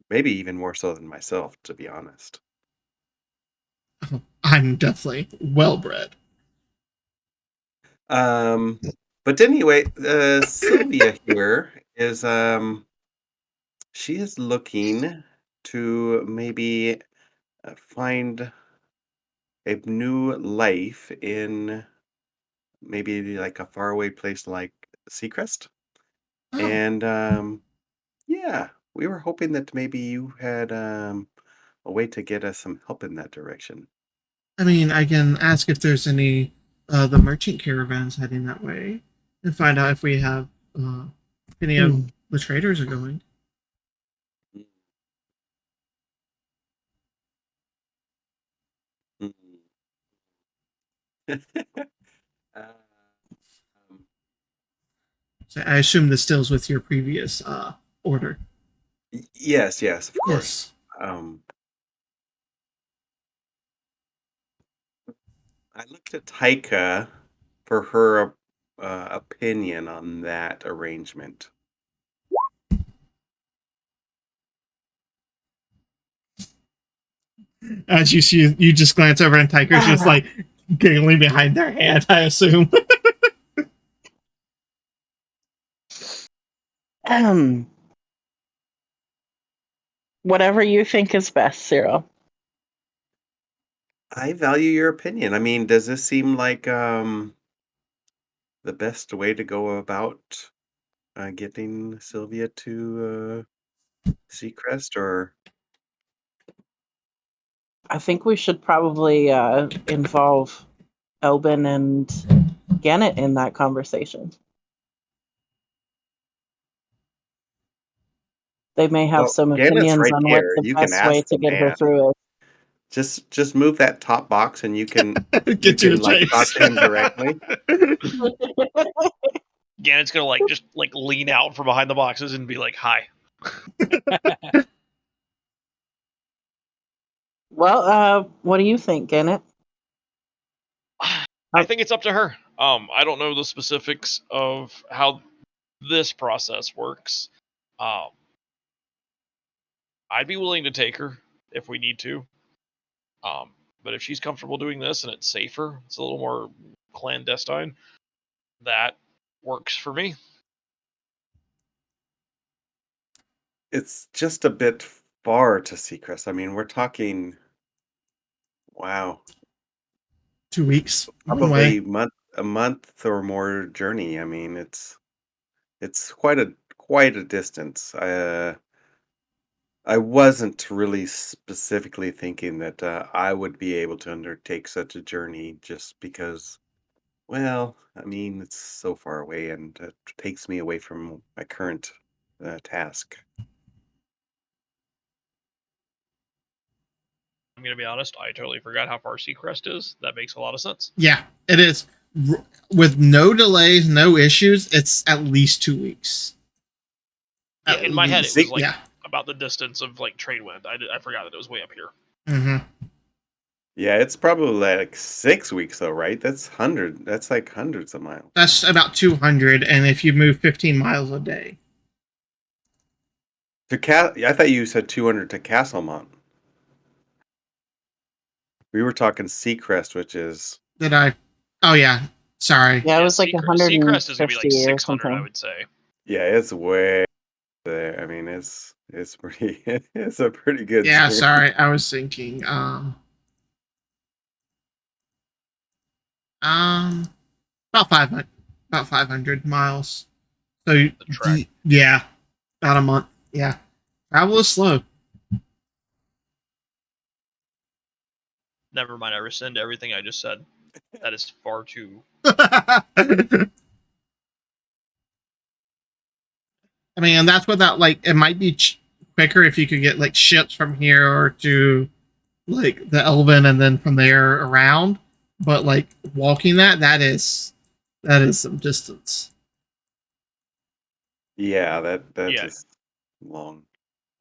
Speaker 2: Maybe even more so than myself, to be honest.
Speaker 1: Oh, I'm definitely well bred.
Speaker 2: But anyway, Sylvia here is she is looking to maybe find a new life in maybe like a faraway place like Seacrest.
Speaker 1: Oh,
Speaker 2: And yeah, we were hoping that maybe you had a way to get us some help in that direction.
Speaker 1: I mean, I can ask if there's any the merchant caravans heading that way, and find out if we have any of the traders are going.
Speaker 2: Mm. Um,
Speaker 1: So I assume this deals with your previous order.
Speaker 2: yes, of course.
Speaker 1: Yes.
Speaker 2: I looked at Taika for her opinion on that arrangement.
Speaker 1: As you see, you just glance over and Tyker's just like giggling behind their hand, I assume.
Speaker 5: Whatever you think is best, Cyril.
Speaker 2: I value your opinion. I mean, does this seem like the best way to go about getting Sylvia to Seacrest, or
Speaker 5: I think we should probably involve Elbin and Gannett in that conversation. They may have
Speaker 2: well,
Speaker 5: some
Speaker 2: Gannett's
Speaker 5: opinions
Speaker 2: right
Speaker 5: on what
Speaker 2: here.
Speaker 5: the
Speaker 2: You can
Speaker 5: best way
Speaker 2: ask
Speaker 5: to
Speaker 2: the
Speaker 5: get her
Speaker 2: man.
Speaker 5: through it.
Speaker 2: Just move that top box, and you can
Speaker 1: Get to the
Speaker 2: like talk
Speaker 1: chase.
Speaker 2: to him directly.
Speaker 4: Gannett's going to like just like lean out from behind the boxes and be like, hi.
Speaker 5: Well, what do you think, Gannett?
Speaker 4: I think it's up to her. I don't know the specifics of how this process works. I'd be willing to take her if we need to. But if she's comfortable doing this and it's safer, it's a little more clandestine, that works for me.
Speaker 2: It's just a bit far to Seacrest. I mean, we're talking, wow,
Speaker 1: 2 weeks one
Speaker 2: probably
Speaker 1: way.
Speaker 2: a month or more journey. I mean, it's quite a distance. I wasn't really specifically thinking that I would be able to undertake such a journey just because, well, I mean, it's so far away and it takes me away from my current task.
Speaker 4: I'm gonna be honest, I totally forgot how far Seacrest is. That makes a lot of sense.
Speaker 1: Yeah, it is. With no delays, no issues, it's at least 2 weeks.
Speaker 4: Yeah, in my head, it was like
Speaker 1: yeah.
Speaker 4: about the distance of like Tradewind. I forgot that it was way up here.
Speaker 1: Mm-hmm.
Speaker 2: Yeah, it's probably like 6 weeks though, right? That's like hundreds of miles.
Speaker 1: That's about 200, and if you move 15 miles a day.
Speaker 2: I thought you said 200 to Castlemont. We were talking Seacrest, which is
Speaker 1: Did I? Oh, yeah. Sorry.
Speaker 5: Yeah, it was like
Speaker 4: Seacrest is gonna be like
Speaker 5: 150 or
Speaker 4: 600, I
Speaker 5: something.
Speaker 4: would say.
Speaker 2: yeah, it's way there. I mean, it's pretty it's a pretty good
Speaker 1: Yeah,
Speaker 2: journey.
Speaker 1: sorry. I was thinking, about 500 miles. So,
Speaker 4: trek.
Speaker 1: yeah, about a month. Yeah. Travel is slow.
Speaker 4: Never mind, I rescind everything I just said. That is far too.
Speaker 1: I mean, and that's without, like, it might be quicker if you could get, like, ships from here or to, like, the Elven and then from there around. But, like, walking that is some distance.
Speaker 2: Yeah, that
Speaker 4: Yeah.
Speaker 2: is long.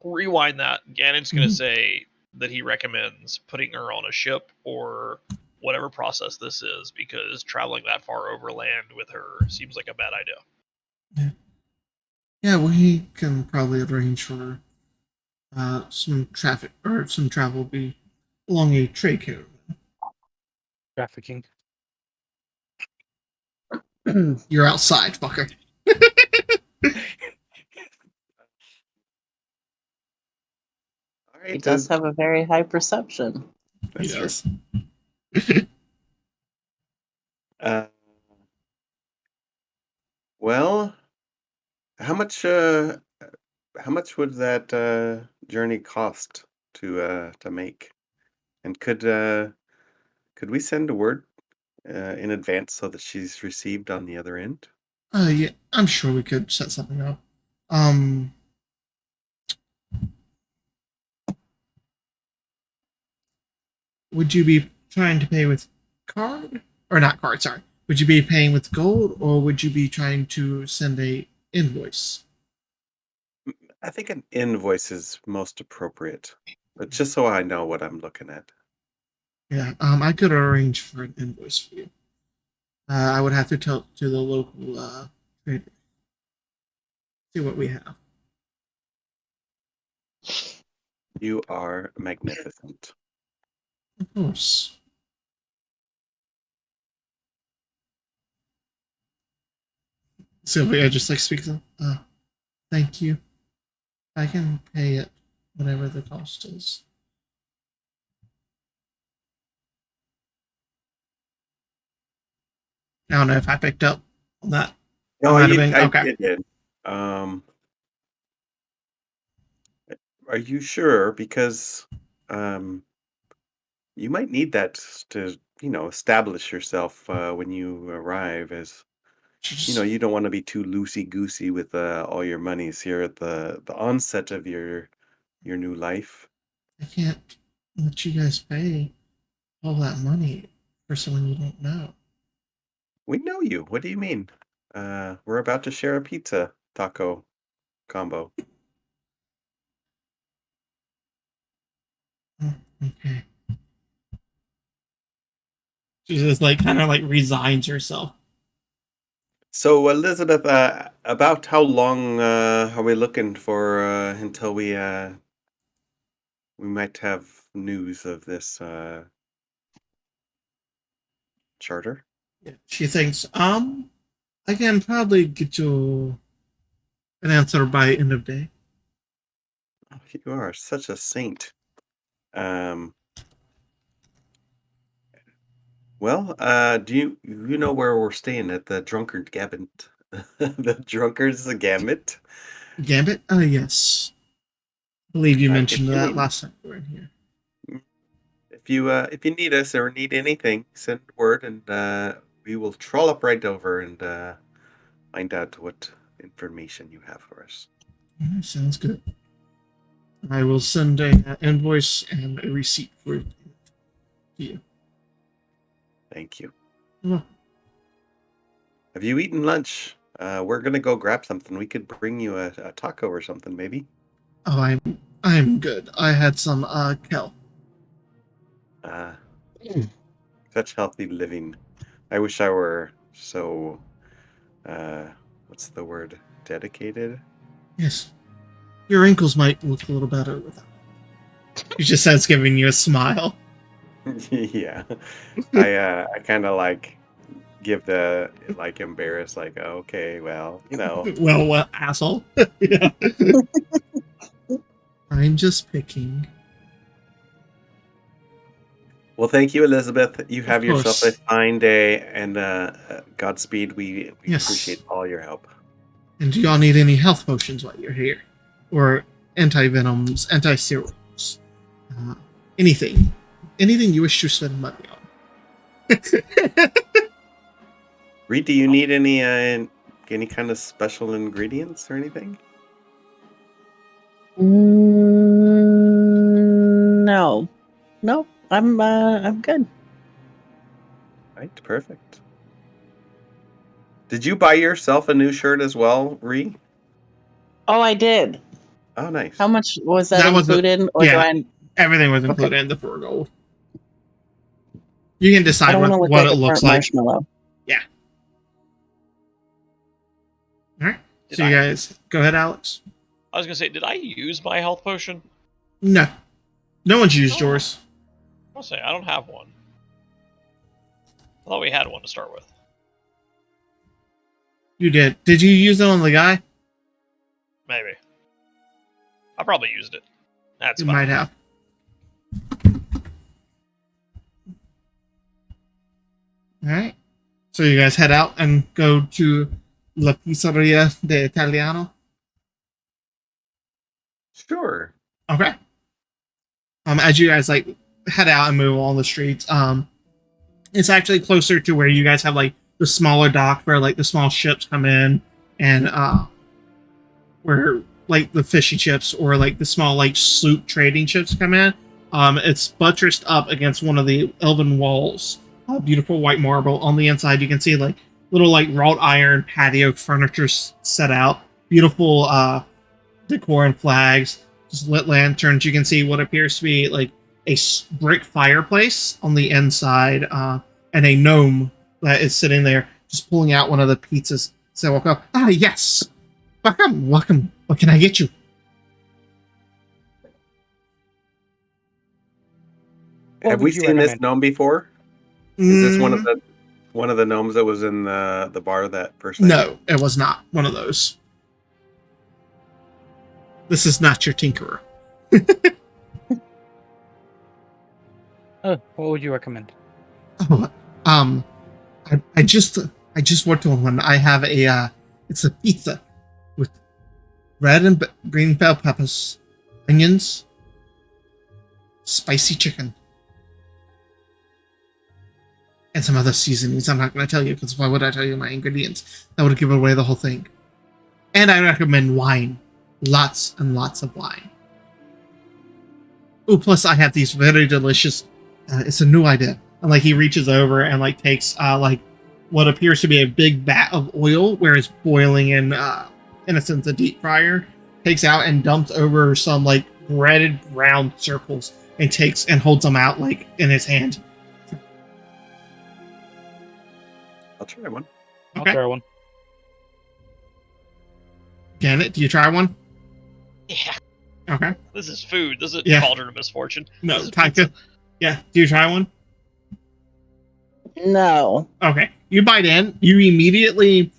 Speaker 4: Rewind that. Ganon's gonna
Speaker 1: Mhm.
Speaker 4: say that he recommends putting her on a ship or whatever process this is, because traveling that far overland with her seems like a bad idea.
Speaker 1: Yeah, we can probably arrange for some traffic or some travel be along a trade caravan.
Speaker 3: Trafficking.
Speaker 1: You're outside, fucker.
Speaker 2: All
Speaker 5: He
Speaker 2: right,
Speaker 5: does have a very high perception.
Speaker 1: He
Speaker 2: that's
Speaker 1: does.
Speaker 2: true. Well, how much would that journey cost to make? And could we send a word in advance so that she's received on the other end?
Speaker 1: Yeah, I'm sure we could set something up. Um, would you be trying to pay with card or not card? Sorry. Would you be paying with gold or would you be trying to send a invoice?
Speaker 2: I think an invoice is most appropriate, but just so I know what I'm looking at.
Speaker 1: Yeah, I could arrange for an invoice for you. I would have to tell to the local trader. See what we have.
Speaker 2: You are magnificent.
Speaker 1: Of course. Sylvia just like speaks up. Thank you. I can pay it whatever the cost is. I don't know if I picked up on that.
Speaker 2: No,
Speaker 1: Might have been okay.
Speaker 2: you did. Are you sure? Because um, you might need that to, establish yourself when you arrive. As you don't want to be too loosey goosey with all your monies here at the onset of your new life.
Speaker 1: I can't let you guys pay all that money for someone you don't know.
Speaker 2: We know you. What do you mean? We're about to share a pizza taco combo.
Speaker 1: Oh, okay. She just like kind of like resigns herself.
Speaker 2: So, Elizabeth, about how long are we looking for until we might have news of this charter?
Speaker 1: She thinks, I can probably get you an answer by end of day.
Speaker 2: Oh, you are such a saint. Um, well, do you know where we're staying at the Drunkard Gambit? The Drunkard's Gambit?
Speaker 1: Gambit? Yes. I believe you
Speaker 2: If
Speaker 1: mentioned
Speaker 2: you
Speaker 1: that
Speaker 2: need
Speaker 1: last time we were in here.
Speaker 2: if you need us or need anything, send word and we will troll up right over and find out what information you have for us.
Speaker 1: Sounds good. I will send a invoice and a receipt for it to you.
Speaker 2: Thank you.
Speaker 1: Well,
Speaker 2: Have you eaten lunch? We're gonna go grab something. We could bring you a taco or something, maybe.
Speaker 1: oh, I'm good. I had some kel.
Speaker 2: Uh, Such healthy living. I wish I were so. What's the word? Dedicated.
Speaker 1: Yes. Your ankles might look a little better without. She just says, giving you a smile.
Speaker 2: Yeah, I kind of like give the like embarrassed like okay, well,
Speaker 1: Well, asshole. Yeah. I'm just picking.
Speaker 2: Well, thank you, Elizabeth. You
Speaker 1: Of
Speaker 2: have yourself a
Speaker 1: course.
Speaker 2: fine day and Godspeed. We
Speaker 1: Yes.
Speaker 2: appreciate all your help.
Speaker 1: And do y'all need any health potions while you're here? Or anti-venoms, anti-serums? Anything. Anything you wish to spend money on.
Speaker 2: Reed, do you need any kind of special ingredients or anything?
Speaker 5: No. Nope. I'm good.
Speaker 2: Right, perfect. Did you buy yourself a new shirt as well, Ree?
Speaker 5: Oh, I did.
Speaker 2: Oh, nice.
Speaker 5: How much was that
Speaker 1: That was
Speaker 5: included? Or
Speaker 1: yeah.
Speaker 5: do I?
Speaker 1: Everything was included in the 4 gold. You can
Speaker 5: I
Speaker 1: decide
Speaker 5: don't want to look
Speaker 1: what
Speaker 5: like
Speaker 1: it
Speaker 5: a
Speaker 1: looks
Speaker 5: burnt
Speaker 1: like.
Speaker 5: marshmallow.
Speaker 1: Alright.
Speaker 4: Did
Speaker 1: So you
Speaker 4: I-
Speaker 1: guys go ahead, Alex.
Speaker 4: I was gonna say, did I use my health potion?
Speaker 1: No. No one's used
Speaker 4: Oh.
Speaker 1: yours.
Speaker 4: I'll say I don't have one. I thought we had one to start with.
Speaker 1: You did. Did you use it on the guy?
Speaker 4: Maybe. I probably used it. That's
Speaker 1: You
Speaker 4: fine.
Speaker 1: might have. Alright. So you guys head out and go to La Pizzeria de Italiano.
Speaker 2: Sure.
Speaker 1: Okay. As you guys like head out and move along the streets, it's actually closer to where you guys have like the smaller dock where like the small ships come in and where like the fishy ships or like the small like sloop trading ships come in. It's buttressed up against one of the elven walls. Beautiful white marble. On the inside, you can see like little like wrought iron patio furniture set out. Beautiful decor and flags. Just lit lanterns. You can see what appears to be like a brick fireplace on the inside, and a gnome that is sitting there just pulling out one of the pizzas. So walk up. Ah, yes. Welcome, welcome. What can I get you?
Speaker 3: What
Speaker 2: Have
Speaker 3: would
Speaker 2: we
Speaker 3: you
Speaker 2: seen this
Speaker 3: recommend?
Speaker 2: gnome before? Is this one of the gnomes that was in the bar that first night?
Speaker 1: No, it was not one of those. This is not your tinkerer.
Speaker 3: What would you recommend?
Speaker 1: Oh, I just worked on one. I have a it's a pizza with red and green bell peppers, onions, spicy chicken, and some other seasonings. I'm not going to tell you because why would I tell you my ingredients? That would give away the whole thing. And I recommend wine, lots and lots of wine. Oh, plus I have these very delicious. It's a new idea. And like he reaches over and like takes like what appears to be a big vat of oil where it's boiling in a sense a deep fryer. Takes out and dumps over some like breaded round circles and takes and holds them out like in his hand.
Speaker 2: I'll try one.
Speaker 3: I'll
Speaker 1: Okay.
Speaker 3: throw one.
Speaker 1: Organic. Do you try one?
Speaker 4: Yeah,
Speaker 1: Okay.
Speaker 4: this is food. This isn't
Speaker 1: Yeah.
Speaker 4: Cauldron of Misfortune.
Speaker 1: No,
Speaker 4: This is
Speaker 1: Taika.
Speaker 4: pizza.
Speaker 1: Yeah. Do you try one?
Speaker 5: No.
Speaker 1: Okay. You bite in. You immediately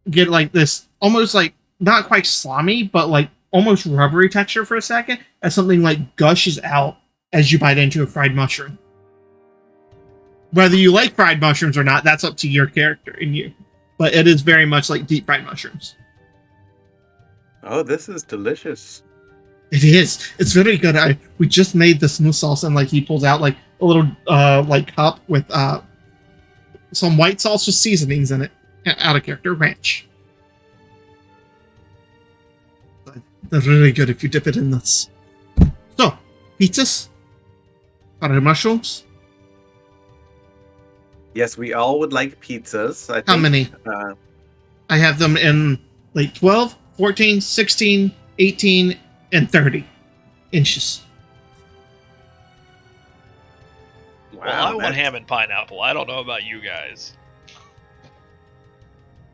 Speaker 1: get like this almost like not quite slimy, but like almost rubbery texture for a second as something like gushes out as you bite into a fried mushroom. Whether you like fried mushrooms or not, that's up to your character and you. But it is very much like deep fried mushrooms.
Speaker 2: Oh, this is delicious.
Speaker 1: It is. It's very good. We just made this new sauce and like he pulls out like a little like cup with some white sauce with seasonings in it. Out of character ranch. They're really good if you dip it in this. So, pizzas? Fried mushrooms?
Speaker 2: Yes, we all would like pizzas. I think.
Speaker 1: How many? I have them in like 12, 14, 16, 18, and 30 inches.
Speaker 4: Well, I want ham and pineapple. I don't know about you guys.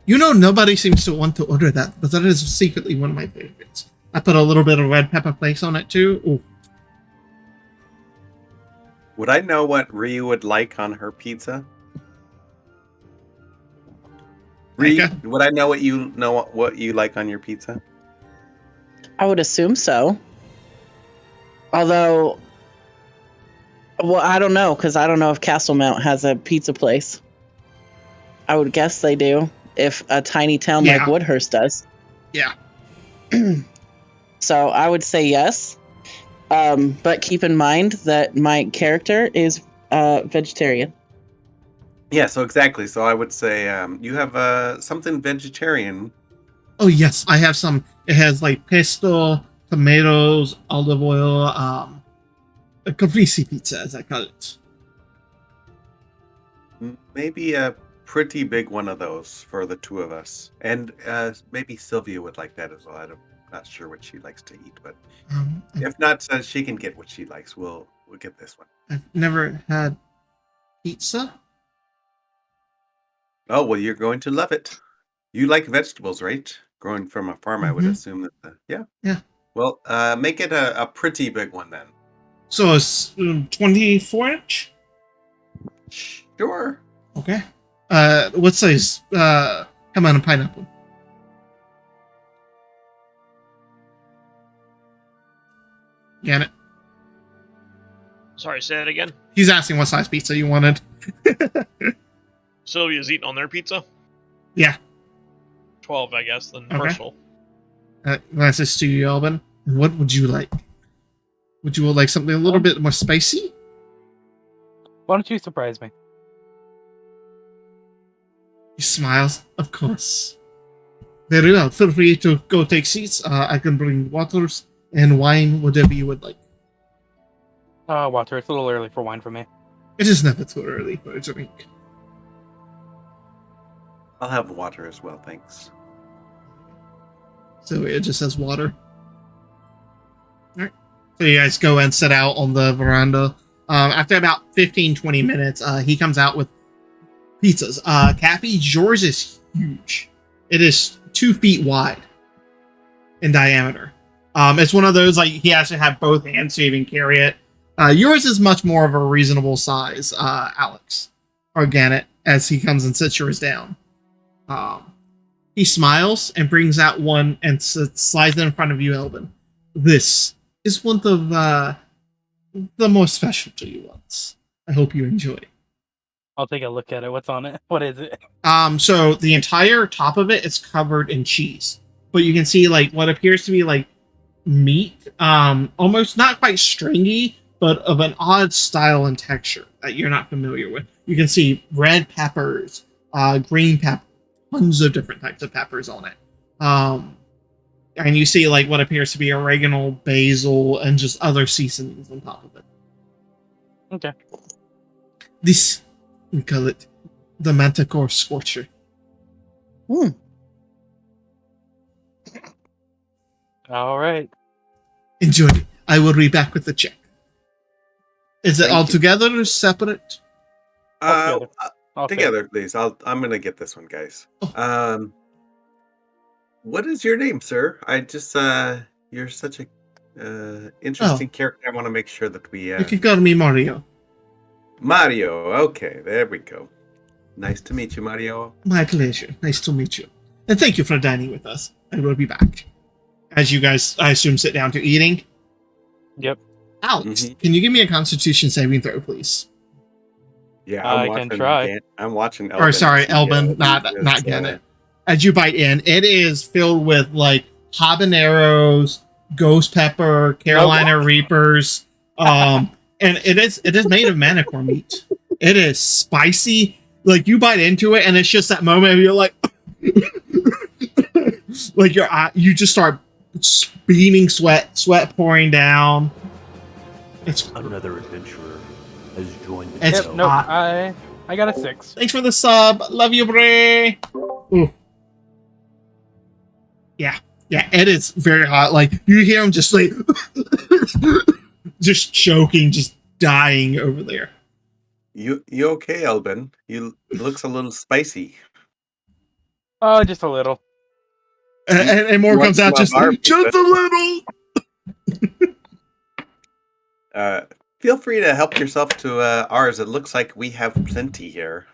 Speaker 1: You know, nobody seems to want to order that, but that is secretly one of my favorites. I put a little bit of red pepper flakes on it too. Ooh.
Speaker 2: Would I know what Ryu would like on her pizza? Ryu,
Speaker 1: Okay.
Speaker 2: would I know what you like on your pizza?
Speaker 5: I would assume so. Although, well, I don't know, because I don't know if Castle Mount has a pizza place. I would guess they do, if a tiny town like
Speaker 1: Yeah.
Speaker 5: Woodhurst does.
Speaker 1: Yeah.
Speaker 5: So I would say yes. But keep in mind that my character is vegetarian.
Speaker 2: Yeah, so exactly. So I would say you have something vegetarian.
Speaker 1: Oh, yes. I have some. It has like pesto, tomatoes, olive oil, a caprese pizza, as I call it.
Speaker 2: Maybe a pretty big one of those for the two of us. And maybe Sylvia would like that as well. I'm not sure what she likes to eat, but if not, she can get what she likes. We'll get this one.
Speaker 1: I've never had pizza.
Speaker 2: Oh, well, you're going to love it. You like vegetables, right? Growing from a farm, I would
Speaker 1: Mhm.
Speaker 2: assume that. Yeah.
Speaker 1: Yeah.
Speaker 2: Well, make it a pretty big one then.
Speaker 1: So it's 24 inch?
Speaker 2: Sure.
Speaker 1: Okay. What size? Come on, a pineapple. Get it?
Speaker 4: Sorry, say that again.
Speaker 1: He's asking what size pizza you wanted.
Speaker 4: Sylvia's eating on their pizza?
Speaker 1: Yeah.
Speaker 4: 12, I guess, then
Speaker 1: Okay.
Speaker 4: personal.
Speaker 1: Glasses to you, Alban. And what would you like? Would you like something a little bit more spicy?
Speaker 3: Why don't you surprise me?
Speaker 1: He smiles. Of course. Very well. Feel free to go take seats. I can bring waters and wine, whatever you would like.
Speaker 3: Water. It's a little early for wine for me.
Speaker 1: It is never too early for a drink.
Speaker 2: I'll have water as well, thanks.
Speaker 1: So it just has water. Alright. So you guys go and sit out on the veranda. After about 15-20 minutes, he comes out with pizzas. Cappy, yours is huge. It is 2 feet wide in diameter. It's one of those, like, he has to have both hands to even carry it. Yours is much more of a reasonable size, Alex. Organic, as he comes and sits yours down. He smiles and brings out one and slides it in front of you, Elvin. This is one of the more special to you ones. I hope you enjoy.
Speaker 3: I'll take a look at it. What's on it? What is it?
Speaker 1: So the entire top of it is covered in cheese, but you can see like what appears to be like meat, almost not quite stringy, but of an odd style and texture that you're not familiar with. You can see red peppers, green pepper, tons of different types of peppers on it. And you see like what appears to be oregano, basil, and just other seasonings on top of it.
Speaker 3: Okay.
Speaker 1: This, we call it the Manticore Scorcher.
Speaker 3: All right.
Speaker 1: Enjoy it. I will be back with the check. Is it
Speaker 2: Thank
Speaker 1: all
Speaker 2: you.
Speaker 1: together or separate?
Speaker 3: All
Speaker 2: Together, please. I'm gonna get this one, guys.
Speaker 1: Oh.
Speaker 2: What is your name, sir? I just you're such a interesting character. I want to make sure that we
Speaker 1: You can call me Mario.
Speaker 2: Mario. Okay, there we go. Nice to meet you, Mario.
Speaker 1: My pleasure. Nice to meet you. And thank you for dining with us. I will be back. As you guys, I assume, sit down to eating.
Speaker 3: Yep.
Speaker 1: Alex, can you give me a Constitution saving throw, please?
Speaker 2: Yeah,
Speaker 3: I can try.
Speaker 2: I'm watching.
Speaker 1: Or sorry, Elbin, not Gannett. As you bite in, it is filled with like habaneros, ghost pepper, Carolina Reapers, and it is made of manicore meat. It is spicy. Like you bite into it, and it's just that moment where you're like, like you just start beaming sweat pouring down. It's
Speaker 6: another adventurer has joined the
Speaker 1: It's
Speaker 6: show.
Speaker 3: No,
Speaker 1: hot.
Speaker 3: I got a 6.
Speaker 1: Thanks for the sub. Love you, Bray. Ooh. Yeah, it is very hot. Like you hear him just like, just choking, just dying over there.
Speaker 2: You okay, Elbin? It looks a little spicy.
Speaker 3: Oh, just a little.
Speaker 1: And more comes out just a little.
Speaker 2: Feel free to help yourself to ours. It looks like we have plenty here.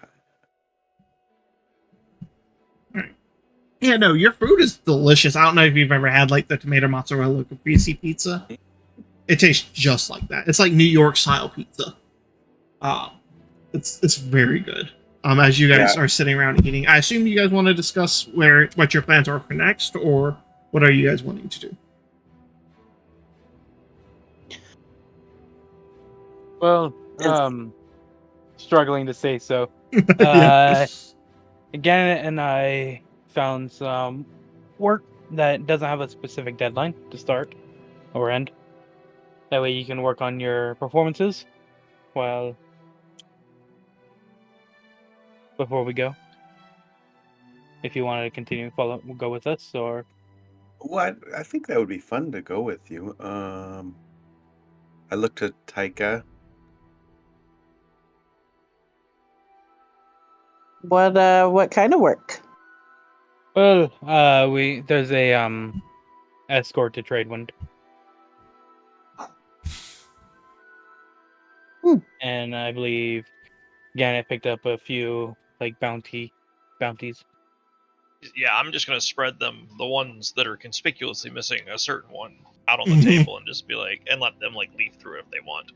Speaker 1: Yeah, no, your food is delicious. I don't know if you've ever had like the tomato mozzarella caprese pizza. It tastes just like that. It's like New York style pizza. It's very good. As you guys are sitting around eating, I assume you guys want to discuss what your plans are for next, or what are you guys wanting to do?
Speaker 3: Well, struggling to say so.
Speaker 1: Yeah.
Speaker 3: Again, and I found some work that doesn't have a specific deadline to start or end. That way you can work on your performances while before we go. If you wanted to continue go with us, or
Speaker 2: What? I think that would be fun to go with you. I looked at Taika.
Speaker 5: What kind of work?
Speaker 3: well, there's a escort to Tradewind. And I believe Gannett picked up a few like bounties.
Speaker 4: Yeah, I'm just gonna spread them, the ones that are conspicuously missing a certain one, out on the table, and just be like, and let them like leaf through if they want.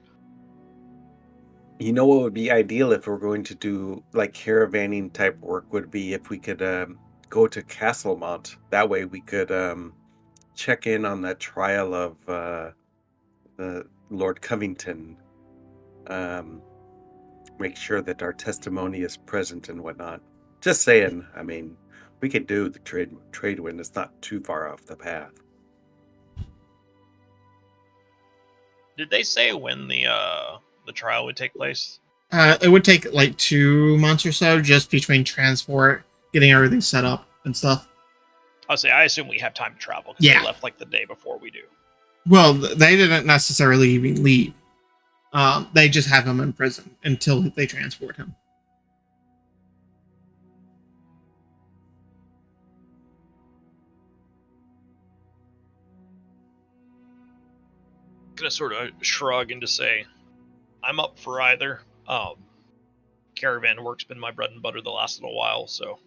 Speaker 2: You know what would be ideal if we're going to do like caravanning type work would be if we could go to Castlemont. That way we could check in on that trial of Lord Covington. Make sure that our testimony is present and whatnot. Just saying. I mean, we could do the trade wind. It's not too far off the path.
Speaker 4: Did they say when the trial would take place?
Speaker 1: It would take like 2 months or so, just between transport, getting everything set up and stuff.
Speaker 4: I assume we have time to travel because
Speaker 1: Yeah.
Speaker 4: they left like the day before we do.
Speaker 1: Well, they didn't necessarily even leave. They just have him in prison until they transport him.
Speaker 4: Gonna sort of shrug and just say, I'm up for either. Caravan work's been my bread and butter the last little while, so.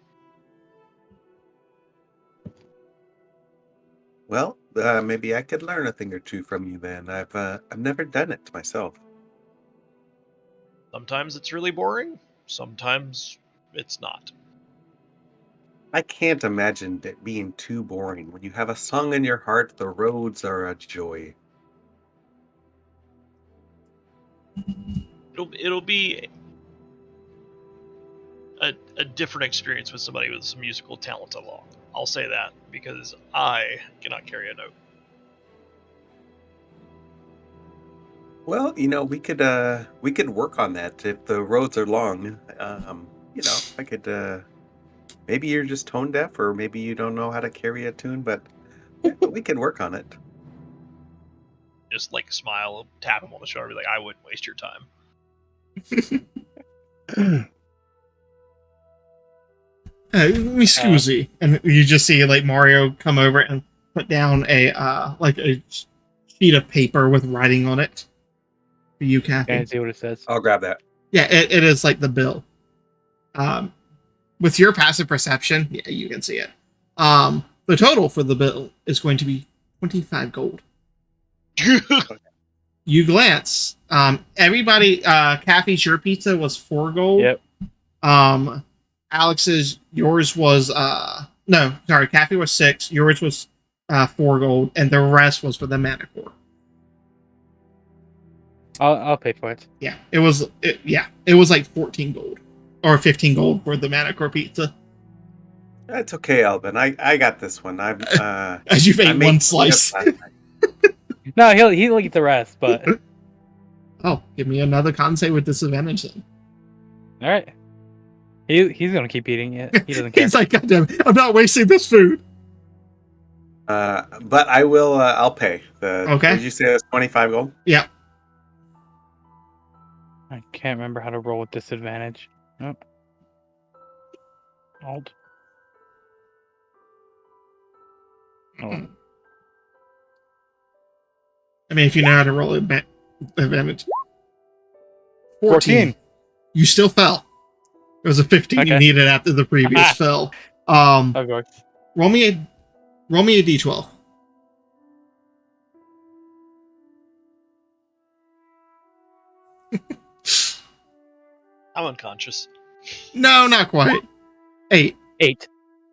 Speaker 2: Well, maybe I could learn a thing or two from you then. I've never done it myself.
Speaker 4: Sometimes it's really boring, sometimes it's not.
Speaker 2: I can't imagine it being too boring. When you have a song in your heart, the roads are a joy.
Speaker 4: It'll be a different experience with somebody with some musical talent along. I'll say that, because I cannot carry a note.
Speaker 2: Well, we could work on that if the roads are long. I could maybe you're just tone deaf or maybe you don't know how to carry a tune, but we can work on it.
Speaker 4: Just like smile, tap him on the shoulder, be like, I wouldn't waste your time.
Speaker 1: me scusi. And you just see like Mario come over and put down a like a sheet of paper with writing on it for you, Kathy.
Speaker 3: Can't see what it says.
Speaker 2: I'll grab that.
Speaker 1: Yeah, it is like the bill. With your passive perception, yeah, you can see it. The total for the bill is going to be 25 gold. You glance. Everybody, Kathy's, your pizza was 4 gold.
Speaker 3: Yep.
Speaker 1: Alex's, yours was no, sorry, Kathy was 6. Yours was 4 gold, and the rest was for the mana core.
Speaker 3: I'll pay for it.
Speaker 1: Yeah, it was like 14 gold or 15 gold for the mana core pizza.
Speaker 2: That's okay, Alvin. I got this one. I'm
Speaker 1: As you've
Speaker 2: I
Speaker 1: ate
Speaker 2: made
Speaker 1: one
Speaker 2: it
Speaker 1: slice.
Speaker 2: last night.
Speaker 3: No, he'll eat the rest, but
Speaker 1: Oh, give me another con save with disadvantage then.
Speaker 3: all right. He's gonna keep eating it. He doesn't care.
Speaker 1: He's like, God damn it, I'm not wasting this food.
Speaker 2: But I will. I'll pay.
Speaker 1: Okay.
Speaker 2: Did you say it was 25 gold?
Speaker 1: Yeah.
Speaker 3: I can't remember how to roll with disadvantage. Nope. Alt. Oh.
Speaker 1: I mean, if you know how to roll advantage.
Speaker 3: 14.
Speaker 1: You still fell. It was a 15 you
Speaker 3: Okay.
Speaker 1: needed after the previous fell.
Speaker 3: Of course.
Speaker 1: Roll me a d12.
Speaker 4: I'm unconscious.
Speaker 1: No, not quite. 8.
Speaker 3: 8.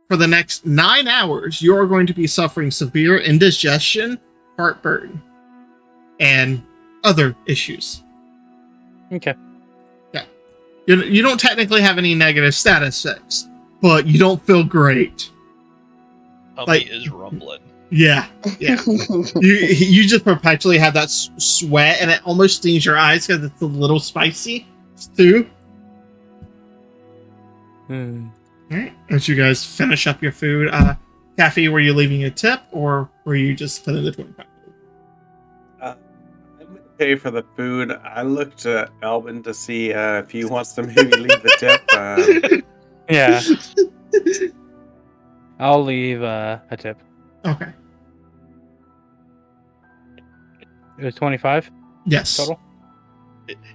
Speaker 1: For the next 9 hours, you are going to be suffering severe indigestion, heartburn, and other issues.
Speaker 3: Okay.
Speaker 1: You don't technically have any negative status effects, but you don't feel great.
Speaker 4: Tummy
Speaker 1: Like-
Speaker 4: is rumbling.
Speaker 1: Yeah. You just perpetually have that sweat, and it almost stings your eyes because it's a little spicy too.
Speaker 3: Hmm.
Speaker 1: All right. As you guys finish up your food, Kathy, were you leaving a tip, or were you just putting the 25?
Speaker 2: I'm gonna pay for the food. I looked at Alvin to see if he wants to maybe leave the tip.
Speaker 3: Yeah. I'll leave a tip.
Speaker 1: Okay.
Speaker 3: It was 25
Speaker 1: Yes.
Speaker 3: total.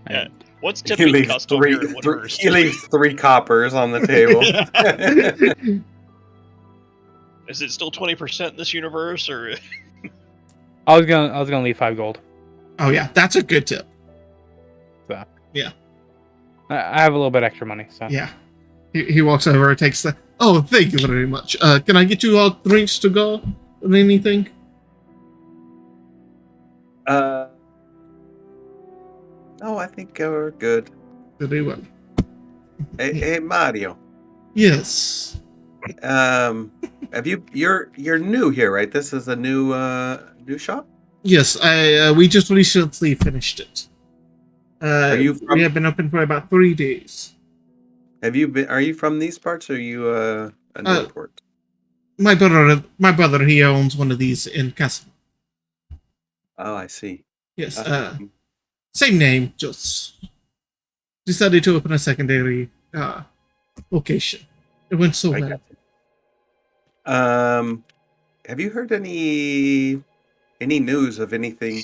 Speaker 4: Yeah. What's
Speaker 2: He
Speaker 4: tipping
Speaker 2: leaves
Speaker 4: custom
Speaker 2: three.
Speaker 4: here in Winterhurst?
Speaker 2: He leaves 3 coppers on the table.
Speaker 4: Is it still 20% in this universe, or
Speaker 3: I was gonna leave 5 gold.
Speaker 1: Oh yeah, that's a good tip.
Speaker 3: So.
Speaker 1: Yeah.
Speaker 3: I have a little bit extra money, so.
Speaker 1: Yeah. He walks over and takes the. Oh, thank you very much. Can I get you all drinks to go or anything?
Speaker 2: No, I think we're good.
Speaker 1: Very well.
Speaker 2: Hey, Mario.
Speaker 1: Yes.
Speaker 2: Have you're new here, right? This is a new shop.
Speaker 1: Yes. We just recently finished it.
Speaker 2: Are you from-
Speaker 1: We have been open for about 3 days.
Speaker 2: Are you from these parts, or are you a Newport?
Speaker 1: My brother, he owns one of these in Castle.
Speaker 2: Oh, I see.
Speaker 1: Yes. Same name, just decided to open a secondary location. It went so
Speaker 2: I
Speaker 1: well.
Speaker 2: got you. Have you heard any news of anything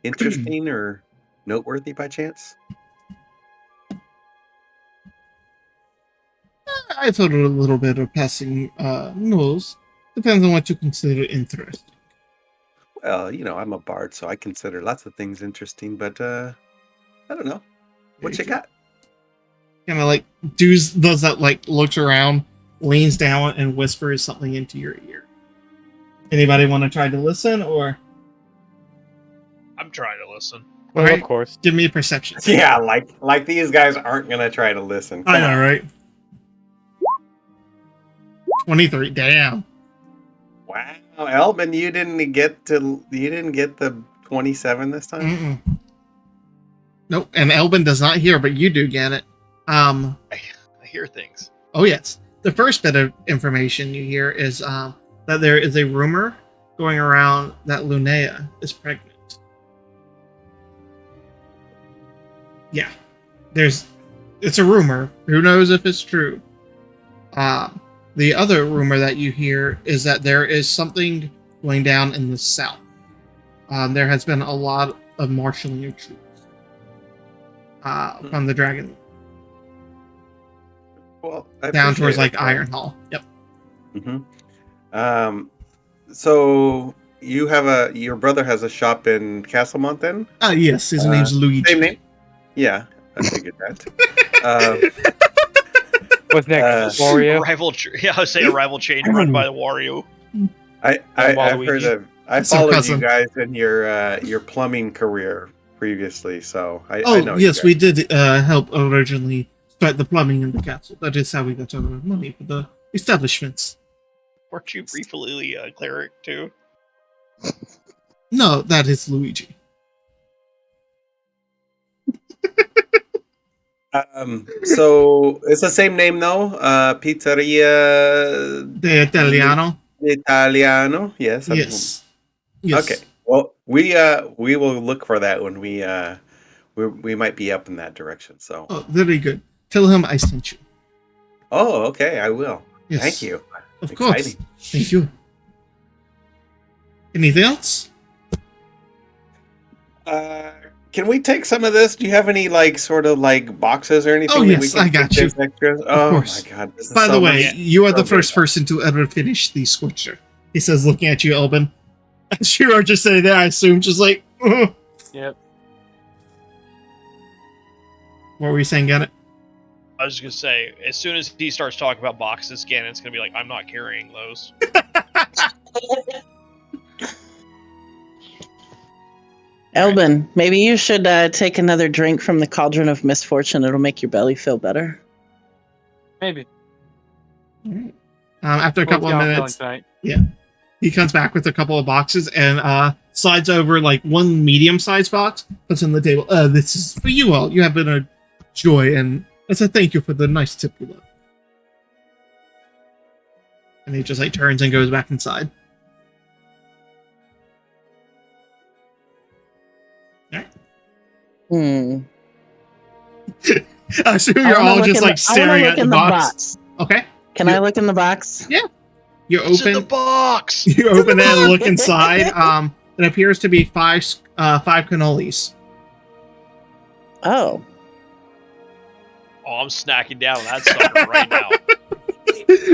Speaker 2: interesting or noteworthy by chance?
Speaker 1: I've heard a little bit of passing news. Depends on what you consider interesting.
Speaker 2: Well, I'm a bard, so I consider lots of things interesting, but I don't know. What you got?
Speaker 1: Kind of like does that, like looks around, leans down, and whispers something into your ear. Anybody want to try to listen, or
Speaker 4: I'm trying to listen.
Speaker 3: Well,
Speaker 1: Alright.
Speaker 3: of course.
Speaker 1: give me a perception?
Speaker 2: Yeah, like these guys aren't gonna try to listen.
Speaker 1: I
Speaker 2: Come
Speaker 1: know,
Speaker 2: on.
Speaker 1: right? 23. Damn.
Speaker 2: Wow, Elvin, you didn't get the 27 this time.
Speaker 1: Mm-mm. Nope. And Elvin does not hear, but you do get it.
Speaker 4: I hear things.
Speaker 1: Oh yes. The first bit of information you hear is that there is a rumor going around that Lunea is pregnant. Yeah. It's a rumor. Who knows if it's true? The other rumor that you hear is that there is something going down in the south. There has been a lot of marshalling of troops from the Dragon
Speaker 2: Well, I
Speaker 1: down
Speaker 2: appreciate
Speaker 1: towards
Speaker 2: it,
Speaker 1: like
Speaker 2: though.
Speaker 1: Ironhall. Yep.
Speaker 2: So you have your brother has a shop in Castlemont then?
Speaker 1: Yes, his name's Luigi.
Speaker 2: Same name? Yeah, I figured that.
Speaker 3: What's next? Wario?
Speaker 4: I would say a rival chain run by the Wario.
Speaker 2: I've heard
Speaker 3: Waluigi.
Speaker 2: of. I
Speaker 1: It's our
Speaker 2: followed
Speaker 1: cousin.
Speaker 2: you guys in your plumbing career previously, so I
Speaker 1: Oh,
Speaker 2: know.
Speaker 1: yes,
Speaker 2: you
Speaker 1: we did help originally start the plumbing in the castle. That is how we got our money for the establishments.
Speaker 4: Weren't you briefly a cleric too?
Speaker 1: No, that is Luigi.
Speaker 2: So it's the same name though. Pizzeria
Speaker 1: De Italiano.
Speaker 2: Italiano. Yes.
Speaker 1: Yes. Yes.
Speaker 2: Okay. Well, we will look for that when we might be up in that direction. So.
Speaker 1: Oh, very good. Tell him I sent you.
Speaker 2: Oh, okay. I will.
Speaker 1: Yes.
Speaker 2: Thank you.
Speaker 1: Of course.
Speaker 2: Exciting.
Speaker 1: Thank you. Anything else?
Speaker 2: Can we take some of this? Do you have any sort of boxes or anything?
Speaker 1: Oh,
Speaker 2: that
Speaker 1: yes,
Speaker 2: we can
Speaker 1: I got
Speaker 2: take
Speaker 1: you.
Speaker 2: as extras? Oh
Speaker 1: course.
Speaker 2: my god! This is
Speaker 1: By
Speaker 2: so
Speaker 1: the way,
Speaker 2: much-
Speaker 1: you are the
Speaker 2: so
Speaker 1: first
Speaker 2: good.
Speaker 1: person to ever finish the Switcher. He says, looking at you, Elbin. As you are just sitting there, I assume, just like, "Ugh."
Speaker 3: Yep.
Speaker 1: What were you saying, Gannett?
Speaker 4: I was just gonna say, as soon as he starts talking about boxes, Gannon's gonna be like, "I'm not carrying those."
Speaker 5: Elbin, maybe you should take another drink from the Cauldron of Misfortune. It'll make your belly feel better.
Speaker 3: Maybe.
Speaker 1: After a couple of minutes,
Speaker 3: Tonight.
Speaker 1: he comes back with a couple of boxes and slides over like one medium-sized box, puts on the table. This is for you all. You have been a joy, and as a thank you for the nice tip you left. And he just like turns and goes back inside.
Speaker 5: Hmm.
Speaker 1: I assume
Speaker 5: I
Speaker 1: you're
Speaker 5: wanna
Speaker 1: all
Speaker 5: look
Speaker 1: just
Speaker 5: in
Speaker 1: like
Speaker 5: the- I wanna
Speaker 1: staring
Speaker 5: look
Speaker 1: at the
Speaker 5: in
Speaker 1: box. Okay.
Speaker 5: Can I look in the box?
Speaker 1: You
Speaker 4: It's in the
Speaker 1: open.
Speaker 4: box.
Speaker 1: You open it and look inside. It appears to be five cannolis.
Speaker 5: Oh.
Speaker 4: Oh, I'm snacking down on that sucker right now.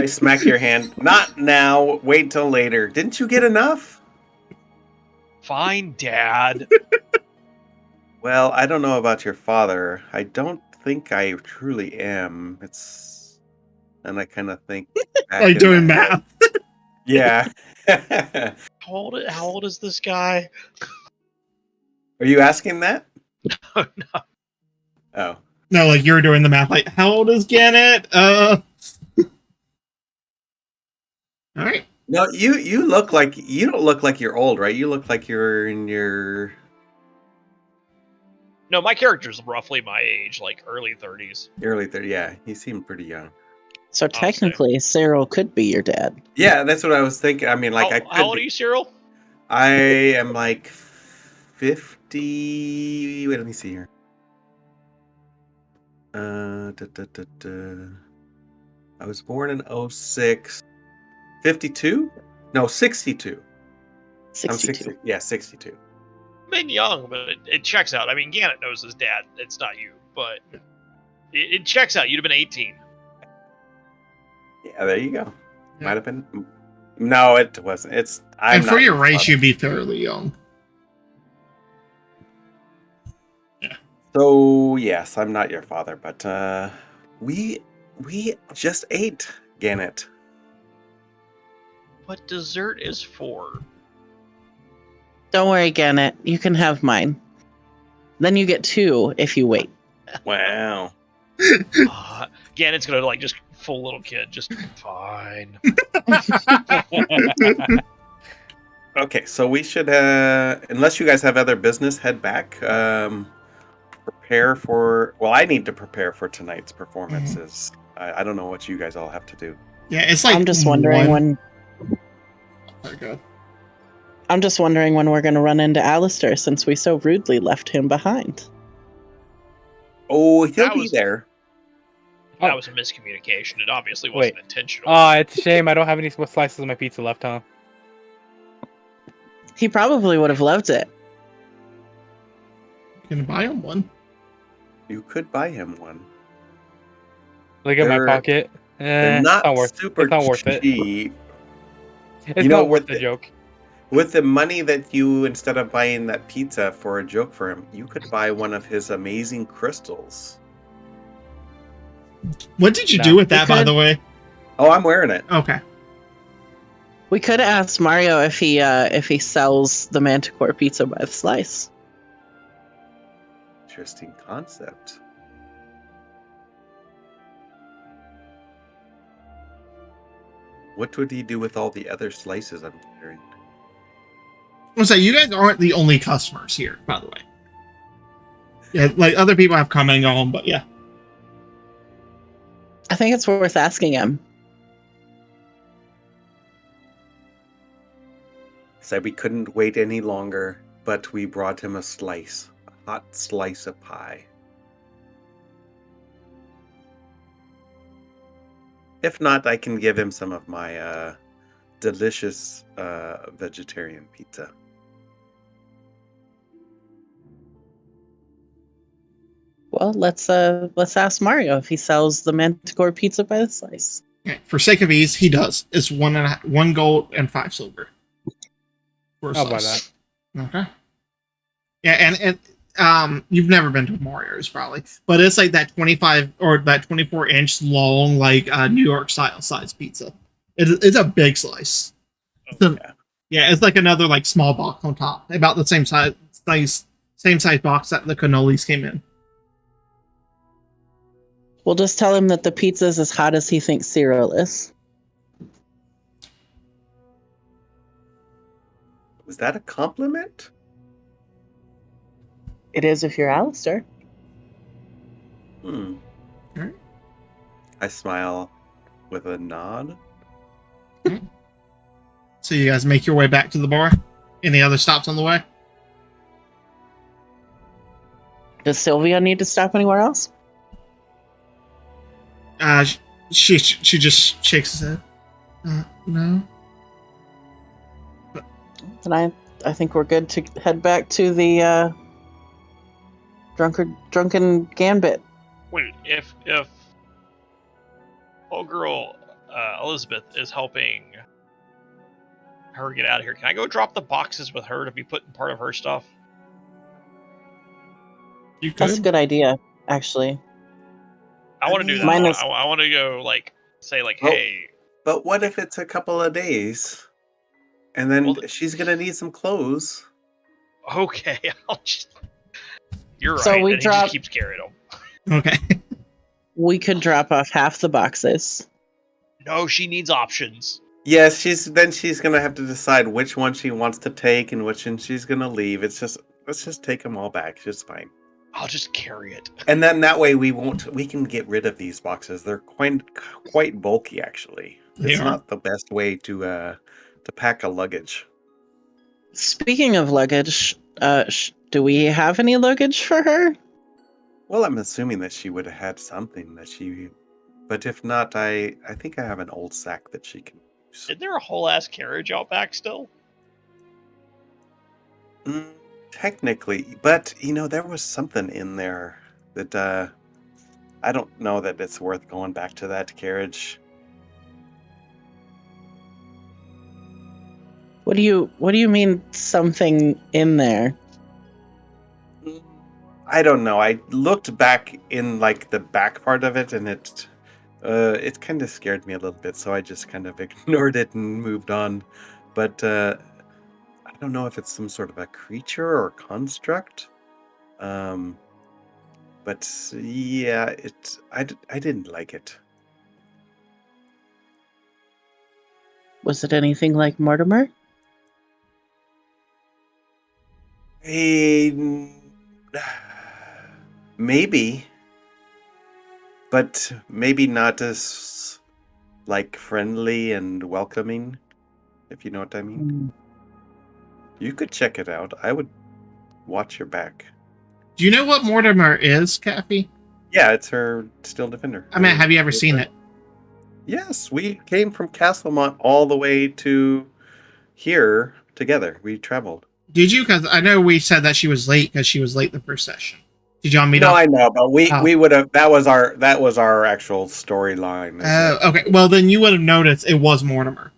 Speaker 2: I smack your hand. Not now. Wait till later. Didn't you get enough?
Speaker 4: Fine, Dad.
Speaker 2: Well, I don't know about your father. I don't think I truly am. And I kind of think. back
Speaker 1: Like
Speaker 2: in
Speaker 1: doing
Speaker 2: my head.
Speaker 1: math.
Speaker 2: Yeah.
Speaker 4: How old is this guy?
Speaker 2: Are you asking that?
Speaker 4: Oh, no.
Speaker 2: Oh.
Speaker 1: No, like you're doing the math. Like, how old is Gannett? All right.
Speaker 2: No, you look like you don't look like you're old, right? You look like you're in your
Speaker 4: No, my character's roughly my age, like early 30s.
Speaker 2: early 30s. Yeah, you seem pretty young.
Speaker 5: So technically, Cyril could be your dad.
Speaker 2: Yeah, that's what I was thinking. I mean, like
Speaker 4: How old are you, Cyril?
Speaker 2: I am like 50. Wait, let me see here. I was born in 06. 52? No, 62. I'm
Speaker 5: 62.
Speaker 2: 60. Yeah, 62.
Speaker 4: Been young, but it checks out. I mean, Gannett knows his dad. It's not you, but it checks out. You'd have been 18.
Speaker 2: Yeah, there you go.
Speaker 1: Yeah.
Speaker 2: Might have been. No, it wasn't.
Speaker 1: And for
Speaker 2: not
Speaker 1: your race,
Speaker 2: father.
Speaker 1: you'd be fairly young.
Speaker 2: So yes, I'm not your father, but we just ate Gannett.
Speaker 4: What dessert is for?
Speaker 5: Don't worry, Gannett. You can have mine. Then you get 2 if you wait.
Speaker 2: Wow.
Speaker 4: Gannett's gonna like just full little kid, just fine.
Speaker 2: Okay, so we should, unless you guys have other business, head back. Prepare for. Well, I need to prepare for tonight's performances. I don't know what you guys all have to do.
Speaker 1: Yeah, it's like
Speaker 5: I'm just wondering when.
Speaker 1: Oh, God.
Speaker 5: I'm just wondering when we're going to run into Alistair since we so rudely left him behind.
Speaker 2: Oh, he'll
Speaker 4: That
Speaker 2: be
Speaker 4: was-
Speaker 2: there.
Speaker 4: That was a miscommunication. It obviously wasn't intentional.
Speaker 3: It's a shame I don't have any slices of my pizza left, huh?
Speaker 5: He probably would have loved it.
Speaker 1: You can buy him one.
Speaker 2: You could buy him one.
Speaker 3: Look at my
Speaker 2: They're-
Speaker 3: pocket.
Speaker 2: They're
Speaker 3: It's
Speaker 2: not
Speaker 3: not worth.
Speaker 2: super
Speaker 3: It's not worth it.
Speaker 2: cheap.
Speaker 3: It's
Speaker 2: You know,
Speaker 3: not worth
Speaker 2: with
Speaker 3: the
Speaker 2: the-
Speaker 3: joke.
Speaker 2: With the money that you, instead of buying that pizza for a joke for him, you could buy one of his amazing crystals.
Speaker 1: What did you
Speaker 3: No.
Speaker 1: do with that,
Speaker 5: We
Speaker 1: by
Speaker 5: could-
Speaker 1: the way?
Speaker 2: Oh, I'm wearing it.
Speaker 1: Okay.
Speaker 5: We could ask Mario if he sells the Manticore pizza by the slice.
Speaker 2: Interesting concept. What would he do with all the other slices, I'm wondering?
Speaker 1: I'm saying you guys aren't the only customers here, by the way. Yeah, like other people have come and gone, but yeah.
Speaker 5: I think it's worth asking him.
Speaker 2: Said we couldn't wait any longer, but we brought him a slice. A hot slice of pie. If not, I can give him some of my delicious vegetarian pizza.
Speaker 5: Well, let's ask Mario if he sells the Manticore pizza by the slice.
Speaker 1: Okay, for sake of ease, he does. It's 1 gold and 5 silver. For a
Speaker 3: I'll buy
Speaker 1: slice. Okay. Yeah, and you've never been to Mario's probably, but it's like that 25 or that 24-inch long, like New York style size pizza. It's a big slice.
Speaker 4: Oh,
Speaker 1: Yeah, it's like another like small box on top, about the same size box that the cannolis came in.
Speaker 5: We'll just tell him that the pizza's as hot as he thinks Cyril is.
Speaker 2: Was that a compliment?
Speaker 5: It is if you're Alistair.
Speaker 1: Alright.
Speaker 2: I smile with a nod.
Speaker 1: So you guys make your way back to the bar. Any other stops on the way?
Speaker 5: Does Sylvia need to stop anywhere else?
Speaker 1: She just shakes his head. No.
Speaker 5: Then I think we're good to head back to the drunken gambit.
Speaker 4: Wait, if old girl Elizabeth is helping her get out of here, can I go drop the boxes with her to be put in part of her stuff?
Speaker 1: You
Speaker 5: That's a
Speaker 1: could.
Speaker 5: good idea, actually.
Speaker 4: I want to do that.
Speaker 5: Mine
Speaker 4: I
Speaker 5: is-
Speaker 4: want to go say
Speaker 2: Oh.
Speaker 4: hey.
Speaker 2: But what if it's a couple of days? And then
Speaker 4: Well,
Speaker 2: she's going to need some clothes.
Speaker 4: Okay, you're right.
Speaker 5: So we
Speaker 4: and he
Speaker 5: drop-
Speaker 4: just keeps carrying them.
Speaker 1: Okay.
Speaker 5: We could drop off half the boxes.
Speaker 4: No, she needs options.
Speaker 2: Yes, she's going to have to decide which one she wants to take and which one she's going to leave. Let's just take them all back. It's just fine.
Speaker 4: I'll just carry it.
Speaker 2: And then that way we can get rid of these boxes. They're quite bulky, actually.
Speaker 1: They
Speaker 2: It's
Speaker 1: are.
Speaker 2: not the best way to pack a luggage.
Speaker 5: Speaking of luggage, do we have any luggage for her?
Speaker 2: Well, I'm assuming that she would have had something that she... But if not, I think I have an old sack that she can use.
Speaker 4: Isn't there a whole ass carriage out back still?
Speaker 2: Technically, but, there was something in there that, I don't know that it's worth going back to that carriage.
Speaker 5: What do you mean something in there?
Speaker 2: I don't know. I looked back in, the back part of it, and it kind of scared me a little bit, so I just kind of ignored it and moved on. But, I don't know if it's some sort of a creature or construct. But yeah, I didn't like it.
Speaker 5: Was it anything like Mortimer?
Speaker 2: Maybe, but maybe not as friendly and welcoming, if you know what I mean. You could check it out. I would watch your back.
Speaker 1: Do you know what Mortimer is, Kathy?
Speaker 2: Yeah, it's her Steel Defender.
Speaker 1: I mean, have you ever seen it?
Speaker 2: Yes, we came from Castlemont all the way to here together. We traveled.
Speaker 1: Did you? Because I know we said that she was late because she was late the first session. Did y'all meet
Speaker 2: No,
Speaker 1: up?
Speaker 2: I know, but we
Speaker 1: Oh.
Speaker 2: would have. That was our actual storyline.
Speaker 1: Okay. Well, then you would have noticed it was Mortimer.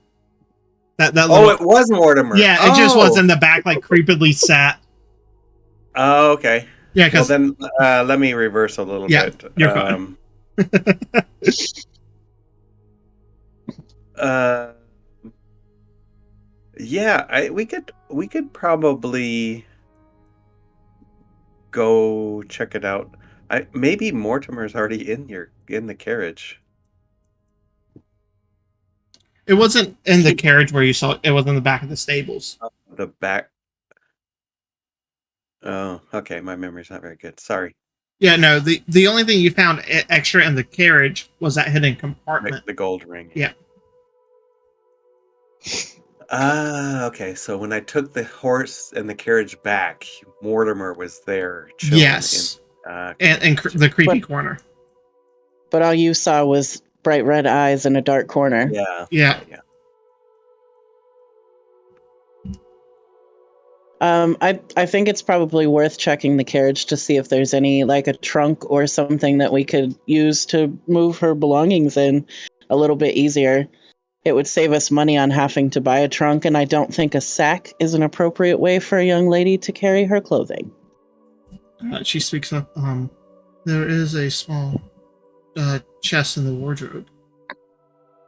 Speaker 1: That
Speaker 2: Oh,
Speaker 1: little,
Speaker 2: it was Mortimer.
Speaker 1: yeah, it just was in the back, like creepily sat.
Speaker 2: Oh, okay.
Speaker 1: Yeah,
Speaker 2: Well,
Speaker 1: because
Speaker 2: then let me reverse a little
Speaker 1: Yeah,
Speaker 2: bit.
Speaker 1: you're fine.
Speaker 2: Yeah, we could probably go check it out. Maybe Mortimer's already in the carriage.
Speaker 1: it wasn't in the carriage where you saw it. It was in the back of the stables.
Speaker 2: The back. Oh, okay. My memory's not very good. Sorry.
Speaker 1: Yeah, no. The only thing you found extra in the carriage was that hidden compartment.
Speaker 2: The gold ring.
Speaker 1: Yeah.
Speaker 2: Okay. So when I took the horse and the carriage back, Mortimer was there chilling.
Speaker 1: Yes. And the creepy corner.
Speaker 5: But all you saw was bright red eyes in a dark corner.
Speaker 2: Yeah.
Speaker 5: I think it's probably worth checking the carriage to see if there's any, like a trunk or something that we could use to move her belongings in a little bit easier. It would save us money on having to buy a trunk, and I don't think a sack is an appropriate way for a young lady to carry her clothing.
Speaker 1: She speaks up. There is a small chest in the wardrobe.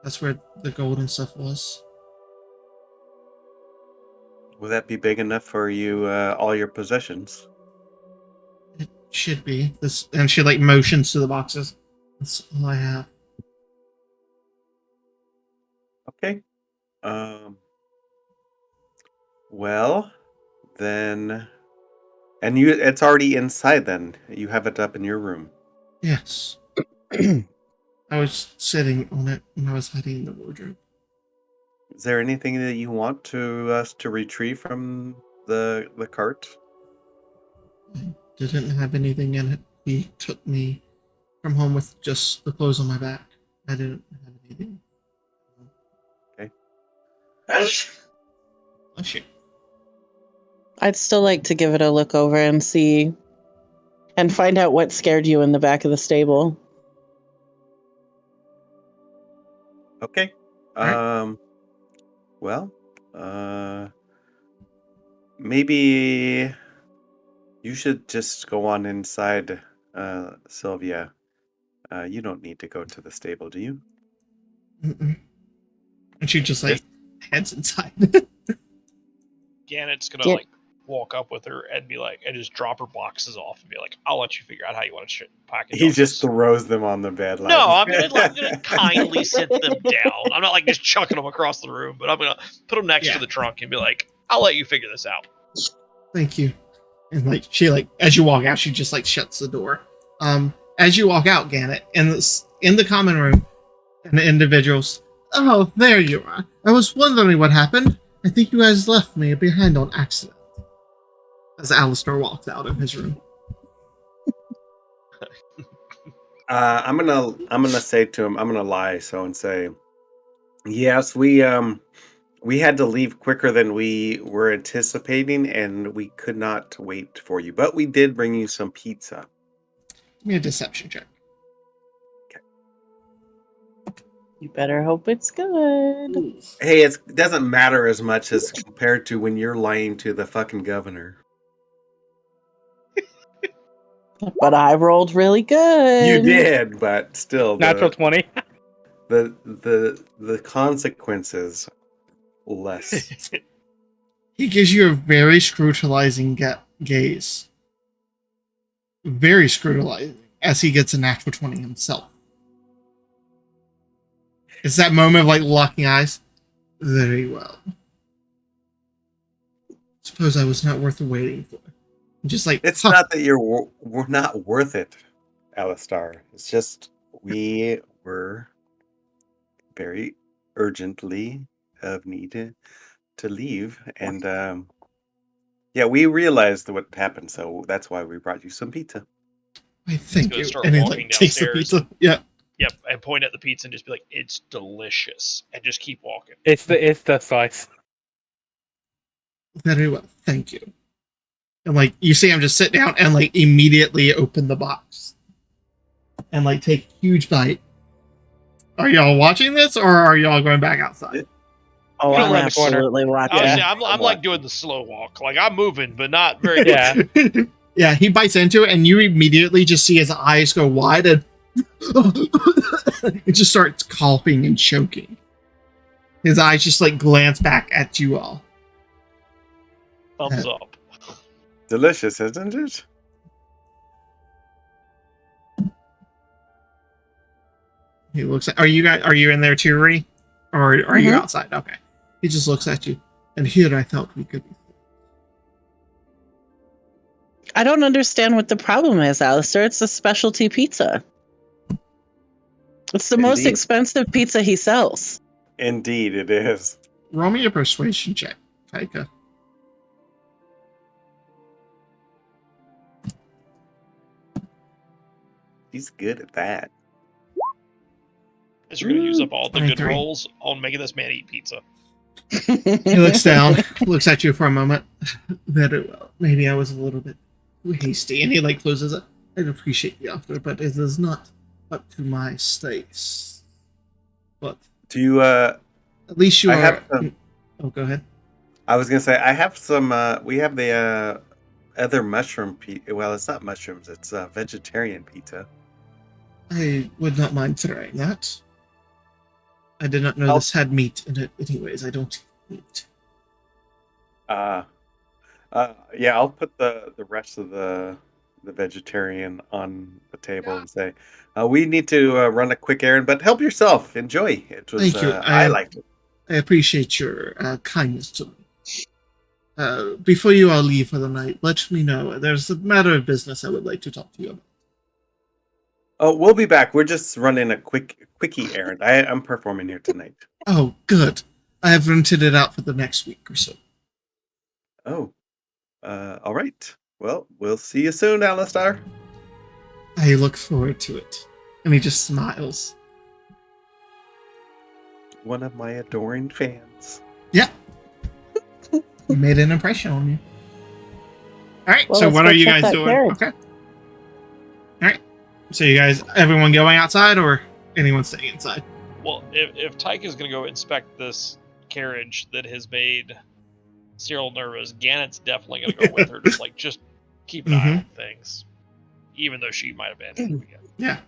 Speaker 1: That's where the gold and stuff was.
Speaker 2: Will that be big enough for you? All your possessions.
Speaker 1: It should be this, and she like motions to the boxes. That's all I have.
Speaker 2: Okay. Well, then, and it's already inside. Then you have it up in your room.
Speaker 1: Yes. I was sitting on it when I was hiding in the wardrobe.
Speaker 2: Is there anything that you want us to retrieve from the cart?
Speaker 1: I didn't have anything in it. He took me from home with just the clothes on my back. I didn't have anything.
Speaker 2: Okay.
Speaker 1: Bless you.
Speaker 5: I'd still like to give it a look over and see and find out what scared you in the back of the stable.
Speaker 2: Okay.
Speaker 1: Right.
Speaker 2: Well, maybe you should just go on inside, Sylvia. You don't need to go to the stable, do you?
Speaker 1: Mm-mm. And she just like heads inside.
Speaker 4: Gannett's gonna like walk up with her and be like, and just drop her boxes off and be like, "I'll let you figure out how you want to package."
Speaker 2: He just throws them on the bed. Like,
Speaker 4: No, I'm gonna kindly sit them down. I'm not like just chucking them across the room, but I'm gonna put them next to the trunk and be like, "I'll let you figure this out."
Speaker 1: Thank you. And like she like as you walk out, she just like shuts the door. As you walk out, Gannet, in the common room, and the individuals. Oh, there you are. I was wondering what happened. I think you guys left me behind on accident. As Alistair walks out of his room.
Speaker 2: I'm gonna say to him, I'm gonna lie and say, yes, we had to leave quicker than we were anticipating, and we could not wait for you. But we did bring you some pizza.
Speaker 1: Give me a deception check.
Speaker 5: You better hope it's good.
Speaker 2: Hey, it doesn't matter as much as compared to when you're lying to the fucking governor.
Speaker 5: But I rolled really good.
Speaker 2: You did, but still,
Speaker 3: Natural 20.
Speaker 2: the consequences less.
Speaker 1: He gives you a very scrutinizing gaze. Very scrutinizing, as he gets a natural 20 himself. It's that moment of like locking eyes. Very well. Suppose I was not worth waiting for. Just like
Speaker 2: it's not that we're not worth it, Alistar. It's just we were very urgently of need to leave, and we realized what happened, so that's why we brought you some pizza.
Speaker 1: thank
Speaker 4: gonna
Speaker 1: you.
Speaker 4: start
Speaker 1: And he
Speaker 4: walking
Speaker 1: like takes the
Speaker 4: downstairs.
Speaker 1: pizza. Yeah.
Speaker 4: Yep, and point at the pizza and just be like, "It's delicious," and just keep walking.
Speaker 3: It's the slice.
Speaker 1: Very well, thank you. And like you see him just sit down and like immediately open the box. And like take a huge bite. Are y'all watching this or are y'all going back outside?
Speaker 5: Oh,
Speaker 3: You don't
Speaker 5: I'm
Speaker 3: run the corner.
Speaker 5: absolutely watching.
Speaker 4: Honestly,
Speaker 3: Yeah.
Speaker 4: I'm like doing the slow walk. Like I'm moving, but not very.
Speaker 3: Yeah.
Speaker 1: Yeah, he bites into it and you immediately just see his eyes go wide and it just starts coughing and choking. His eyes just like glance back at you all.
Speaker 4: Thumbs up.
Speaker 2: Delicious, isn't it?
Speaker 1: He looks at, are you in there too, Ree? Or are you
Speaker 5: Mhm.
Speaker 1: outside? Okay. He just looks at you. And here I thought we could be.
Speaker 5: I don't understand what the problem is, Alistair. It's a specialty pizza. It's the most
Speaker 2: Indeed.
Speaker 5: expensive pizza he sells.
Speaker 2: Indeed, it is.
Speaker 1: Roll me a persuasion check, Taika.
Speaker 2: He's good at that.
Speaker 4: Is you're gonna use up all the good
Speaker 1: 23.
Speaker 4: rolls on making this man eat pizza.
Speaker 1: He looks down, looks at you for a moment. Very well. Maybe I was a little bit too hasty. And he like closes it. I'd appreciate the offer, but it is not up to my states. But
Speaker 2: Do you
Speaker 1: at least you
Speaker 2: I
Speaker 1: are.
Speaker 2: have some-
Speaker 1: Oh, go ahead.
Speaker 2: I was gonna say I have some we have the other mushroom pizza. Well, it's not mushrooms, it's vegetarian pizza.
Speaker 1: I would not mind trying that. I did not know
Speaker 2: Oh.
Speaker 1: this had meat in it. Anyways, I don't eat meat.
Speaker 2: Yeah, I'll put the rest of the vegetarian on the table and say, we need to run a quick errand, but help yourself. Enjoy. It was
Speaker 1: Thank you.
Speaker 2: I liked it.
Speaker 1: I appreciate your kindness to me. Before you all leave for the night, let me know. There's a matter of business I would like to talk to you about.
Speaker 2: Oh, we'll be back. We're just running a quickie errand. I'm performing here tonight.
Speaker 1: Oh, good. I have rented it out for the next week or so.
Speaker 2: Oh, all right. Well, we'll see you soon, Alistar.
Speaker 1: I look forward to it. And he just smiles.
Speaker 2: One of my adoring fans.
Speaker 1: Yeah. He made an impression on you. Alright,
Speaker 5: Well,
Speaker 1: so
Speaker 5: let's
Speaker 1: what
Speaker 5: go
Speaker 1: are you
Speaker 5: check
Speaker 1: guys
Speaker 5: that
Speaker 1: doing?
Speaker 5: carriage.
Speaker 1: Okay. Alright. So you guys, everyone going outside or anyone staying inside?
Speaker 4: Well, if Tyke is gonna go inspect this carriage that has made Cyril nervous, Gannett's definitely gonna go with her. Just keep an eye on things, even though she might abandon him again.
Speaker 1: Yeah.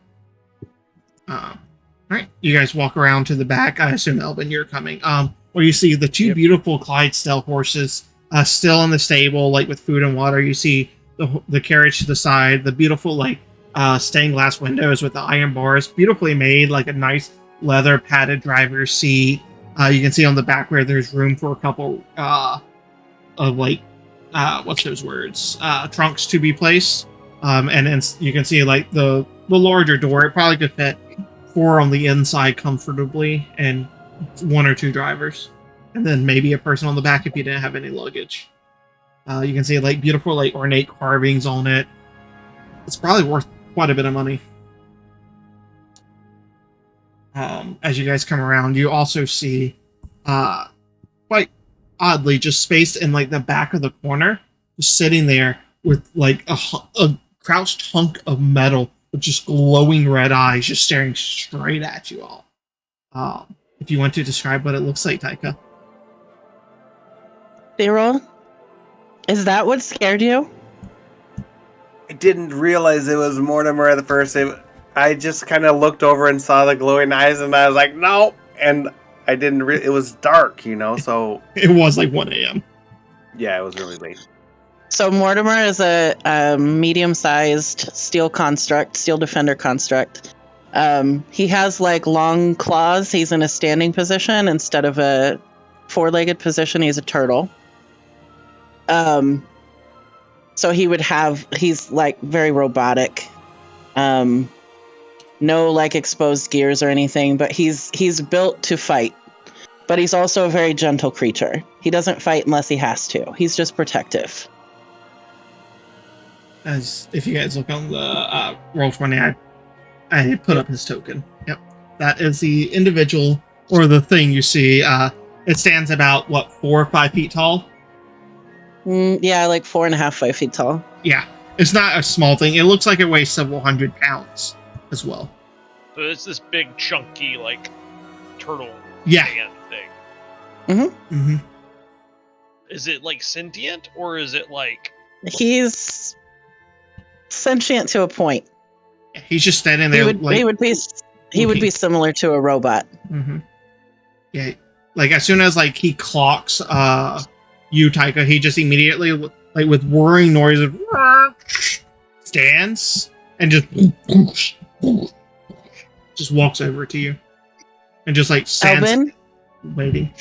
Speaker 1: Alright, you guys walk around to the back. I assume, Elvin, you're coming. Where you see the two beautiful Clydesdale horses still in the stable, like with food and water. You see the carriage to the side, the beautiful, like, stained glass windows with the iron bars, beautifully made, like a nice leather padded driver's seat. You can see on the back where there's room for a couple of, like, what's those words? Trunks to be placed. And then you can see, like, the larger door. It probably could fit 4 on the inside comfortably and 1 or 2 drivers. And then maybe a person on the back if you didn't have any luggage. You can see, like, beautiful, like, ornate carvings on it. It's probably worth quite a bit of money. As you guys come around, you also see, quite oddly, just spaced in, like, the back of the corner, just sitting there with, like, a crouched hunk of metal with just glowing red eyes just staring straight at you all. If you want to describe what it looks like, Taika.
Speaker 5: Cyril, is that what scared you?
Speaker 2: I didn't realize it was Mortimer at the first. I just kind of looked over and saw the glowing eyes, and I was like, no. And I didn't. It was dark, so
Speaker 1: It was like 1 a.m.
Speaker 2: yeah, it was really late.
Speaker 5: So Mortimer is a medium-sized steel defender construct. He has like long claws. He's in a standing position instead of a 4-legged position. He's a turtle. So he's like very robotic. No like exposed gears or anything, but he's built to fight. But he's also a very gentle creature. He doesn't fight unless he has to. He's just protective.
Speaker 1: As if you guys look on the Roll20, I put up his token. Yep. That is the individual or the thing you see. It stands about, 4 or 5 feet tall?
Speaker 5: Yeah, like 4.5, 5 feet tall.
Speaker 1: Yeah. It's not a small thing. It looks like it weighs several hundred pounds as well.
Speaker 4: So it's this big, chunky, like, turtle
Speaker 1: Yeah.
Speaker 4: stand thing.
Speaker 1: Mm-hmm.
Speaker 4: Is it, like, sentient, or is it, like...
Speaker 5: He's sentient to a point.
Speaker 1: He's just standing there.
Speaker 5: He would be similar to a robot.
Speaker 1: Mm-hmm. Yeah. Like, as soon as, like, he clocks you, Taika, he just immediately, like, with whirring noises, stands and just walks over to you. And just, like, stands
Speaker 5: Elbin,
Speaker 1: waiting.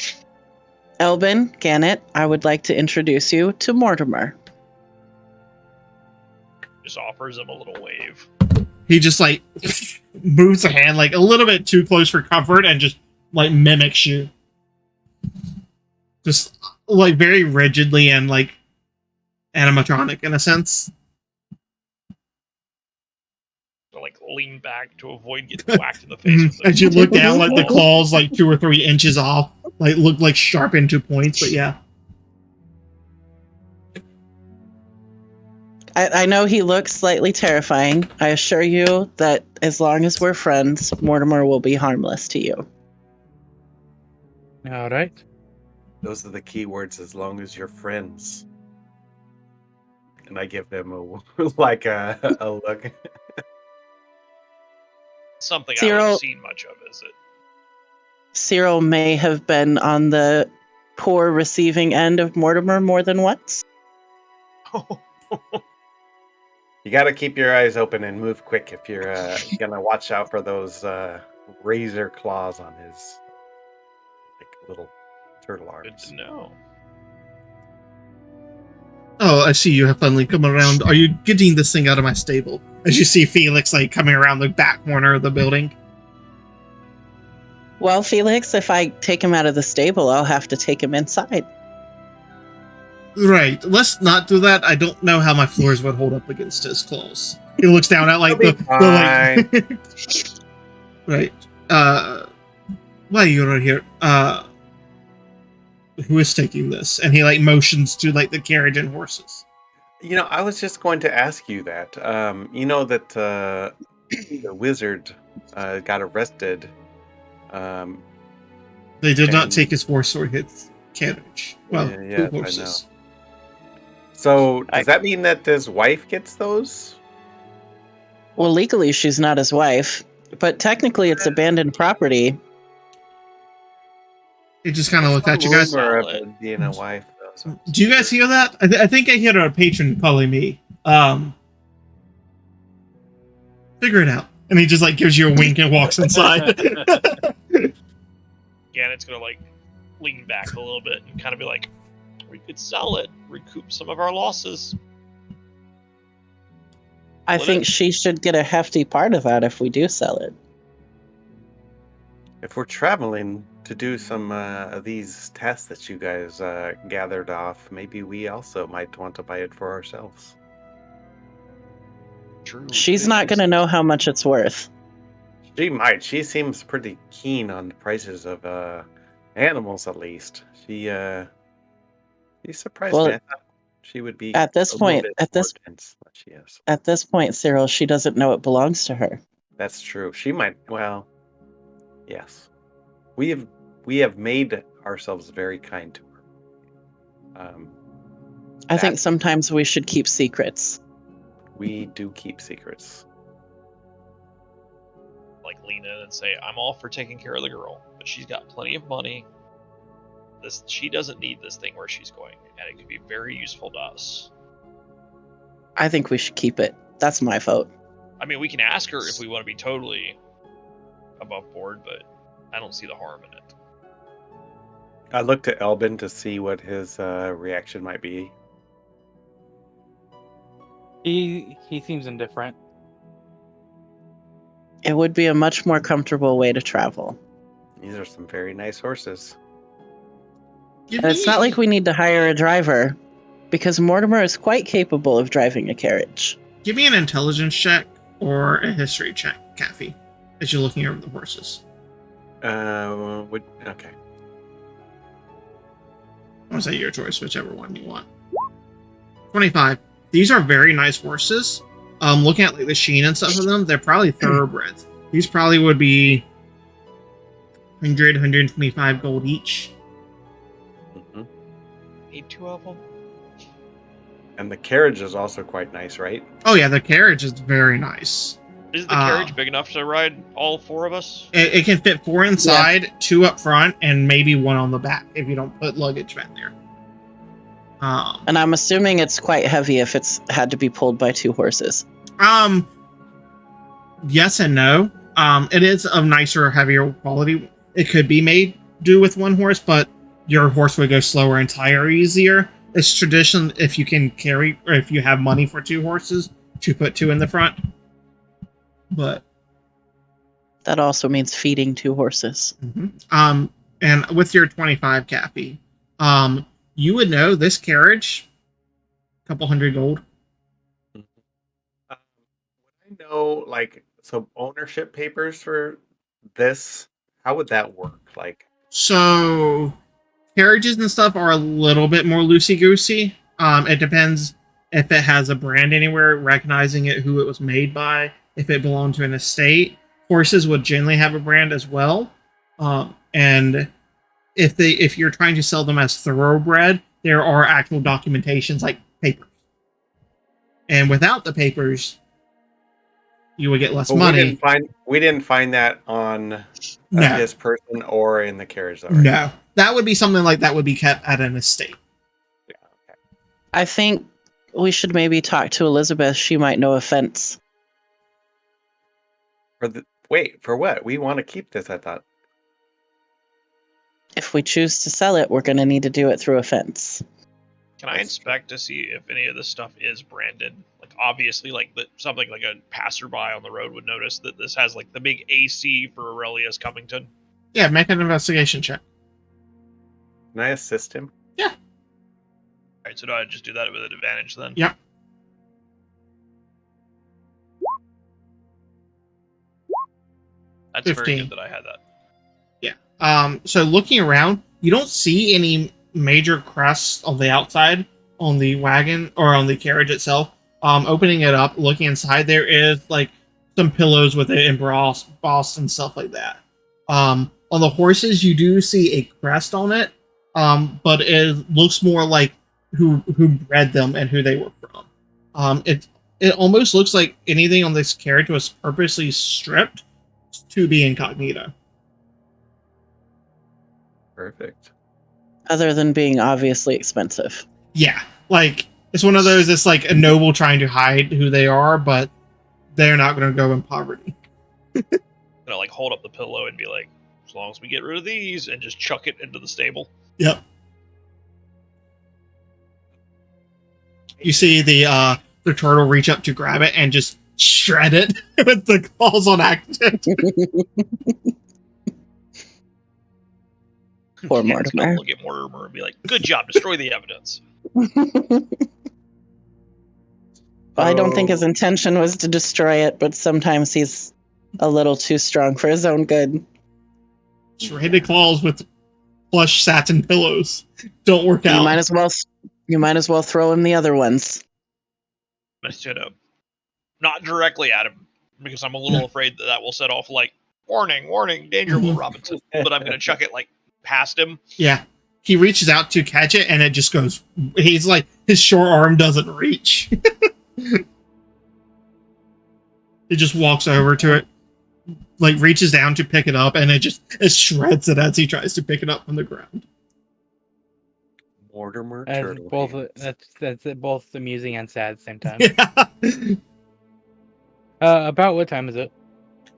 Speaker 5: Gannett, I would like to introduce you to Mortimer.
Speaker 4: Just offers him a little wave.
Speaker 1: He just, like, moves a hand, like, a little bit too close for comfort and just, like, mimics you. Just, like, very rigidly and, like, animatronic in a sense.
Speaker 4: To, like, lean back to avoid getting whacked in the face with it.
Speaker 1: As you look down, like, the claws, like, 2 or 3 inches off, like, look like sharp into points, but yeah.
Speaker 5: I know he looks slightly terrifying. I assure you that as long as we're friends, Mortimer will be harmless to you.
Speaker 3: All right.
Speaker 2: Those are the key words, as long as you're friends. And I give them a look.
Speaker 4: Something I
Speaker 5: Cyril-
Speaker 4: haven't seen much of, is it?
Speaker 5: Cyril may have been on the poor receiving end of Mortimer more than once.
Speaker 2: You got to keep your eyes open and move quick if you're gonna watch out for those razor claws on his little turtle
Speaker 4: Good
Speaker 2: arms.
Speaker 4: to know.
Speaker 1: Oh, I see you have finally come around. Are you getting this thing out of my stable? As you see Felix, like, coming around the back corner of the building.
Speaker 5: Well, Felix, if I take him out of the stable, I'll have to take him inside.
Speaker 1: Right. Let's not do that. I don't know how my floors would hold up against his claws. He looks down at, like,
Speaker 2: He'll
Speaker 1: the
Speaker 2: be
Speaker 1: like... Right. Why are you right here? Who is taking this? And he, like, motions to, like, the carriage and horses.
Speaker 2: You know, I was just going to ask you that. You know that the wizard got arrested.
Speaker 1: They did not
Speaker 2: And-
Speaker 1: take his horse or his carriage. Well,
Speaker 2: Yeah,
Speaker 1: 2
Speaker 2: I know.
Speaker 1: horses.
Speaker 2: So does that mean that his wife gets those?
Speaker 5: Well, legally, she's not his wife, but technically it's abandoned property.
Speaker 1: He just kind of looked at you guys.
Speaker 2: Rumor of it being a wife, though. So.
Speaker 1: Do you guys hear that? I think I hear a patron calling me. Figure it out. And he just, like, gives you a wink and walks inside.
Speaker 4: Yeah, and it's gonna, like, lean back a little bit and kind of be like, we could sell it, recoup some of our losses.
Speaker 5: I
Speaker 4: What
Speaker 5: think
Speaker 4: if-
Speaker 5: she should get a hefty part of that if we do sell it.
Speaker 2: If we're traveling to do some of these tests that you guys gathered off, maybe we also might want to buy it for ourselves.
Speaker 4: True.
Speaker 5: She's not going to know how much it's worth.
Speaker 2: She might. She seems pretty keen on the prices of animals, at least. She surprised
Speaker 5: Well,
Speaker 2: me. I thought she would be
Speaker 5: at this
Speaker 2: a little
Speaker 5: point-
Speaker 2: bit
Speaker 5: at this-
Speaker 2: more dense than she is.
Speaker 5: At this point, Cyril, she doesn't know it belongs to her.
Speaker 2: That's true. She might. Well, yes. We have made ourselves very kind to her.
Speaker 5: I think
Speaker 2: That-
Speaker 5: sometimes we should keep secrets.
Speaker 2: We do keep secrets.
Speaker 4: Like, lean in and say, I'm all for taking care of the girl, but she's got plenty of money. She doesn't need this thing where she's going, and it could be very useful to us.
Speaker 5: I think we should keep it. That's my vote.
Speaker 4: I mean, we can ask her if we want to be totally above board, but I don't see the harm in it.
Speaker 2: I looked at Elbin to see what his reaction might be.
Speaker 3: He seems indifferent.
Speaker 5: It would be a much more comfortable way to travel.
Speaker 2: These are some very nice horses.
Speaker 1: Give
Speaker 5: And it's not like we need to hire a driver, because Mortimer is quite capable of driving a carriage.
Speaker 1: Give me an intelligence check. or a history check, Kathy, as you're looking over the horses.
Speaker 2: Okay.
Speaker 1: I'll say your choice, whichever one you want. 25. These are very nice horses. Looking at like the sheen and stuff of them, they're probably thoroughbreds. These probably would be 100, 125 gold each.
Speaker 2: Mm-hmm.
Speaker 4: Need 2 of them.
Speaker 2: And the carriage is also quite nice, right?
Speaker 1: Oh yeah, the carriage is very nice.
Speaker 4: Is the carriage big enough to ride all 4 of us?
Speaker 1: It can fit 4 inside, 2 up front, and maybe 1 on the back if you don't put luggage back there.
Speaker 5: And I'm assuming it's quite heavy if it's had to be pulled by 2 horses.
Speaker 1: Yes and no. It is of nicer, heavier quality. It could be made do with 1 horse, but your horse would go slower and tire easier. It's tradition if you can carry, or if you have money for 2 horses, to put 2 in the front. But
Speaker 5: that also means feeding 2 horses.
Speaker 1: Mm-hmm. And with your 25, Cappy, you would know this carriage, a couple hundred gold.
Speaker 2: Would I know like some ownership papers for this? How would that work? Like,
Speaker 1: so carriages and stuff are a little bit more loosey-goosey. It depends if it has a brand anywhere, recognizing it, who it was made by, if it belonged to an estate. Horses would generally have a brand as well. And if you're trying to sell them as thoroughbred, there are actual documentations like papers. And without the papers, you would get less money.
Speaker 2: We didn't find that on this person or in the carriage, though, right?
Speaker 1: No. That would be something like that would be kept at an estate.
Speaker 2: Yeah, okay.
Speaker 5: I think we should maybe talk to Elizabeth. She might know a fence.
Speaker 2: For what? We want to keep this, I thought.
Speaker 5: If we choose to sell it, we're going to need to do it through a fence.
Speaker 4: Can I inspect to see if any of this stuff is branded? Like, obviously, like something like a passerby on the road would notice that this has like the big AC for Aurelius Cummington.
Speaker 1: Yeah, make an investigation check.
Speaker 2: Can I assist him?
Speaker 1: Yeah.
Speaker 4: Alright, so do I just do that with an advantage then?
Speaker 1: Yep.
Speaker 4: That's
Speaker 1: 15.
Speaker 4: very good that I had that.
Speaker 1: Yeah. So looking around, you don't see any major crests on the outside on the wagon or on the carriage itself. Opening it up, looking inside, there is like some pillows with it embossed and stuff like that. On the horses, you do see a crest on it, but it looks more like who bred them and who they were from. It almost looks like anything on this carriage was purposely stripped to be incognito.
Speaker 2: Perfect.
Speaker 5: Other than being obviously expensive.
Speaker 1: Yeah, like it's one of those. It's like a noble trying to hide who they are, but they're not going to go in poverty.
Speaker 4: Gonna like hold up the pillow and be like, as long as we get rid of these, and just chuck it into the stable.
Speaker 1: Yep. You see the turtle reach up to grab it and just shred it with the claws on accident.
Speaker 5: Poor
Speaker 4: Cat's
Speaker 5: Mortimer.
Speaker 4: gonna look at Mortimer and be like, "Good job, destroy the evidence."
Speaker 5: I don't think his intention was to destroy it, but sometimes he's a little too strong for his own good.
Speaker 1: Shredded claws with plush satin pillows don't work out.
Speaker 5: You might as well throw him the other ones.
Speaker 4: I should have not directly at him because I'm a little afraid that will set off like warning, danger, Will Robinson. But I'm gonna chuck it like past him.
Speaker 1: Yeah. He reaches out to catch it and it just goes. He's like, his short arm doesn't reach. He just walks over to it, like reaches down to pick it up, and it shreds it as he tries to pick it up from the ground.
Speaker 2: Mortimer
Speaker 3: That's
Speaker 2: turtle.
Speaker 3: both.
Speaker 2: hands.
Speaker 3: That's both amusing and sad at the same time.
Speaker 1: Yeah.
Speaker 3: About what time is it?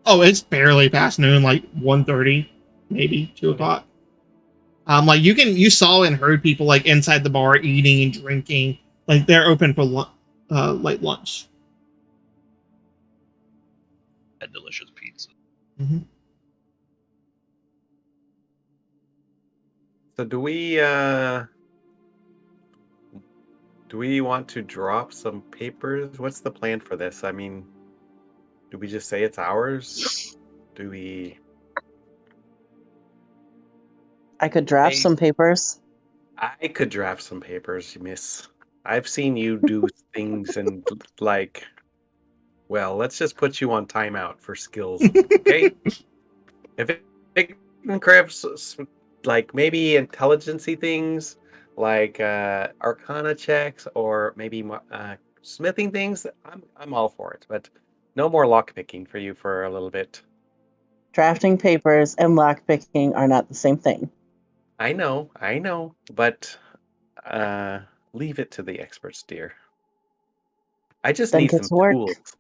Speaker 1: Oh, it's barely past noon, like 1:30, maybe 2 o'clock. Like you saw and heard people like inside the bar eating and drinking. Like they're open for late lunch.
Speaker 4: That delicious pizza.
Speaker 1: Mm-hmm.
Speaker 2: So do we want to drop some papers? What's the plan for this? I mean, Do we just say it's ours? Do we...
Speaker 5: I could draft
Speaker 2: Hey.
Speaker 5: some papers.
Speaker 2: I could draft some papers, miss. I've seen you do things and like, well, let's just put you on timeout for skills, okay? If it grabs like maybe intelligency things, like arcana checks, or maybe smithing things, I'm all for it. But no more lockpicking for you for a little bit.
Speaker 5: Drafting papers and lockpicking are not the same thing.
Speaker 2: I know, but leave it to the experts, dear. I just
Speaker 5: Then
Speaker 2: need
Speaker 5: get
Speaker 2: some
Speaker 5: to work.
Speaker 2: tools.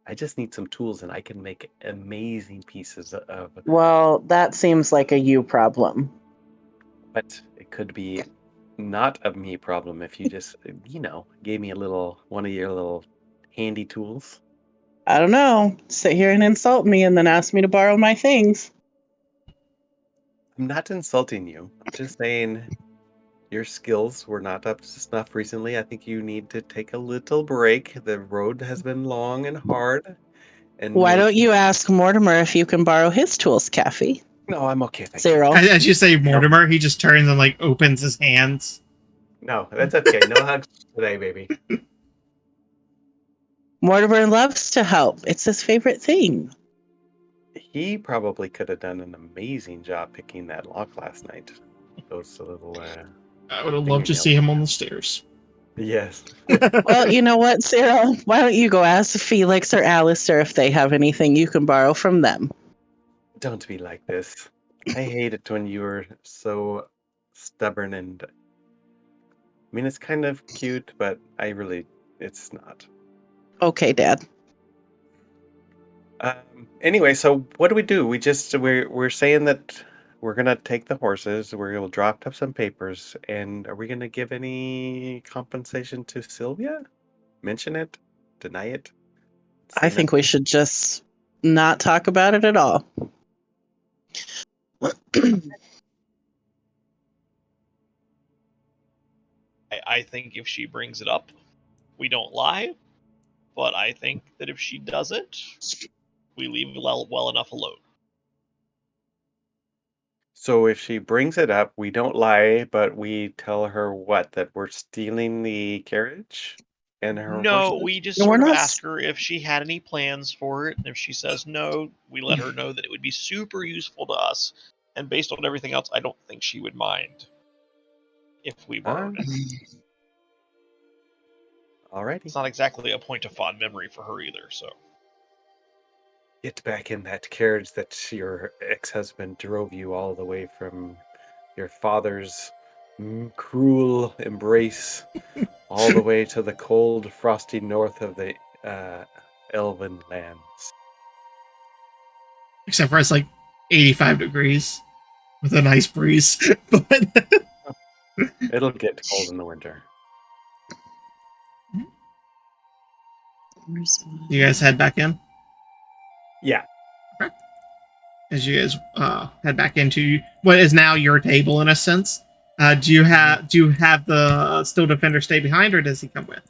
Speaker 2: I just need some tools, and I can make amazing pieces of.
Speaker 5: Well, that seems like a you problem.
Speaker 2: But it could be not a me problem if you just, gave me one of your little handy tools.
Speaker 5: I don't know. Sit here and insult me and then ask me to borrow my things.
Speaker 2: I'm not insulting you. I'm just saying your skills were not up to snuff recently. I think you need to take a little break. The road has been long and hard. And
Speaker 5: Why
Speaker 2: maybe...
Speaker 5: don't you ask Mortimer if you can borrow his tools, Kathy?
Speaker 2: No, I'm okay. Thank you.
Speaker 5: Zero.
Speaker 1: As you say Mortimer, he just turns and like opens his hands.
Speaker 2: No, that's okay. No hugs today, baby.
Speaker 5: Mortimer loves to help. It's his favorite thing.
Speaker 2: He probably could have done an amazing job picking that lock last night. Those little.
Speaker 1: I would have loved to see him on the stairs.
Speaker 2: Yes.
Speaker 5: Well, you know what, Sarah? Why don't you go ask Felix or Alistair if they have anything you can borrow from them?
Speaker 2: Don't be like this. I hate it when you're so stubborn and. I mean, it's kind of cute, but it's not.
Speaker 5: Okay, Dad.
Speaker 2: Anyway, so what do we do? We're saying that we're gonna take the horses. We're gonna draft up some papers, and are we gonna give any compensation to Sylvia? Mention it? Deny it?
Speaker 5: I think we should just not talk about it at all.
Speaker 4: I think if she brings it up, we don't lie. But I think that if she doesn't, we leave well enough alone.
Speaker 2: So if she brings it up, we don't lie, but we tell her what? That we're stealing the carriage and her
Speaker 4: No,
Speaker 2: horses?
Speaker 4: we just
Speaker 5: No, we're
Speaker 4: sort of
Speaker 5: not
Speaker 4: ask her if she had any plans for it, and if she says no, we let her know that it would be super useful to us. And based on everything else, I don't think she would mind if we borrowed it.
Speaker 2: Alrighty.
Speaker 4: It's not exactly a point of fond memory for her either, so.
Speaker 2: Get back in that carriage that your ex-husband drove you all the way from your father's cruel embrace all the way to the cold, frosty north of the Elven lands.
Speaker 1: Except for it's like 85 degrees with a nice breeze. But
Speaker 2: It'll get cold in the winter.
Speaker 1: you guys head back in?
Speaker 2: Yeah.
Speaker 1: Okay. As you guys head back into what is now your table in a sense, do you have the Still Defender stay behind, or does he come with?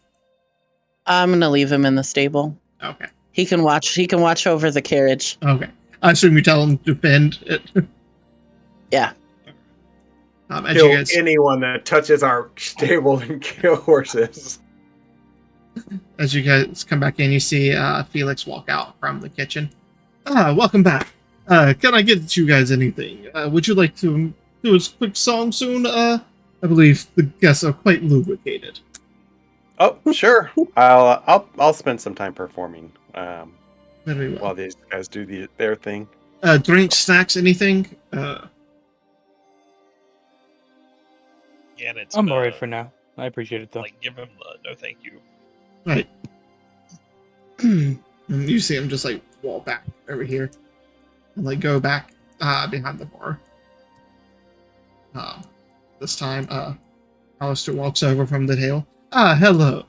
Speaker 5: I'm gonna leave him in the stable.
Speaker 1: Okay.
Speaker 5: He can watch over the carriage.
Speaker 1: Okay. I assume you tell him to defend it.
Speaker 5: Yeah.
Speaker 1: As
Speaker 2: Kill
Speaker 1: you guys,
Speaker 2: anyone that touches our stable and kill horses.
Speaker 1: as you guys come back in, you see Felix walk out from the kitchen. Welcome back. Can I get you guys anything? Would you like to do a quick song soon? I believe the guests are quite lubricated.
Speaker 2: Oh, sure. I'll spend some time performing
Speaker 1: Very well.
Speaker 2: while these guys do their thing.
Speaker 1: Drinks, snacks, anything?
Speaker 4: Yeah, and it's
Speaker 3: I'm alright for now. I appreciate it though.
Speaker 4: like give him the no thank you.
Speaker 1: Right. And you see him just like wall back over here and like go back behind the bar. This time, Alistair walks over from the tail. Hello.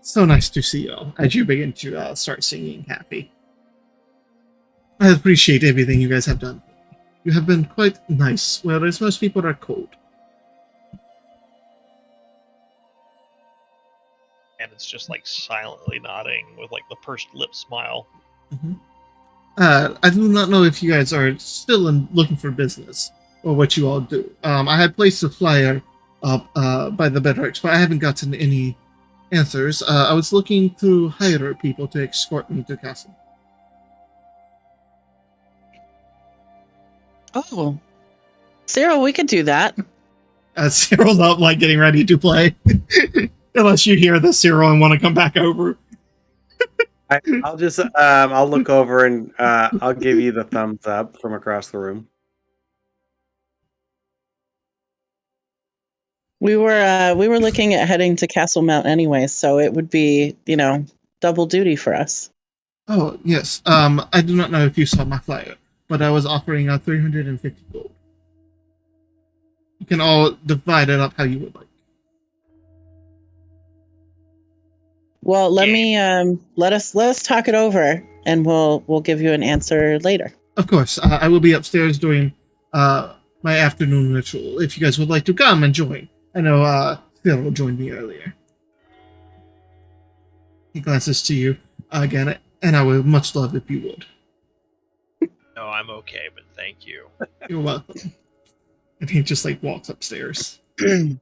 Speaker 1: So nice to see you as you begin to start singing happy. I appreciate everything you guys have done. You have been quite nice, whereas most people are cold.
Speaker 4: And it's just like silently nodding with like the pursed lip smile.
Speaker 1: I do not know if you guys are still looking for business or what you all do. I had placed a flyer up by the bedrocks, but I haven't gotten any answers. I was looking to hire people to escort me to castle.
Speaker 5: Oh, Cyril, we could do that.
Speaker 1: Cyril's up, like getting ready to play. Unless you hear the Cyril and want to come back over.
Speaker 7: I'll just I'll look over and I'll give you the thumbs up from across the room.
Speaker 5: We were looking at heading to Castle Mount anyway, so it would be, double duty for us.
Speaker 1: Oh, yes. I do not know if you saw my flyer, but I was offering 350 gold. You can all divide it up how you would like.
Speaker 5: Well, let us talk it over, and we'll give you an answer later.
Speaker 1: Of course, I will be upstairs doing my afternoon ritual. If you guys would like to come and join, I know Cyril joined me earlier. He glances to you again, and I would much love if you would.
Speaker 4: No, I'm okay, but thank you.
Speaker 1: You're welcome. And he just walks upstairs.
Speaker 4: Gannon.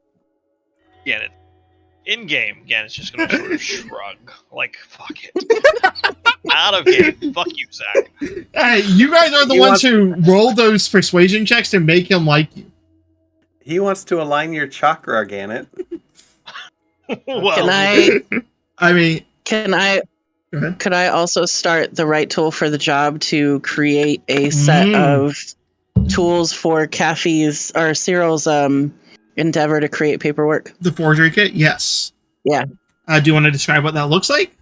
Speaker 4: In game, Gannon's just gonna sort of shrug. Like, fuck it. Out of game. Fuck you, Zach.
Speaker 1: You guys are the ones who roll those persuasion checks to make him like you.
Speaker 7: He wants to align your chakra, Gannett.
Speaker 4: Well,
Speaker 5: Can I?
Speaker 1: I mean,
Speaker 5: Can I?
Speaker 1: go ahead.
Speaker 5: Could I also start the right tool for the job to create a set of tools for Caffey's or Cyril's endeavor to create paperwork?
Speaker 1: The forgery kit? Yes.
Speaker 5: Yeah.
Speaker 1: Do you want to describe what that looks like?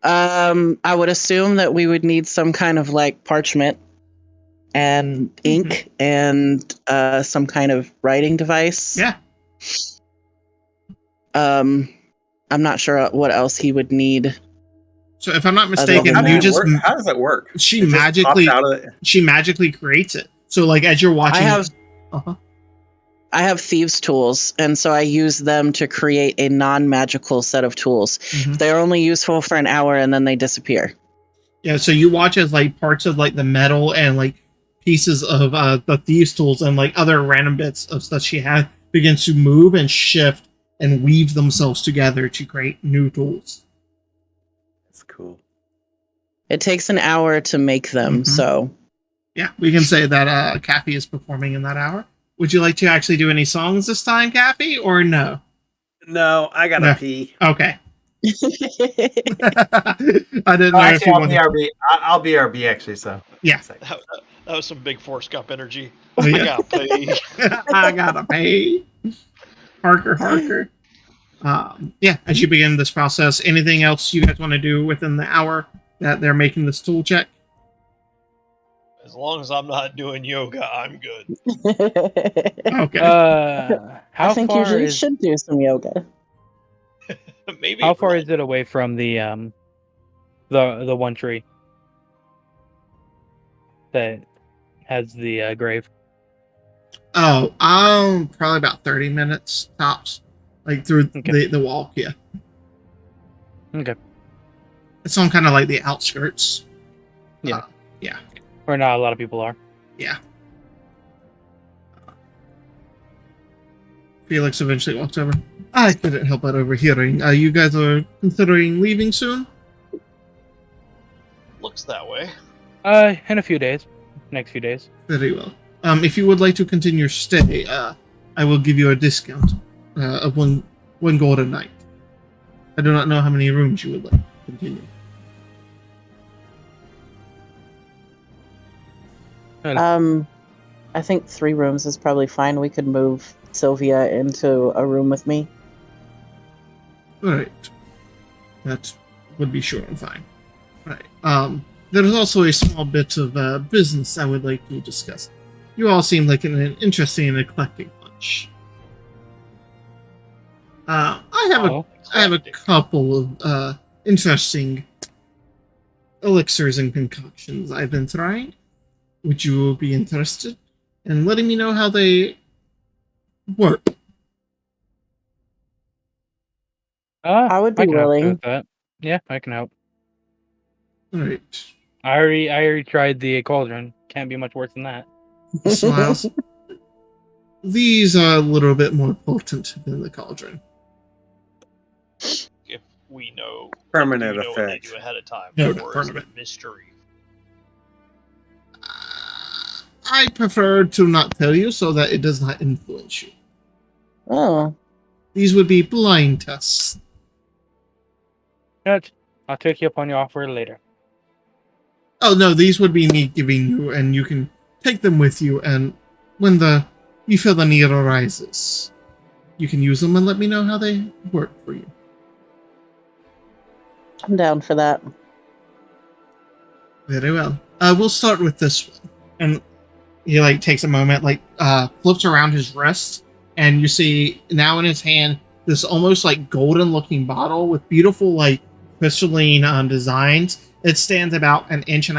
Speaker 5: I would assume that we would need some kind of parchment and ink and some kind of writing device.
Speaker 1: Yeah.
Speaker 5: I'm not sure what else he would need.
Speaker 1: So if I'm not mistaken,
Speaker 7: How
Speaker 1: you
Speaker 7: does it
Speaker 1: just
Speaker 7: work? How does that work?
Speaker 1: she
Speaker 7: It just
Speaker 1: magically
Speaker 7: pops out of it?
Speaker 1: she magically creates it. So as you're watching,
Speaker 5: I have thieves' tools, and so I use them to create a non-magical set of tools.
Speaker 1: Mhm.
Speaker 5: They're only useful for an hour, and then they disappear.
Speaker 1: Yeah. So you watch as parts of the metal and pieces of the thieves' tools and other random bits of stuff she had begins to move and shift and weave themselves together to create new tools.
Speaker 7: That's cool.
Speaker 5: It takes an hour to make them, so...
Speaker 1: Yeah, we can say that Caffey is performing in that hour. Would you like to actually do any songs this time, Caffey, or no?
Speaker 7: No, I gotta pee.
Speaker 1: Okay. I didn't know if
Speaker 7: Actually,
Speaker 1: you wanted...
Speaker 7: I'll BRB actually, so.
Speaker 1: Yeah.
Speaker 4: that was some big Forrest Gump energy.
Speaker 1: Oh, yeah.
Speaker 4: I gotta pay.
Speaker 1: I gotta pay. Harker. Yeah, as you begin this process, anything else you guys want to do within the hour that they're making this tool check?
Speaker 4: As long as I'm not doing yoga, I'm good.
Speaker 1: Okay.
Speaker 5: I think you should do some yoga.
Speaker 4: Maybe.
Speaker 3: How far is it away from the one tree that has the grave?
Speaker 1: Oh, probably about 30 minutes tops. Through the walk, yeah.
Speaker 3: Okay.
Speaker 1: It's on kind of the outskirts.
Speaker 3: Yeah.
Speaker 1: Yeah.
Speaker 3: Where not a lot of people are.
Speaker 1: Yeah. Felix eventually walks over. I couldn't help but overhearing. You guys are considering leaving soon?
Speaker 4: Looks that way.
Speaker 3: In a few days. Next few days.
Speaker 1: Very well. If you would like to continue your stay, I will give you a discount of one gold a night. I do not know how many rooms you would like to continue.
Speaker 5: I think 3 rooms is probably fine. We could move Sylvia into a room with me.
Speaker 1: Alright. That would be sure and fine. Right. There is also a small bit of business I would like to discuss. You all seem like an interesting and eclectic bunch. I have a couple of interesting elixirs and concoctions I've been trying. Would you be interested in letting me know how they work?
Speaker 5: I would be
Speaker 3: can help
Speaker 5: willing.
Speaker 3: with that. Yeah, I can help.
Speaker 1: Right.
Speaker 3: I already tried the cauldron. Can't be much worse than that.
Speaker 1: Smiles. These are a little bit more potent than the cauldron.
Speaker 4: If we know,
Speaker 7: Permanent
Speaker 4: do we know what they
Speaker 7: effect.
Speaker 4: do ahead of time,
Speaker 1: No,
Speaker 4: or is it
Speaker 1: permanent.
Speaker 4: a mystery?
Speaker 1: I prefer to not tell you so that it does not influence you.
Speaker 5: Oh,
Speaker 1: These would be blind tests.
Speaker 3: But I'll take you up on your offer later.
Speaker 1: Oh no, these would be me giving you, and you can take them with you. And when you feel the need arises, you can use them and let me know how they work for you.
Speaker 5: I'm down for that.
Speaker 1: Very well. We'll start with this one. And he like takes a moment, like flips around his wrist, and you see now in his hand this almost like golden looking bottle with beautiful like crystalline designs. It stands about 1.5 inches,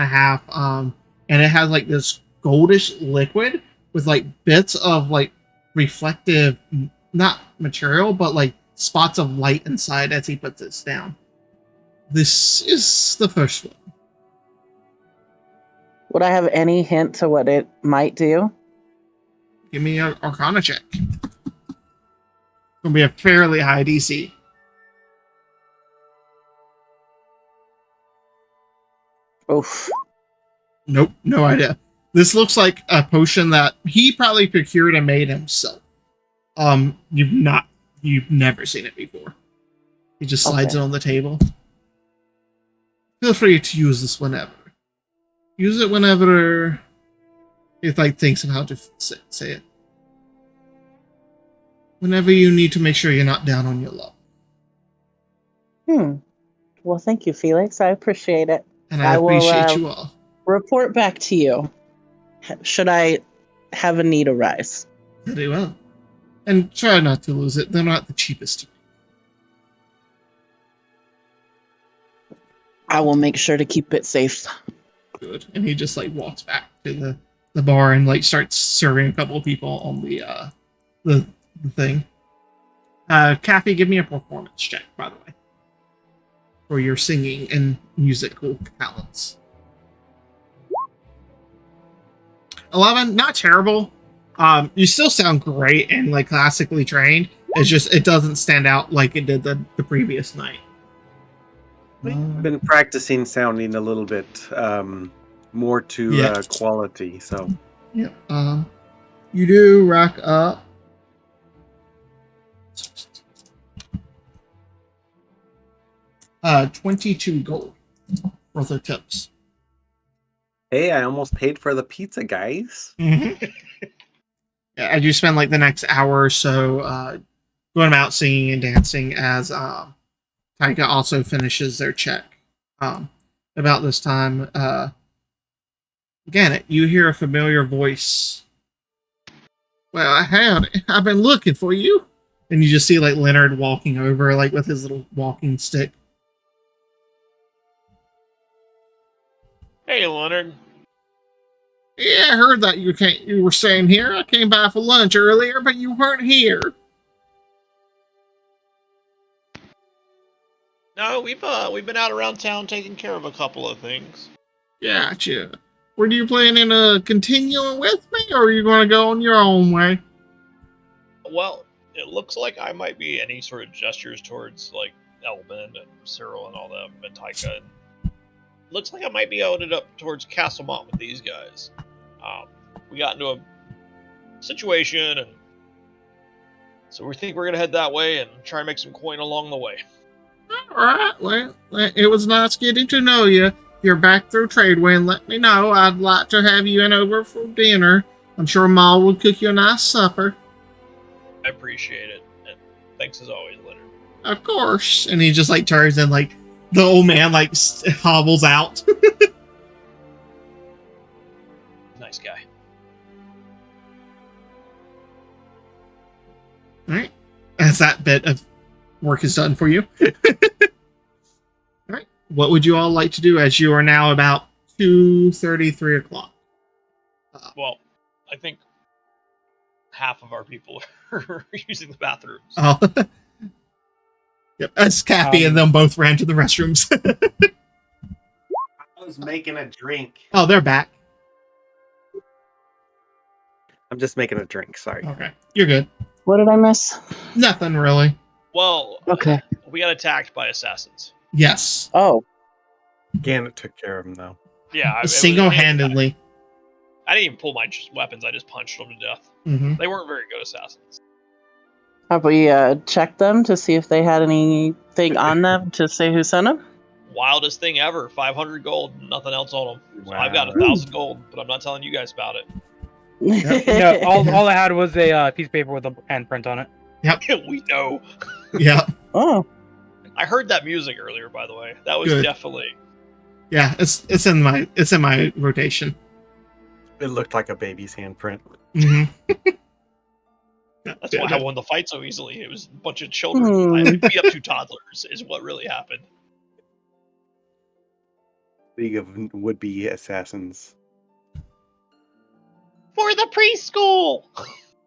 Speaker 1: and it has like this goldish liquid with like bits of like reflective, not material, but like spots of light inside as he puts this down. This is the first one.
Speaker 5: Would I have any hint to what it might do?
Speaker 1: Give me an Arcana check. Gonna be a fairly high DC.
Speaker 5: Oof.
Speaker 1: Nope, no idea. This looks like a potion that he probably procured and made himself. You've never seen it before. He just slides
Speaker 5: Okay.
Speaker 1: it on the table. Feel free to use this whenever. Use it whenever it like thinks of how to say it. Whenever you need to make sure you're not down on your luck.
Speaker 5: Well, thank you, Felix. I appreciate it.
Speaker 1: And I
Speaker 5: will,
Speaker 1: appreciate you all.
Speaker 5: Report back to you. Should I have a need arise?
Speaker 1: Very well. And try not to lose it. They're not the cheapest.
Speaker 5: I will make sure to keep it safe.
Speaker 1: Good. And he just like walks back to the bar and like starts serving a couple of people on the thing. Kathy, give me a performance check, by the way, for your singing and musical talents. 11, not terrible. You still sound great and like classically trained. It's just it doesn't stand out like it did the previous night.
Speaker 7: I've been practicing sounding a little bit more to
Speaker 1: Yeah.
Speaker 7: quality, so
Speaker 1: Yeah. You do rack up 22 gold worth of tips.
Speaker 7: hey, I almost paid for the pizza, guys.
Speaker 1: Mm-hmm. Yeah, as you spend like the next hour or so going out singing and dancing as Taika also finishes their check. About this time, again, you hear a familiar voice. Well, I've been looking for you. And you just see like Leonard walking over like with his little walking stick.
Speaker 4: Hey, Leonard.
Speaker 1: Yeah, I heard that you were staying here. I came by for lunch earlier, but you weren't here.
Speaker 4: No, we've been out around town taking care of a couple of things.
Speaker 1: Gotcha. Were you planning to continue with me, or are you going to go on your own way?
Speaker 4: Well, it looks like I might be any sort of gestures towards like Elvin and Cyril and all them and Taika. And looks like I might be headed up towards Castlemont with these guys. We got into a situation, and so we think we're gonna head that way and try and make some coin along the way.
Speaker 1: All right. Well, it was nice getting to know you. If you're back through Tradeway, and let me know. I'd like to have you in over for dinner. I'm sure Ma will cook you a nice supper.
Speaker 4: I appreciate it, and thanks as always, Leonard.
Speaker 1: Of course. And he just like turns and like the old man like hobbles out.
Speaker 4: Nice guy.
Speaker 1: All right. As that bit of work is done for you. All right. What would you all like to do as you are now about 2:30, 3 o'clock?
Speaker 4: Well, I think half of our people are using the bathrooms.
Speaker 1: Oh. Yep. As Kathy and them both ran to the restrooms.
Speaker 7: was making a drink.
Speaker 1: Oh, they're back.
Speaker 7: I'm just making a drink. Sorry.
Speaker 1: Okay, you're good.
Speaker 5: What did I miss?
Speaker 1: Nothing really.
Speaker 4: Well,
Speaker 5: Okay.
Speaker 4: we got attacked by assassins.
Speaker 1: Yes,
Speaker 5: Oh,
Speaker 7: Gannett took care of him though.
Speaker 4: Yeah,
Speaker 1: single-handedly.
Speaker 4: I didn't even pull my weapons. I just punched them to death.
Speaker 1: Mm-hmm.
Speaker 4: They weren't very good assassins.
Speaker 5: have we checked them to see if they had anything on them to say who sent them?
Speaker 4: Wildest thing ever. 500 gold, nothing else on them. So I've got
Speaker 7: Wow.
Speaker 4: 1,000 gold, but I'm not telling you guys about it.
Speaker 3: No, all I had was a piece of paper with a handprint on it.
Speaker 4: We know.
Speaker 1: Yeah,
Speaker 5: Oh,
Speaker 4: I heard that music earlier, by the way. That was
Speaker 1: Good.
Speaker 4: definitely.
Speaker 1: yeah. It's in my rotation.
Speaker 2: It looked like a baby's handprint.
Speaker 1: Mm-hmm.
Speaker 4: That's why I won the fight so easily. It was a bunch of children. I beat up 2 toddlers, is what really happened.
Speaker 2: League of would-be assassins.
Speaker 4: For the preschool!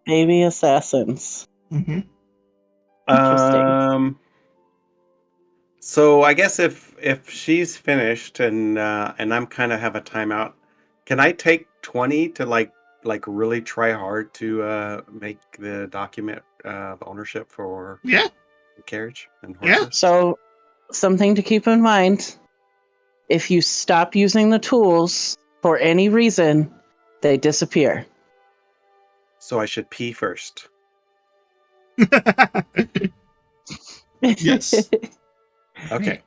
Speaker 5: baby assassins.
Speaker 1: Mm-hmm.
Speaker 5: Interesting.
Speaker 2: So I guess if she's finished and I'm kind of have a timeout, can I take 20 to like really try hard to make the document of ownership for
Speaker 1: Yeah.
Speaker 2: the carriage and
Speaker 1: Yeah.
Speaker 2: horses?
Speaker 5: So, something to keep in mind: if you stop using the tools for any reason, they disappear.
Speaker 2: So I should pee first.
Speaker 1: Yes.
Speaker 2: Okay.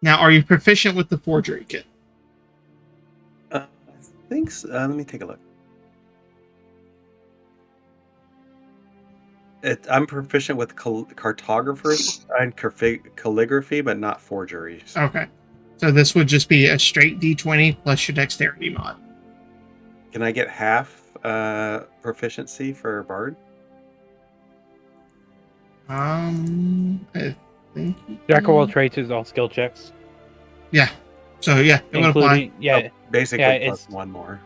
Speaker 1: Now, are you proficient with the forgery kit?
Speaker 2: I think so. Let me take a look. I'm proficient with cartographers and calligraphy, but not forgeries.
Speaker 1: Okay. So this would just be a straight D20 plus your dexterity mod.
Speaker 2: Can I get half proficiency for Bard?
Speaker 1: I think.
Speaker 3: Jack of all trades is all skill checks,
Speaker 1: Yeah. So yeah, it would apply.
Speaker 3: including yeah,
Speaker 2: Basically,
Speaker 3: Yeah,
Speaker 2: plus
Speaker 3: it's-
Speaker 2: one more.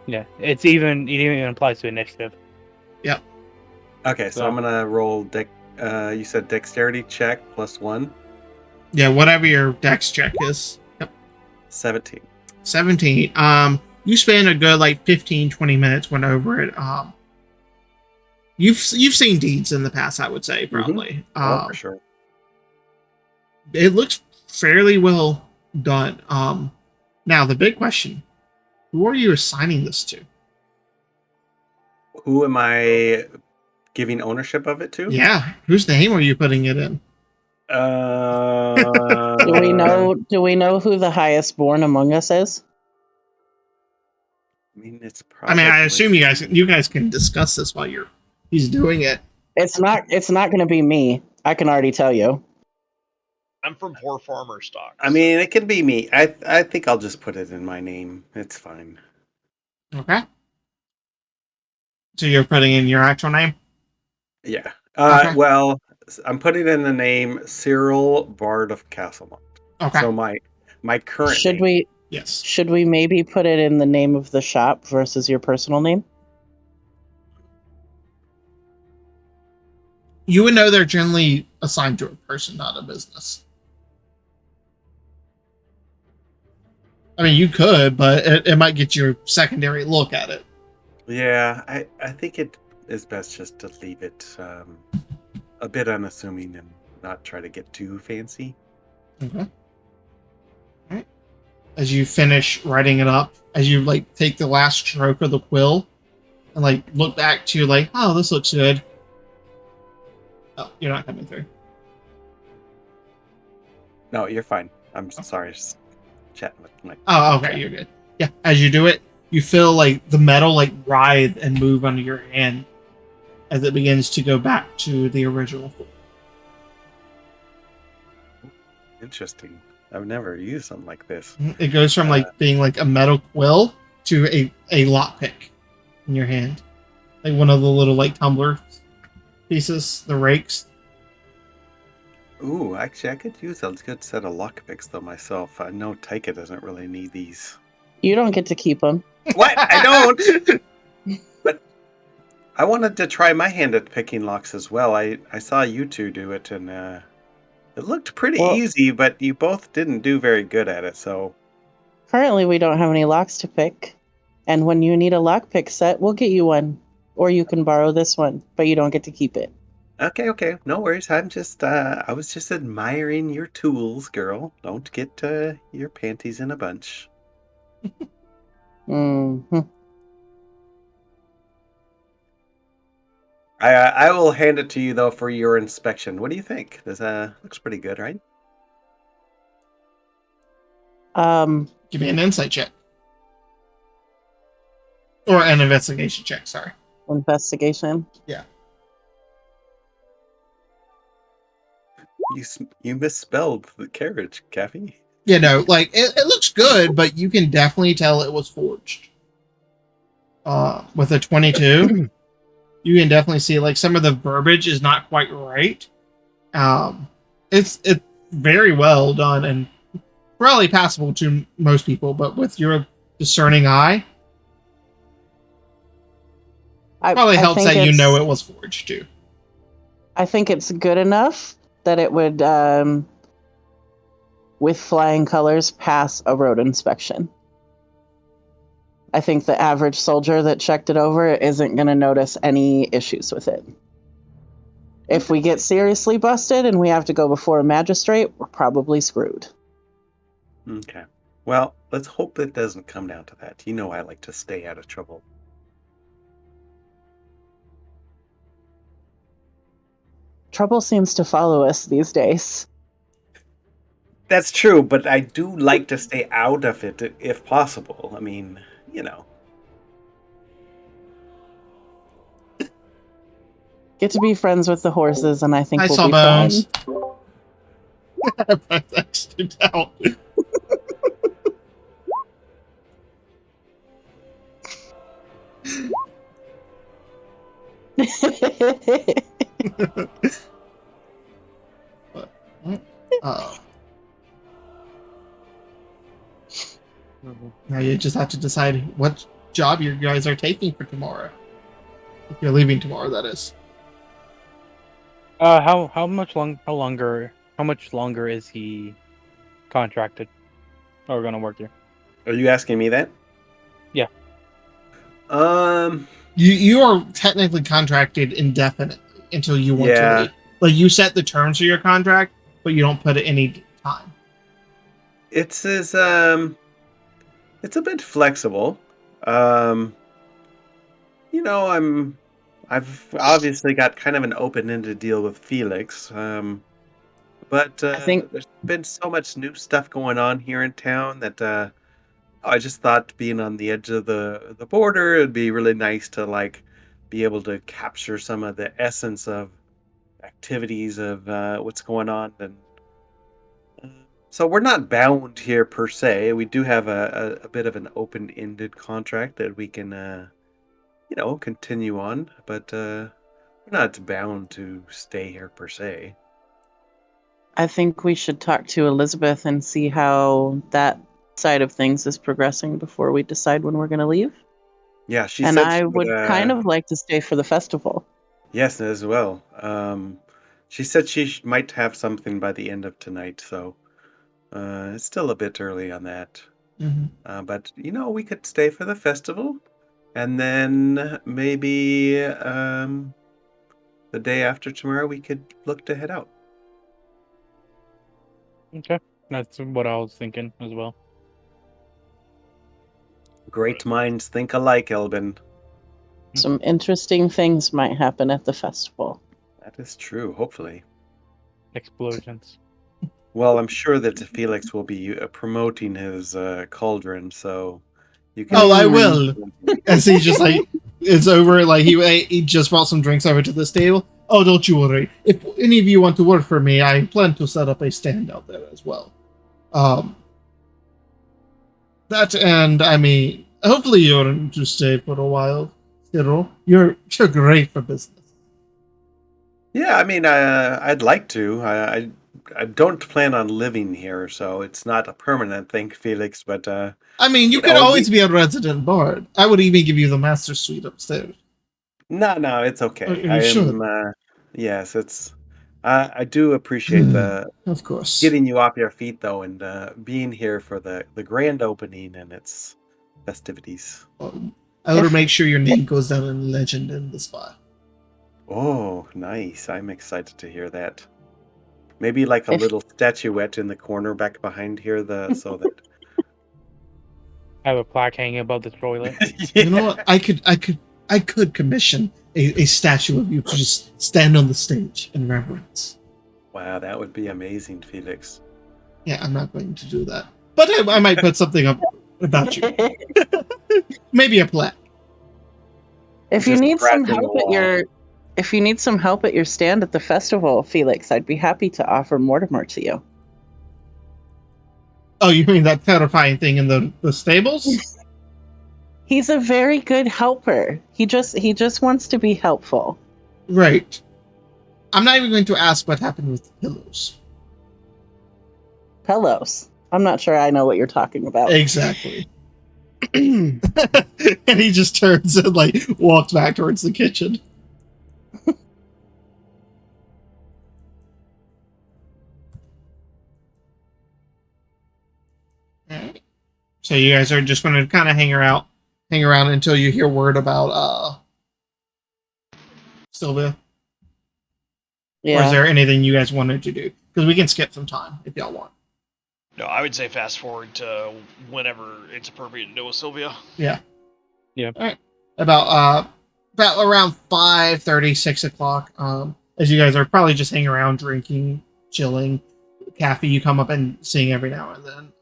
Speaker 3: yeah. It even applies to initiative.
Speaker 2: Okay, so I'm gonna roll you said dexterity check plus 1,
Speaker 1: Yeah, whatever your dex check is. Yep.
Speaker 2: 17.
Speaker 1: 17. You spend a good like 15, 20 minutes went over it. You've seen deeds in the past, I would say, probably.
Speaker 2: Oh, for sure.
Speaker 1: It looks fairly well done. Now the big question: who are you assigning this to?
Speaker 2: Who am I giving ownership of it to?
Speaker 1: Yeah, whose name are you putting it in?
Speaker 5: Do we know? Do we know who the highest born among us is?
Speaker 2: I mean, it's
Speaker 1: I
Speaker 2: probably.
Speaker 1: mean, I assume you guys can discuss this while he's doing it.
Speaker 5: It's not. It's not going to be me. I can already tell you.
Speaker 4: I'm from poor farmer stock.
Speaker 2: I mean, it could be me. I think I'll just put it in my name. It's fine.
Speaker 1: Okay. So you're putting in your actual name?
Speaker 2: Yeah.
Speaker 1: Okay.
Speaker 2: Well, I'm putting in the name Cyril Bard of Castlemont.
Speaker 1: Okay.
Speaker 2: So my current
Speaker 5: Should
Speaker 2: name.
Speaker 5: we?
Speaker 1: Yes.
Speaker 5: Should we maybe put it in the name of the shop versus your personal name?
Speaker 1: You would know they're generally assigned to a person, not a business. I mean, you could, but it might get you a secondary look at it.
Speaker 2: Yeah, I think it is best just to leave it a bit unassuming and not try to get too fancy.
Speaker 1: Okay. All right. As you finish writing it up, as you like take the last stroke of the quill and like look back to like, oh, this looks good. Oh, you're not coming through.
Speaker 2: No, you're fine. I'm sorry. Just chatting with my.
Speaker 1: Oh, okay, you're good. Yeah, as you do it, you feel like the metal like writhe and move under your hand as it begins to go back to the original form.
Speaker 2: Interesting. I've never used something like this.
Speaker 1: It goes from like being like a metal quill to a lockpick in your hand, like one of the little like tumbler pieces, the rakes.
Speaker 2: Ooh, actually, I could use a good set of lockpicks though myself. I know Taika doesn't really need these.
Speaker 5: You don't get to keep them.
Speaker 2: What? I don't. But I wanted to try my hand at picking locks as well. I saw you two do it, and it looked pretty
Speaker 5: Well-
Speaker 2: easy, but you both didn't do very good at it. So
Speaker 5: Currently, we don't have any locks to pick. And when you need a lockpick set, we'll get you one. Or you can borrow this one, but you don't get to keep it.
Speaker 2: Okay, no worries. I was just admiring your tools, girl. Don't get your panties in a bunch.
Speaker 5: Mm-hmm.
Speaker 2: I will hand it to you though for your inspection. What do you think? This looks pretty good, right?
Speaker 1: Give me an insight check. Or an investigation check, sorry.
Speaker 5: Investigation.
Speaker 1: Yeah.
Speaker 2: You misspelled the carriage, Kathy.
Speaker 1: You know, like it looks good, but you can definitely tell it was forged. With a 22, you can definitely see like some of the verbiage is not quite right. It's very well done and probably passable to most people, but with your discerning eye, probably helps that you know it was forged too.
Speaker 5: I think it's good enough that it would, with flying colors, pass a road inspection. I think the average soldier that checked it over isn't going to notice any issues with it. If we get seriously busted and we have to go before a magistrate, we're probably screwed.
Speaker 2: Okay. Well, let's hope it doesn't come down to that. You know I like to stay out of trouble.
Speaker 5: Trouble seems to follow us these days.
Speaker 2: That's true, but I do like to stay out of it if possible. I mean, you know.
Speaker 5: Get to be friends with the horses, and I think
Speaker 1: I
Speaker 5: we'll
Speaker 1: saw
Speaker 5: be
Speaker 1: bones.
Speaker 5: fine.
Speaker 1: I stood out. Now you just have to decide what job you guys are taking for tomorrow. If you're leaving tomorrow, that is.
Speaker 3: How much longer is he contracted or gonna work here?
Speaker 2: Are you asking me that?
Speaker 3: Yeah.
Speaker 1: You are technically contracted indefinitely until you want to leave. Like you set the terms of your contract, but you don't put it any time.
Speaker 2: It's a bit flexible. You know, I've obviously got kind of an open-ended deal with Felix. But
Speaker 5: I think
Speaker 2: there's been so much new stuff going on here in town that I just thought being on the edge of the border, it'd be really nice to like be able to capture some of the essence of activities of what's going on. And so we're not bound here per se. We do have a bit of an open-ended contract that we can, continue on, but we're not bound to stay here per se.
Speaker 5: I think we should talk to Elizabeth and see how that side of things is progressing before we decide when we're going to leave.
Speaker 2: Yeah, she
Speaker 5: and
Speaker 2: said
Speaker 5: I
Speaker 2: she
Speaker 5: would kind of like to stay for the festival.
Speaker 2: Yes, as well. She said she might have something by the end of tonight, so it's still a bit early on that.
Speaker 1: Mm-hmm.
Speaker 2: But we could stay for the festival, and then maybe the day after tomorrow we could look to head out.
Speaker 3: Okay, that's what I was thinking as well.
Speaker 2: Great minds think alike, Elbin.
Speaker 5: Some interesting things might happen at the festival.
Speaker 2: That is true, hopefully.
Speaker 3: Explosions.
Speaker 2: Well, I'm sure that Felix will be promoting his cauldron, so you can...
Speaker 1: Oh, I will. As he just like, it's over, like he just brought some drinks over to this table. Oh, don't you worry. If any of you want to work for me, I plan to set up a stand out there as well. That, and I mean, hopefully you're to stay for a while, Cyril. You're great for business.
Speaker 2: Yeah, I mean, I'd like to. I don't plan on living here, so it's not a permanent thing, Felix. But
Speaker 1: I mean, you could always be a resident bard. I would even give you the master suite upstairs.
Speaker 2: No, it's okay.
Speaker 1: Are you sure?
Speaker 2: Yes, it's.
Speaker 7: I do appreciate the
Speaker 1: Of course.
Speaker 7: getting you off your feet, though, and being here for the grand opening and its festivities.
Speaker 1: I will
Speaker 5: If-
Speaker 1: make sure your name goes down in legend in the spot.
Speaker 7: Oh, nice. I'm excited to hear that. Maybe like a
Speaker 5: If-
Speaker 7: little statuette in the corner back behind here, so that
Speaker 3: I have a plaque hanging above the toilet.
Speaker 1: You know what? I could commission a statue of you to just stand on the stage in reverence.
Speaker 7: Wow, that would be amazing, Felix.
Speaker 1: Yeah, I'm not going to do that. But I might put something up about you. Maybe a plaque.
Speaker 5: If you
Speaker 7: Just
Speaker 5: need some
Speaker 7: scratching the
Speaker 5: help at
Speaker 7: wall.
Speaker 5: your stand at the festival, Felix, I'd be happy to offer Mortimer to you.
Speaker 1: Oh, you mean that terrifying thing in the stables?
Speaker 5: He's a very good helper. He just wants to be helpful.
Speaker 1: Right. I'm not even going to ask what happened with the pillows.
Speaker 5: Pillows. I'm not sure I know what you're talking about.
Speaker 1: Exactly. And he just turns and like walks back towards the kitchen. Alright. So you guys are just going to kind of hang around until you hear word about Sylvia. Or is
Speaker 5: Yeah.
Speaker 1: there anything you guys wanted to do? Because we can skip some time if y'all want.
Speaker 4: No, I would say fast forward to whenever it's appropriate to deal with Sylvia.
Speaker 1: Yeah.
Speaker 3: Yeah.
Speaker 1: All right. About around 5:30, 6 o'clock. As you guys are probably just hanging around, drinking, chilling. Cafe, you come up and sing every now and then.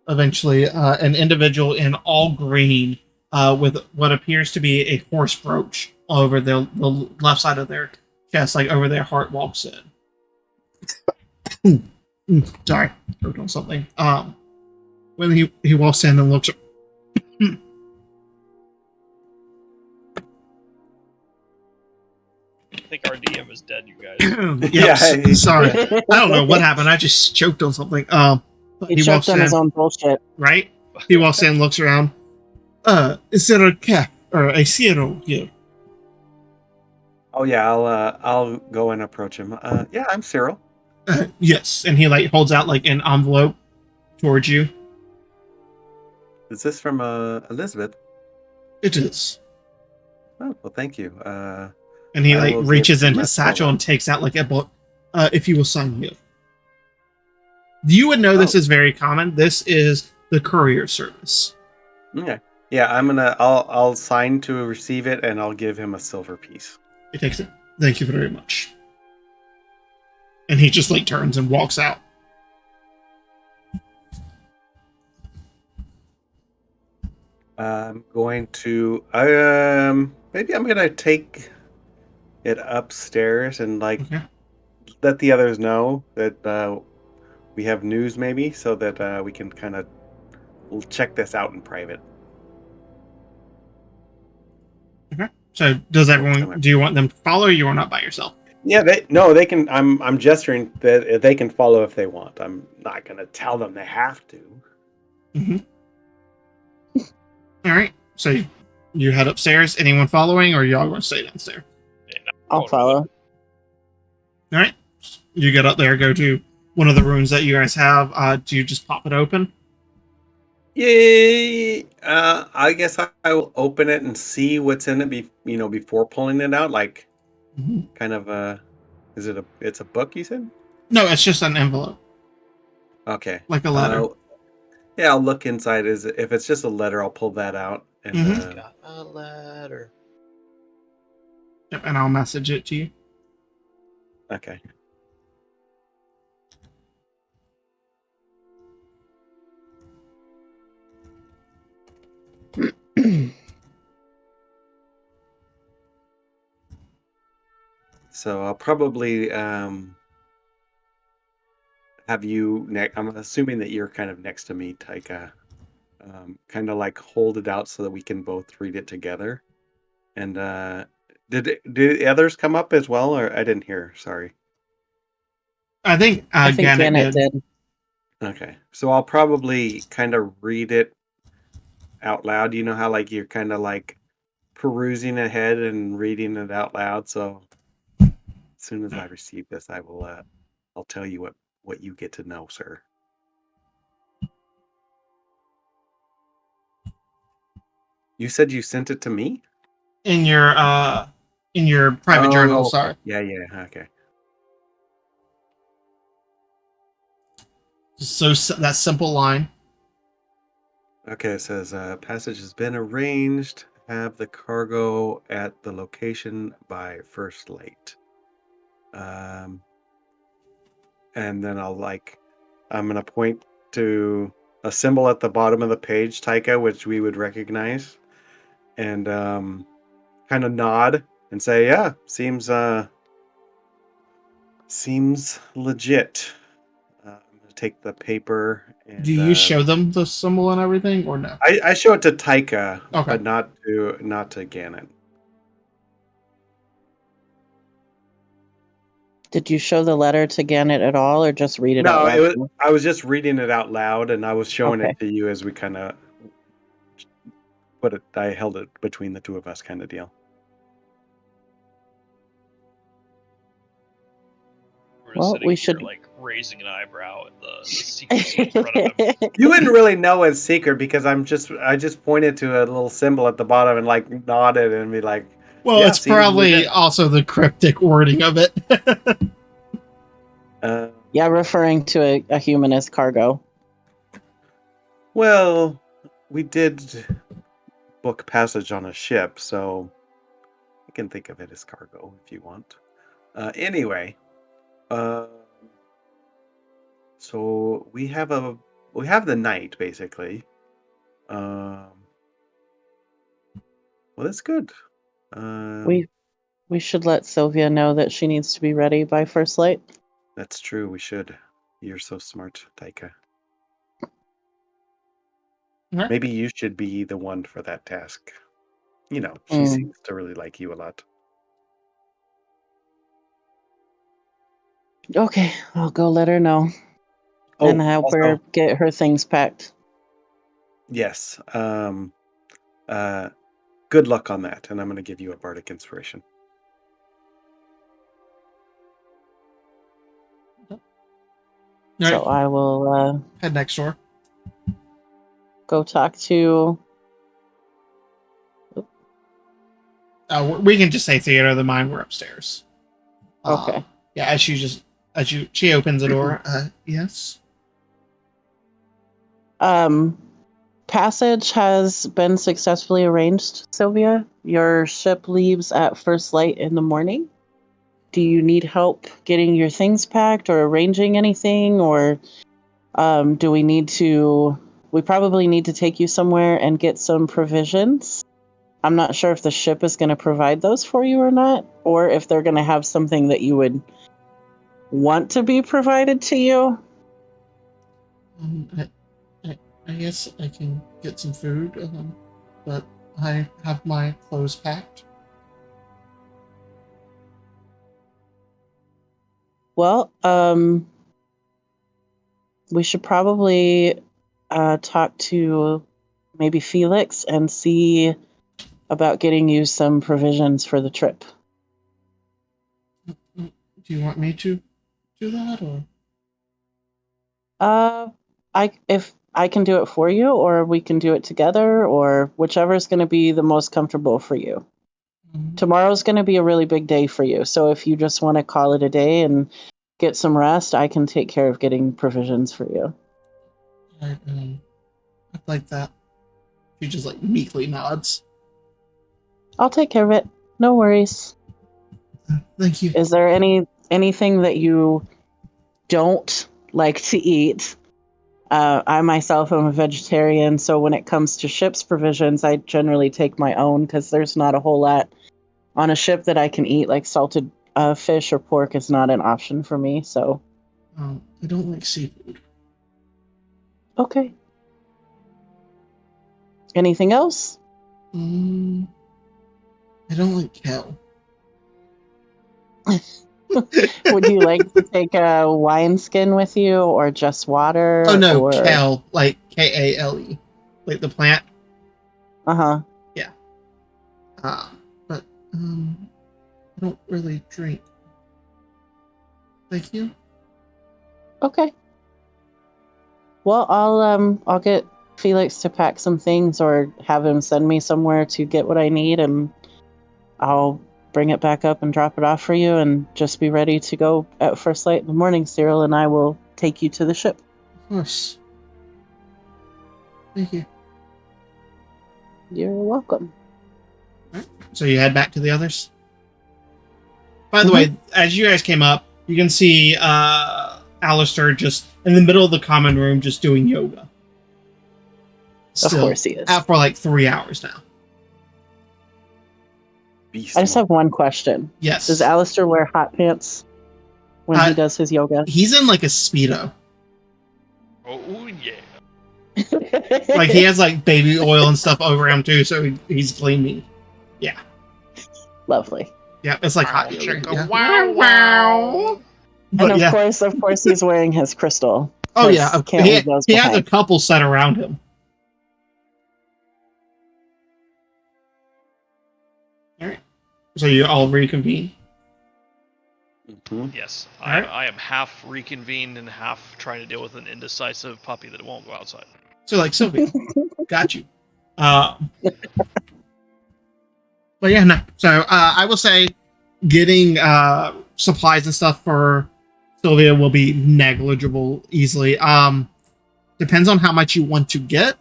Speaker 1: Eventually, an individual in all green, with what appears to be a horse brooch over the left side of their chest, like over their heart, walks in. Sorry, choked on something. When he walks in and looks.
Speaker 4: I think our DM is dead, you guys.
Speaker 1: Yeah,
Speaker 7: Yeah.
Speaker 1: sorry. I don't know what happened. I just choked on something.
Speaker 5: He choked on his own bullshit.
Speaker 1: Right? He walks in, looks around. Is there a cat or a Cyril here?
Speaker 7: Oh yeah, I'll go and approach him. Yeah, I'm Cyril.
Speaker 1: Yes. And he like holds out like an envelope towards you.
Speaker 7: Is this from Elizabeth?
Speaker 1: It is.
Speaker 7: Oh well, thank you.
Speaker 1: And he
Speaker 7: I
Speaker 1: like
Speaker 7: will
Speaker 1: reaches
Speaker 7: give
Speaker 1: in
Speaker 7: him
Speaker 1: his
Speaker 7: a
Speaker 1: satchel
Speaker 7: follow.
Speaker 1: and takes out like a book. If you will sign here. You would know this
Speaker 7: Oh.
Speaker 1: is very common. This is the courier service.
Speaker 7: Okay. Yeah, I'll sign to receive it, and I'll give him a silver piece.
Speaker 1: He takes it. Thank you very much. And he just like turns and walks out.
Speaker 7: I'm going to maybe I'm gonna take it upstairs and like
Speaker 1: Okay.
Speaker 7: let the others know that we have news, maybe, so that we can kind of check this out in private.
Speaker 1: So does
Speaker 7: Sorry.
Speaker 1: everyone? Do you want them to follow? Or you are not by yourself.
Speaker 7: Yeah, they can. I'm gesturing that they can follow if they want. I'm not gonna tell them they have to.
Speaker 1: All right. So you head upstairs. Anyone following, or y'all going to stay downstairs?
Speaker 5: I'll follow.
Speaker 1: All right. You get up there. Go to one of the rooms that you guys have. Do you just pop it open?
Speaker 7: Yay! I guess I will open it and see what's in it. Before pulling it out, like kind of is it it's a book? You said?
Speaker 1: No, it's just an envelope,
Speaker 7: Okay.
Speaker 1: like a letter.
Speaker 7: Yeah, I'll look inside. If it's just a letter, I'll pull that out. And
Speaker 4: Got a letter.
Speaker 1: Yep, and I'll message it to you.
Speaker 7: okay. So I'll probably have you I'm assuming that you're kind of next to me, Taika. Kind of like hold it out so that we can both read it together. And did the others come up as well, or I didn't hear? Sorry.
Speaker 1: I think
Speaker 5: I think
Speaker 1: Gannett
Speaker 5: Janet
Speaker 1: did.
Speaker 5: did.
Speaker 7: Okay, so I'll probably kind of read it out loud. You know how like you're kind of like perusing ahead and reading it out loud. So soon as I receive this, I will. I'll tell you what you get to know, sir. You said you sent it to me?
Speaker 1: In your private journal.
Speaker 7: okay.
Speaker 1: Sorry.
Speaker 7: Yeah. Okay.
Speaker 1: So that simple line.
Speaker 7: Okay. It says passage has been arranged. Have the cargo at the location by first light. And then I'm gonna point to a symbol at the bottom of the page, Taika, which we would recognize, and kind of nod and say, "Yeah, seems legit." I'm gonna take the paper and
Speaker 1: Do you show them the symbol and everything, or no?
Speaker 7: I show it to Taika,
Speaker 1: Okay.
Speaker 7: but not to Ganon.
Speaker 5: Did you show the letter to Gannett at all, or just read it out loud?
Speaker 7: I was just reading it out loud, and I was showing
Speaker 5: Okay.
Speaker 7: it to you as we kind of I held it between the two of us, kind of deal.
Speaker 4: We're
Speaker 5: Well,
Speaker 4: sitting
Speaker 5: we
Speaker 4: here,
Speaker 5: should-
Speaker 4: like raising an eyebrow at the secrecy in front of him.
Speaker 7: You wouldn't really know it's secret because I just pointed to a little symbol at the bottom and like nodded and be like,
Speaker 1: Well,
Speaker 7: yeah,
Speaker 1: it's
Speaker 7: seems
Speaker 1: probably
Speaker 7: legit.
Speaker 1: also the cryptic wording of it.
Speaker 5: Yeah, referring to a humanist cargo.
Speaker 7: Well, we did book passage on a ship, so you can think of it as cargo if you want. Anyway, so we have the night basically. Well, that's good.
Speaker 5: We should let Sylvia know that she needs to be ready by first light.
Speaker 7: That's true. We should. You're so smart, Taika.
Speaker 1: Okay.
Speaker 7: Maybe you should be the one for that task. You know, she
Speaker 5: Mm.
Speaker 7: seems to really like you a lot.
Speaker 5: Okay, I'll go let her know
Speaker 7: Oh,
Speaker 5: and help her
Speaker 7: also,
Speaker 5: get her things packed.
Speaker 7: yes. Good luck on that, and I'm going to give you a bardic inspiration.
Speaker 1: All
Speaker 5: So
Speaker 1: right,
Speaker 5: I will
Speaker 1: head next door.
Speaker 5: go talk to.
Speaker 1: We can just say theater of the mind. We're upstairs.
Speaker 5: Okay.
Speaker 1: Yeah, she opens the door. Yes.
Speaker 5: Passage has been successfully arranged, Sylvia. Your ship leaves at first light in the morning. Do you need help getting your things packed or arranging anything, or do we need to? We probably need to take you somewhere and get some provisions. I'm not sure if the ship is going to provide those for you or not, or if they're going to have something that you would want to be provided to you.
Speaker 1: I guess I can get some food, but I have my clothes packed.
Speaker 5: Well, we should probably talk to maybe Felix and see about getting you some provisions for the trip.
Speaker 1: Do you want me to do that, or?
Speaker 5: If I can do it for you, or we can do it together, or whichever is going to be the most comfortable for you. Tomorrow's going to be a really big day for you, so if you just want to call it a day and get some rest, I can take care of getting provisions for you.
Speaker 1: I'd like that. She just like meekly nods.
Speaker 5: I'll take care of it. No worries.
Speaker 1: Thank you.
Speaker 5: Is there anything that you don't like to eat? I myself am a vegetarian, so when it comes to ship's provisions, I generally take my own because there's not a whole lot on a ship that I can eat. Like salted fish or pork is not an option for me. So,
Speaker 1: I don't like seafood.
Speaker 5: okay. Anything else?
Speaker 1: I don't like kale.
Speaker 5: Would you like to take a wineskin with you, or just water?
Speaker 1: Oh no,
Speaker 5: or...
Speaker 1: kale, like Kale, like the plant.
Speaker 5: Uh-huh.
Speaker 1: Yeah. But I don't really drink Thank you.
Speaker 5: Okay. Well, I'll get Felix to pack some things or have him send me somewhere to get what I need, and I'll bring it back up and drop it off for you, and just be ready to go at first light in the morning. Cyril and I will take you to the ship.
Speaker 1: Of course. Thank you.
Speaker 5: You're welcome.
Speaker 1: So you head back to the others? By the way, as you guys came up, you can see Alistair just in the middle of the common room just doing yoga.
Speaker 5: Of course he is.
Speaker 1: Out for like 3 hours now.
Speaker 7: Beast
Speaker 5: I just have one question.
Speaker 1: Yes.
Speaker 5: Does Alistair wear hot pants when he does his yoga?
Speaker 1: He's in like a Speedo.
Speaker 4: Oh yeah.
Speaker 1: Like he has like baby oil and stuff over him too, so he's cleaning. Yeah.
Speaker 5: Lovely.
Speaker 1: Yeah, it's like hot
Speaker 4: Chicka,
Speaker 1: yoga. Yeah.
Speaker 4: wow, wow.
Speaker 1: But
Speaker 5: And
Speaker 1: yeah.
Speaker 5: of course, he's wearing his crystal.
Speaker 1: Oh yeah.
Speaker 5: Can't leave those
Speaker 1: He has a
Speaker 5: behind.
Speaker 1: couple set around him. Alright. So you all reconvene?
Speaker 7: Mhm.
Speaker 4: Yes,
Speaker 1: Alright.
Speaker 4: I am half reconvened and half trying to deal with an indecisive puppy that won't go outside.
Speaker 1: So like Sylvia. Got you. But yeah, no. So I will say getting supplies and stuff for Sylvia will be negligible easily. Depends on how much you want to get.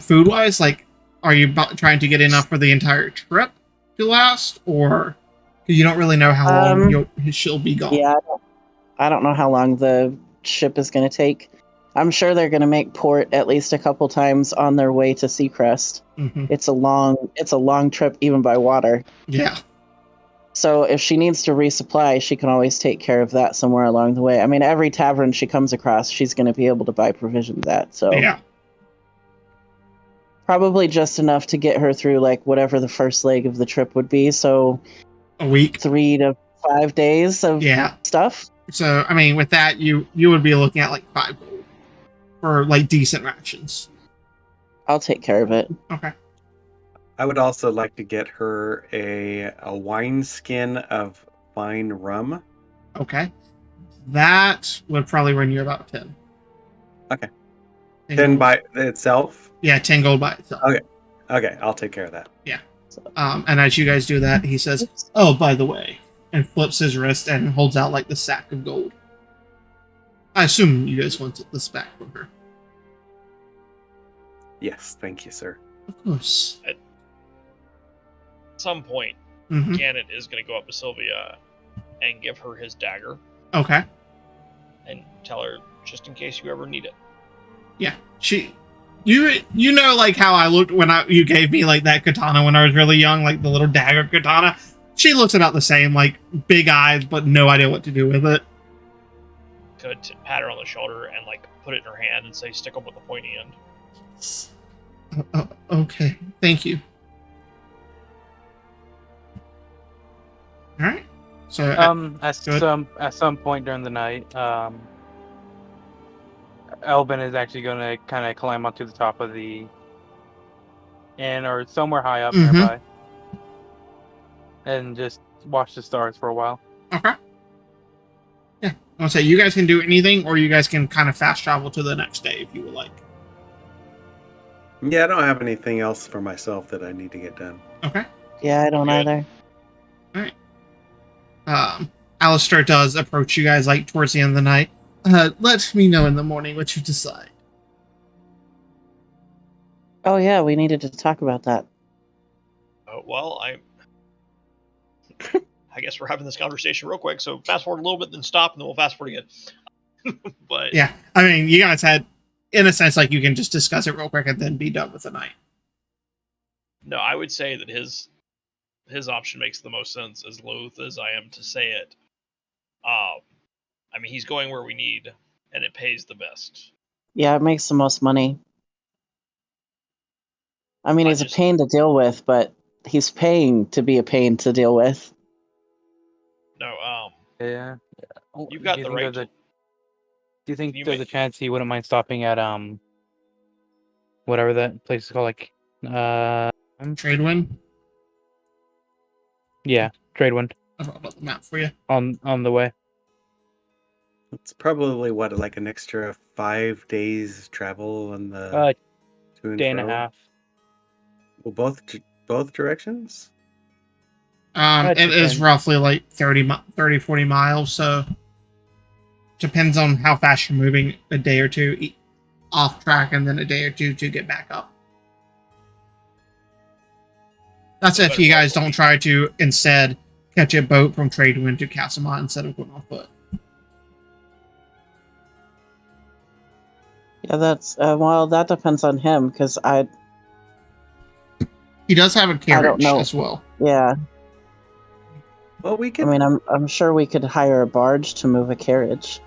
Speaker 1: Food wise, like, are you trying to get enough for the entire trip to last, or you don't really know how long she'll be gone?
Speaker 5: Yeah, I don't know how long the ship is going to take. I'm sure they're going to make port at least a couple times on their way to Seacrest.
Speaker 1: Mm-hmm.
Speaker 5: It's a long trip even by water.
Speaker 1: Yeah.
Speaker 5: So if she needs to resupply, she can always take care of that somewhere along the way. I mean, every tavern she comes across, she's going to be able to buy provisions at. So
Speaker 1: Yeah.
Speaker 5: probably just enough to get her through like whatever the first leg of the trip would be. So
Speaker 1: A week.
Speaker 5: 3 to 5 days of stuff.
Speaker 1: So I mean, with that, you would be looking at like 5 gold for like decent rations.
Speaker 5: I'll take care of it.
Speaker 1: Okay.
Speaker 7: I would also like to get her a wine skin of fine rum.
Speaker 1: Okay. That would probably run you about 10.
Speaker 7: Okay.
Speaker 1: 10
Speaker 7: 10
Speaker 1: gold.
Speaker 7: by itself?
Speaker 1: Yeah, 10 gold by itself.
Speaker 7: Okay, I'll take care of that.
Speaker 1: Yeah. And as you guys do that, he says, "Oh, by the way," and flips his wrist and holds out like the sack of gold. I assume you guys want this back from her.
Speaker 7: Yes, thank you, sir.
Speaker 1: Of course.
Speaker 4: At some point,
Speaker 1: Mm-hmm.
Speaker 4: Gannon is going to go up to Sylvia and give her his dagger
Speaker 1: Okay.
Speaker 4: and tell her, just in case you ever need it.
Speaker 1: Yeah. You know like how I looked when you gave me like that katana when I was really young, like the little dagger katana. She looks about the same, like big eyes, but no idea what to do with it.
Speaker 4: Could pat her on the shoulder and like put it in her hand and say, stick them with the pointy end.
Speaker 1: Okay. Thank you. All right. So
Speaker 3: at some point during the night, Elvin is actually going to kind of climb onto the top of the inn or somewhere high up nearby, and just watch the stars for a while.
Speaker 1: Okay. Yeah. I'll say you guys can do anything, or you guys can kind of fast travel to the next day if you would like.
Speaker 7: Yeah, I don't have anything else for myself that I need to get done.
Speaker 1: Okay.
Speaker 5: Yeah, I don't
Speaker 4: Good.
Speaker 5: either.
Speaker 1: Alistair does approach you guys like towards the end of the night. Let me know in the morning what you decide.
Speaker 5: Oh yeah, we needed to talk about that.
Speaker 4: Well, I guess we're having this conversation real quick, so fast forward a little bit, then stop, and then we'll fast forward again. But
Speaker 1: Yeah. I mean, you guys had, in a sense, like you can just discuss it real quick and then be done with the night.
Speaker 4: no, I would say that his option makes the most sense, as loath as I am to say it. I mean, he's going where we need, and it pays the best.
Speaker 5: Yeah, it makes the most money. I mean,
Speaker 4: I
Speaker 5: he's
Speaker 4: just-
Speaker 5: a pain to deal with, but he's paying to be a pain to deal with.
Speaker 4: No,
Speaker 3: Yeah.
Speaker 4: you've got
Speaker 3: Do you
Speaker 4: the
Speaker 3: think
Speaker 4: right.
Speaker 3: there's Do you think
Speaker 4: You
Speaker 3: there's
Speaker 4: may-
Speaker 3: a chance he wouldn't mind stopping at whatever that place is called, like
Speaker 1: Trade win.
Speaker 3: yeah, Tradewind
Speaker 1: I'll put the map for you.
Speaker 3: on the way.
Speaker 7: It's probably what, like an extra 5 days travel on the to and
Speaker 3: Day and a
Speaker 7: fro?
Speaker 3: half.
Speaker 7: Well, both directions?
Speaker 3: That
Speaker 1: It is
Speaker 3: depends.
Speaker 1: roughly like 30, 40 miles, so depends on how fast you're moving. A day or two off track, and then a day or two to get back up. That's if you guys don't try to instead catch a boat from Tradewind to Castlemont instead of going on foot.
Speaker 5: Yeah, that's well. That depends on him because
Speaker 1: He does have a
Speaker 5: I don't
Speaker 1: carriage
Speaker 5: know.
Speaker 1: as well.
Speaker 5: Yeah,
Speaker 7: Well, we
Speaker 5: I
Speaker 7: could.
Speaker 5: mean, I'm sure we could hire a barge to move a carriage.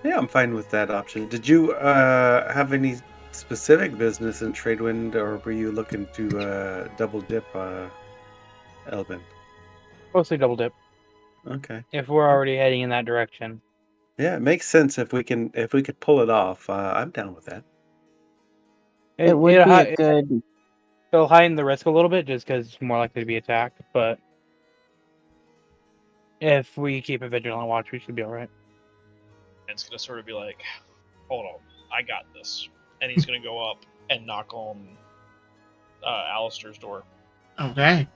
Speaker 7: Yeah, I'm fine with that option. Did you have any specific business in Tradewind, or were you looking to double dip Elvin?
Speaker 3: Mostly double dip.
Speaker 7: Okay.
Speaker 3: If we're already heading in that direction.
Speaker 7: Yeah, it makes sense if we could pull it off. I'm down with that.
Speaker 5: It would be a good.
Speaker 3: It'll heighten the risk a little bit just because it's more likely to be attacked, but if we keep a vigilant watch, we should be alright.
Speaker 4: It's gonna sort of be like, hold on, I got this. And he's gonna go up and knock on Alistair's door.
Speaker 1: Okay.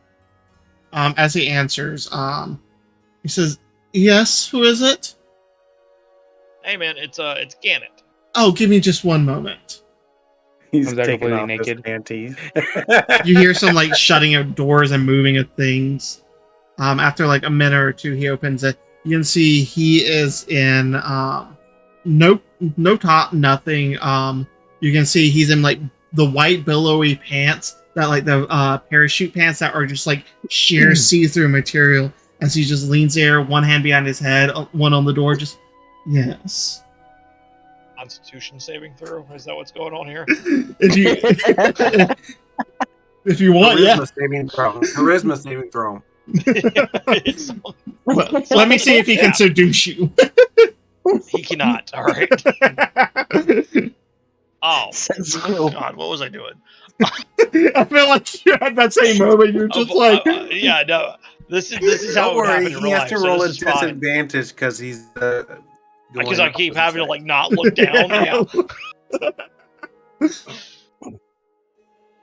Speaker 1: As he answers, he says, "Yes, who is it?"
Speaker 4: Hey man, it's Gannett.
Speaker 1: Oh, give me just one moment.
Speaker 7: He's
Speaker 3: Comes out
Speaker 7: taking
Speaker 3: completely
Speaker 7: off his
Speaker 3: naked.
Speaker 7: panties.
Speaker 1: You hear some like shutting of doors and moving of things. After like a minute or two, he opens it. You can see he is in no top, nothing. You can see he's in like the white billowy pants that like the parachute pants that are just like sheer see-through material. As he just leans there, one hand behind his head, one on the door. Just yes.
Speaker 4: Constitution saving throw? Is that what's going on here?
Speaker 1: if you want, yeah.
Speaker 8: Charisma saving throw.
Speaker 4: It's-
Speaker 1: Let me see if he can
Speaker 4: Yeah.
Speaker 1: seduce you.
Speaker 4: He cannot. All right. Oh
Speaker 5: Says you.
Speaker 4: God, what was I doing?
Speaker 1: I feel like you had that same moment. You're just like,
Speaker 4: yeah, no. This is how
Speaker 7: Don't
Speaker 4: it would
Speaker 7: worry,
Speaker 4: happen in
Speaker 7: he
Speaker 4: real
Speaker 7: has
Speaker 4: life.
Speaker 7: to
Speaker 4: So
Speaker 7: roll
Speaker 4: this
Speaker 7: a
Speaker 4: is fine.
Speaker 7: disadvantage because he's
Speaker 4: Because I keep having to like not look down. Yeah.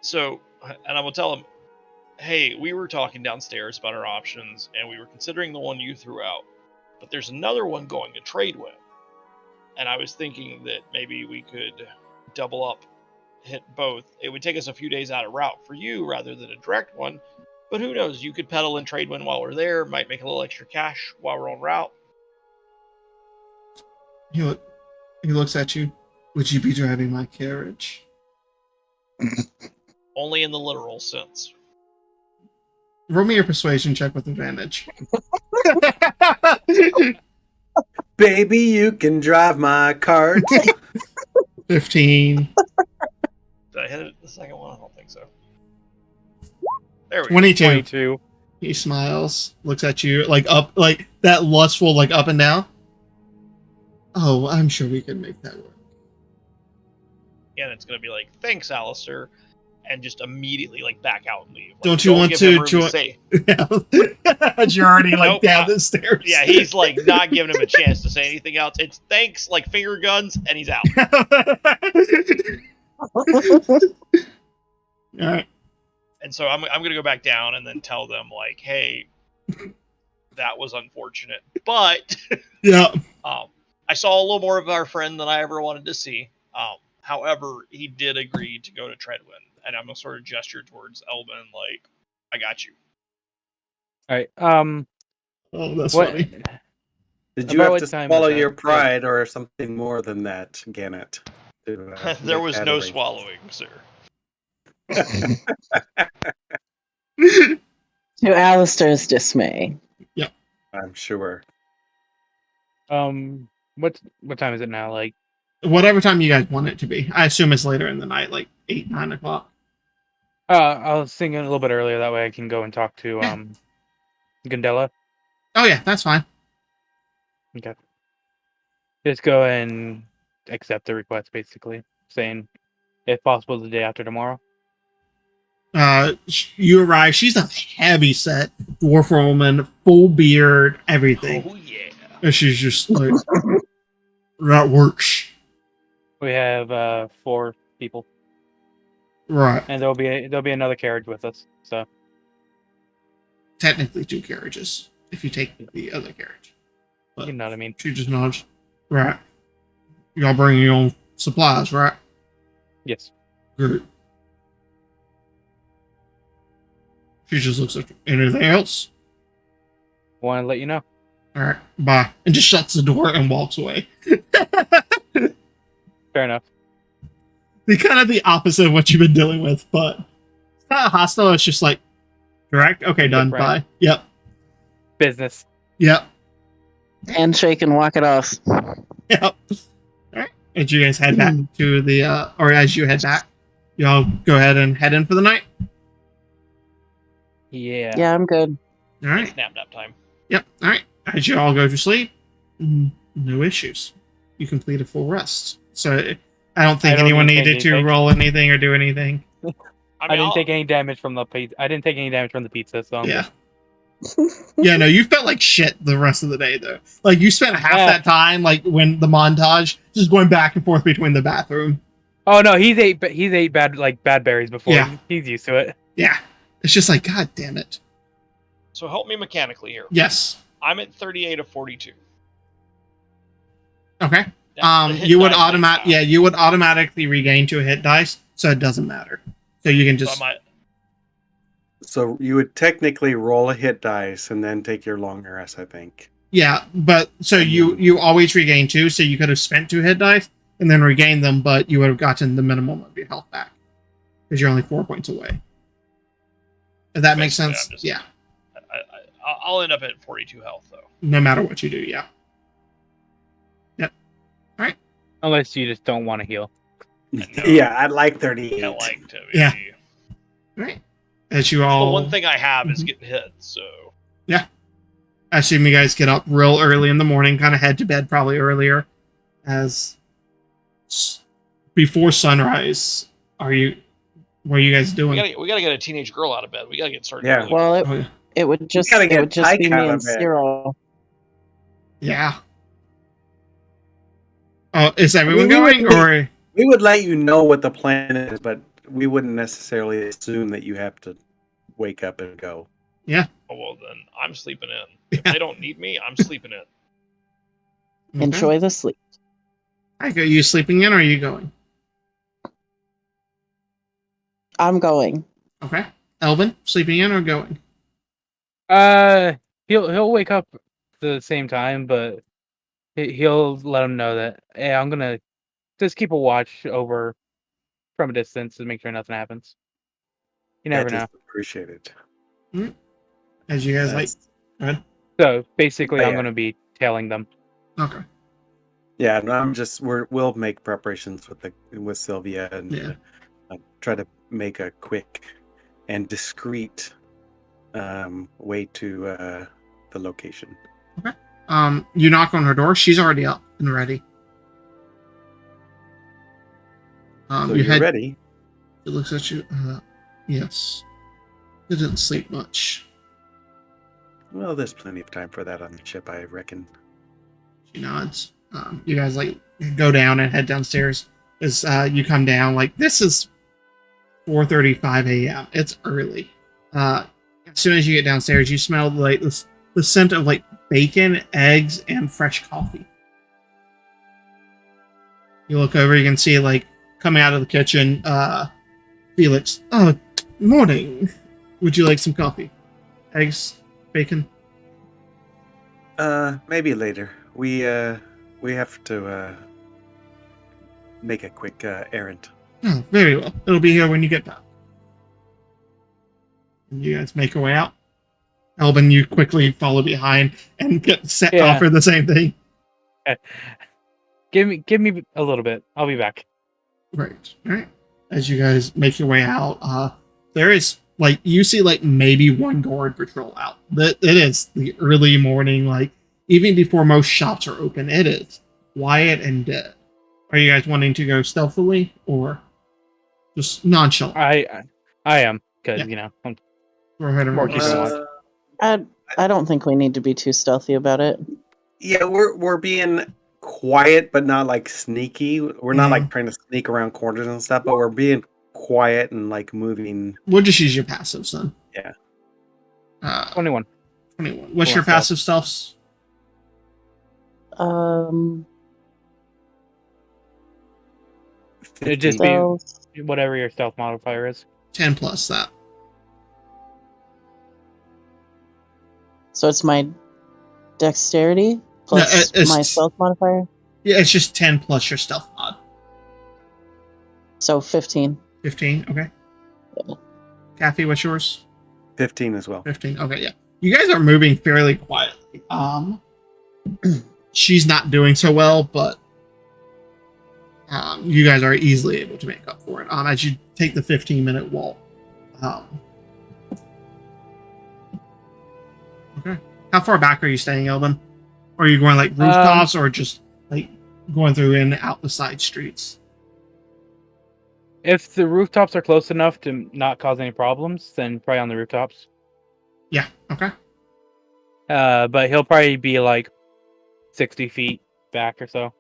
Speaker 4: So, and I will tell him, hey, we were talking downstairs about our options, and we were considering the one you threw out, but there's another one going to Tradewind, and I was thinking that maybe we could double up, hit both. It would take us a few days out of route for you rather than a direct one, but who knows? You could pedal in Tradewind while we're there, might make a little extra cash while we're en route.
Speaker 1: he looks at you. Would you be driving my carriage?
Speaker 4: Only in the literal sense.
Speaker 1: Roll me your persuasion check with advantage.
Speaker 7: Baby, you can drive my cart.
Speaker 1: 15.
Speaker 4: Did I hit it the second one? I don't think so. There we go.
Speaker 1: 22.
Speaker 3: 22.
Speaker 1: He smiles, looks at you, like up, like that lustful, like up and down. Oh, I'm sure we can make that work.
Speaker 4: And it's going to be like, thanks, Alistair, and just immediately like back out and leave. Like,
Speaker 1: Don't you want
Speaker 4: give
Speaker 1: to
Speaker 4: him room
Speaker 1: join-
Speaker 4: say.
Speaker 1: You're already like
Speaker 4: Nope,
Speaker 1: down the stairs.
Speaker 4: Yeah, he's like not giving him a chance to say anything else. It's thanks, like finger guns, and he's out.
Speaker 1: All right.
Speaker 4: And so I'm going to go back down and then tell them like, hey, that was unfortunate, but
Speaker 1: Yeah.
Speaker 4: I saw a little more of our friend than I ever wanted to see. However, he did agree to go to Treadwind, and I'm gonna sort of gesture towards Elvin, like, I got you.
Speaker 3: Alright,
Speaker 1: Oh, that's
Speaker 3: what?
Speaker 1: funny.
Speaker 7: Did you
Speaker 3: About
Speaker 7: have
Speaker 3: what
Speaker 7: to
Speaker 3: time
Speaker 7: swallow
Speaker 3: is that?
Speaker 7: your pride or something more than that, Gannett?
Speaker 4: There was no swallowing, sir.
Speaker 5: To Alistair's dismay.
Speaker 7: I'm sure.
Speaker 3: What time is it now? Like,
Speaker 1: Whatever time you guys want it to be. I assume it's later in the night, like 8, 9 o'clock.
Speaker 3: I was thinking a little bit earlier. That way I can go and talk to Gundella.
Speaker 1: Oh yeah, that's fine.
Speaker 3: Okay. Just go and accept the request, basically, saying if possible the day after tomorrow.
Speaker 1: You arrive. She's a heavy set dwarf woman, full beard, everything.
Speaker 4: Oh yeah.
Speaker 1: And she's just like, that works.
Speaker 3: We have 4 people,
Speaker 1: Right.
Speaker 3: and there'll be another carriage with us. So
Speaker 1: Technically 2 carriages if you take the other carriage. But
Speaker 3: you know what I mean.
Speaker 1: she just nods. Right. Y'all bring your own supplies, right?
Speaker 3: Yes.
Speaker 1: Good. She just looks like anything else.
Speaker 3: Want to let you know.
Speaker 1: All right, bye, and just shuts the door and walks away.
Speaker 3: Fair enough.
Speaker 1: The kind of the opposite of what you've been dealing with, but it's not hostile. It's just like, correct? Okay, done.
Speaker 3: Different.
Speaker 1: Bye. Yep.
Speaker 3: Business.
Speaker 1: Yep.
Speaker 5: Handshake and walk it off.
Speaker 1: Yep. All right. As you guys head back to the, or as you head back, y'all go ahead and head in for the night.
Speaker 3: Yeah.
Speaker 5: Yeah, I'm good.
Speaker 1: All right.
Speaker 4: Nap time.
Speaker 1: Yep. All right. As you all go to sleep, no issues. You complete a full rest. So I don't think anyone needed to roll anything or do anything.
Speaker 3: I didn't take any damage from the pizza. I didn't take any damage from the pizza. So
Speaker 1: Yeah. Yeah, no, you felt like shit the rest of the day, though. Like, you spent half that time, like, when the montage, just going back and forth between the bathroom.
Speaker 3: Oh, no, he's ate bad berries before.
Speaker 1: Yeah.
Speaker 3: He's used to it.
Speaker 1: Yeah. It's just like, God damn it.
Speaker 4: So help me mechanically here.
Speaker 1: Yes.
Speaker 4: I'm at 38 of 42.
Speaker 1: Okay.
Speaker 4: That's the hit
Speaker 1: You would
Speaker 4: dice
Speaker 1: you would automatically regain 2 hit dice, so it doesn't matter. So you can just...
Speaker 7: So you would technically roll a hit dice and then take your long rest, I think.
Speaker 1: Yeah, but so you always regain 2, so you could have spent 2 hit dice and then regained them, but you would have gotten the minimum of your health back because you're only 4 points away. If that makes sense, yeah.
Speaker 4: I'll end up at 42 health though.
Speaker 1: No matter what you do, yeah. Yep. All right.
Speaker 3: Unless you just don't want to heal.
Speaker 7: Yeah, I'd like 38.
Speaker 4: I like to.
Speaker 1: Yeah. All right. As you all...
Speaker 4: The one thing I have is getting hit, so...
Speaker 1: Yeah. I assume you guys get up real early in the morning, kind of head to bed probably earlier. As... Before sunrise, what are you guys doing?
Speaker 4: We gotta get a teenage girl out of bed. We gotta get started.
Speaker 7: Yeah.
Speaker 4: early.
Speaker 5: Well, it would just
Speaker 7: gotta get
Speaker 5: be
Speaker 7: Tyke
Speaker 5: me
Speaker 7: out of
Speaker 5: and
Speaker 7: bed.
Speaker 5: Cyril.
Speaker 1: Yeah. Oh, is everyone going, or...
Speaker 7: We would let you know what the plan is, but we wouldn't necessarily assume that you have to wake up and go.
Speaker 1: Yeah.
Speaker 4: Oh, well, then I'm sleeping in. If they don't need me, I'm sleeping in.
Speaker 1: Okay.
Speaker 5: Enjoy the sleep.
Speaker 1: Are you sleeping in, or are you going?
Speaker 5: I'm going.
Speaker 1: Okay. Elvin, sleeping in or going?
Speaker 3: He'll wake up at the same time, but he'll let him know that, hey, I'm gonna just keep a watch over from a distance to make sure nothing happens. You never know.
Speaker 7: Appreciate it.
Speaker 1: As you guys like. Go ahead.
Speaker 3: So basically,
Speaker 7: Yeah.
Speaker 3: I'm gonna be tailing them.
Speaker 1: Okay.
Speaker 7: Yeah, no, we'll make preparations with Sylvia and try to make a quick and discreet way to the location.
Speaker 1: Okay. You knock on her door. She's already up and ready.
Speaker 7: So
Speaker 1: you
Speaker 7: you're ready.
Speaker 1: She looks at you. Yes. Didn't sleep much.
Speaker 7: Well, there's plenty of time for that on the ship, I reckon.
Speaker 1: She nods. You guys go down and head downstairs. As you come down, this is 4:35 a.m. It's early. As soon as you get downstairs, you smell the scent of bacon, eggs, and fresh coffee. You look over, you can see coming out of the kitchen, Felix. Oh, morning. Would you like some coffee? Eggs, bacon?
Speaker 7: Maybe later. We have to make a quick errand.
Speaker 1: Oh, very well. It'll be here when you get back. And you guys make your way out. Elvin, you quickly follow behind and get set to offer the same thing.
Speaker 3: Give me a little bit. I'll be back.
Speaker 1: Right. All right. As you guys make your way out, there is you see maybe one guard patrol out. It is the early morning, even before most shops are open. It is quiet and dead. Are you guys wanting to go stealthily or just nonchalant?
Speaker 3: I am. because
Speaker 1: Yeah.
Speaker 3: I'm
Speaker 1: Go ahead and
Speaker 3: More
Speaker 1: roll
Speaker 3: keep in
Speaker 1: yourself.
Speaker 3: mind.
Speaker 5: I don't think we need to be too stealthy about it.
Speaker 7: Yeah, we're being quiet, but not like sneaky. We're not like
Speaker 1: Mhm.
Speaker 7: trying to sneak around corners and stuff, but we're being quiet and like moving.
Speaker 1: We'll just use your passive, son.
Speaker 7: Yeah.
Speaker 3: 21.
Speaker 1: 21. What's
Speaker 3: Full
Speaker 1: your
Speaker 3: on stealth.
Speaker 1: passive stealth?
Speaker 3: It'd just
Speaker 7: 15.
Speaker 3: be whatever your stealth modifier is.
Speaker 1: 10 plus that.
Speaker 5: So it's my dexterity plus
Speaker 1: it's-
Speaker 5: my stealth modifier.
Speaker 1: Yeah, it's just 10 plus your stealth mod.
Speaker 5: So 15.
Speaker 1: 15, okay. Kathy, what's yours?
Speaker 7: 15 as well.
Speaker 1: 15, okay, yeah. You guys are moving fairly quietly. She's not doing so well, but you guys are easily able to make up for it as you take the 15-minute walk. Okay. How far back are you staying, Elvin? Are you going like rooftops or just like going through and out the side streets?
Speaker 3: If the rooftops are close enough to not cause any problems, then probably on the rooftops.
Speaker 1: Yeah, okay.
Speaker 3: But he'll probably be like 60 feet back or so.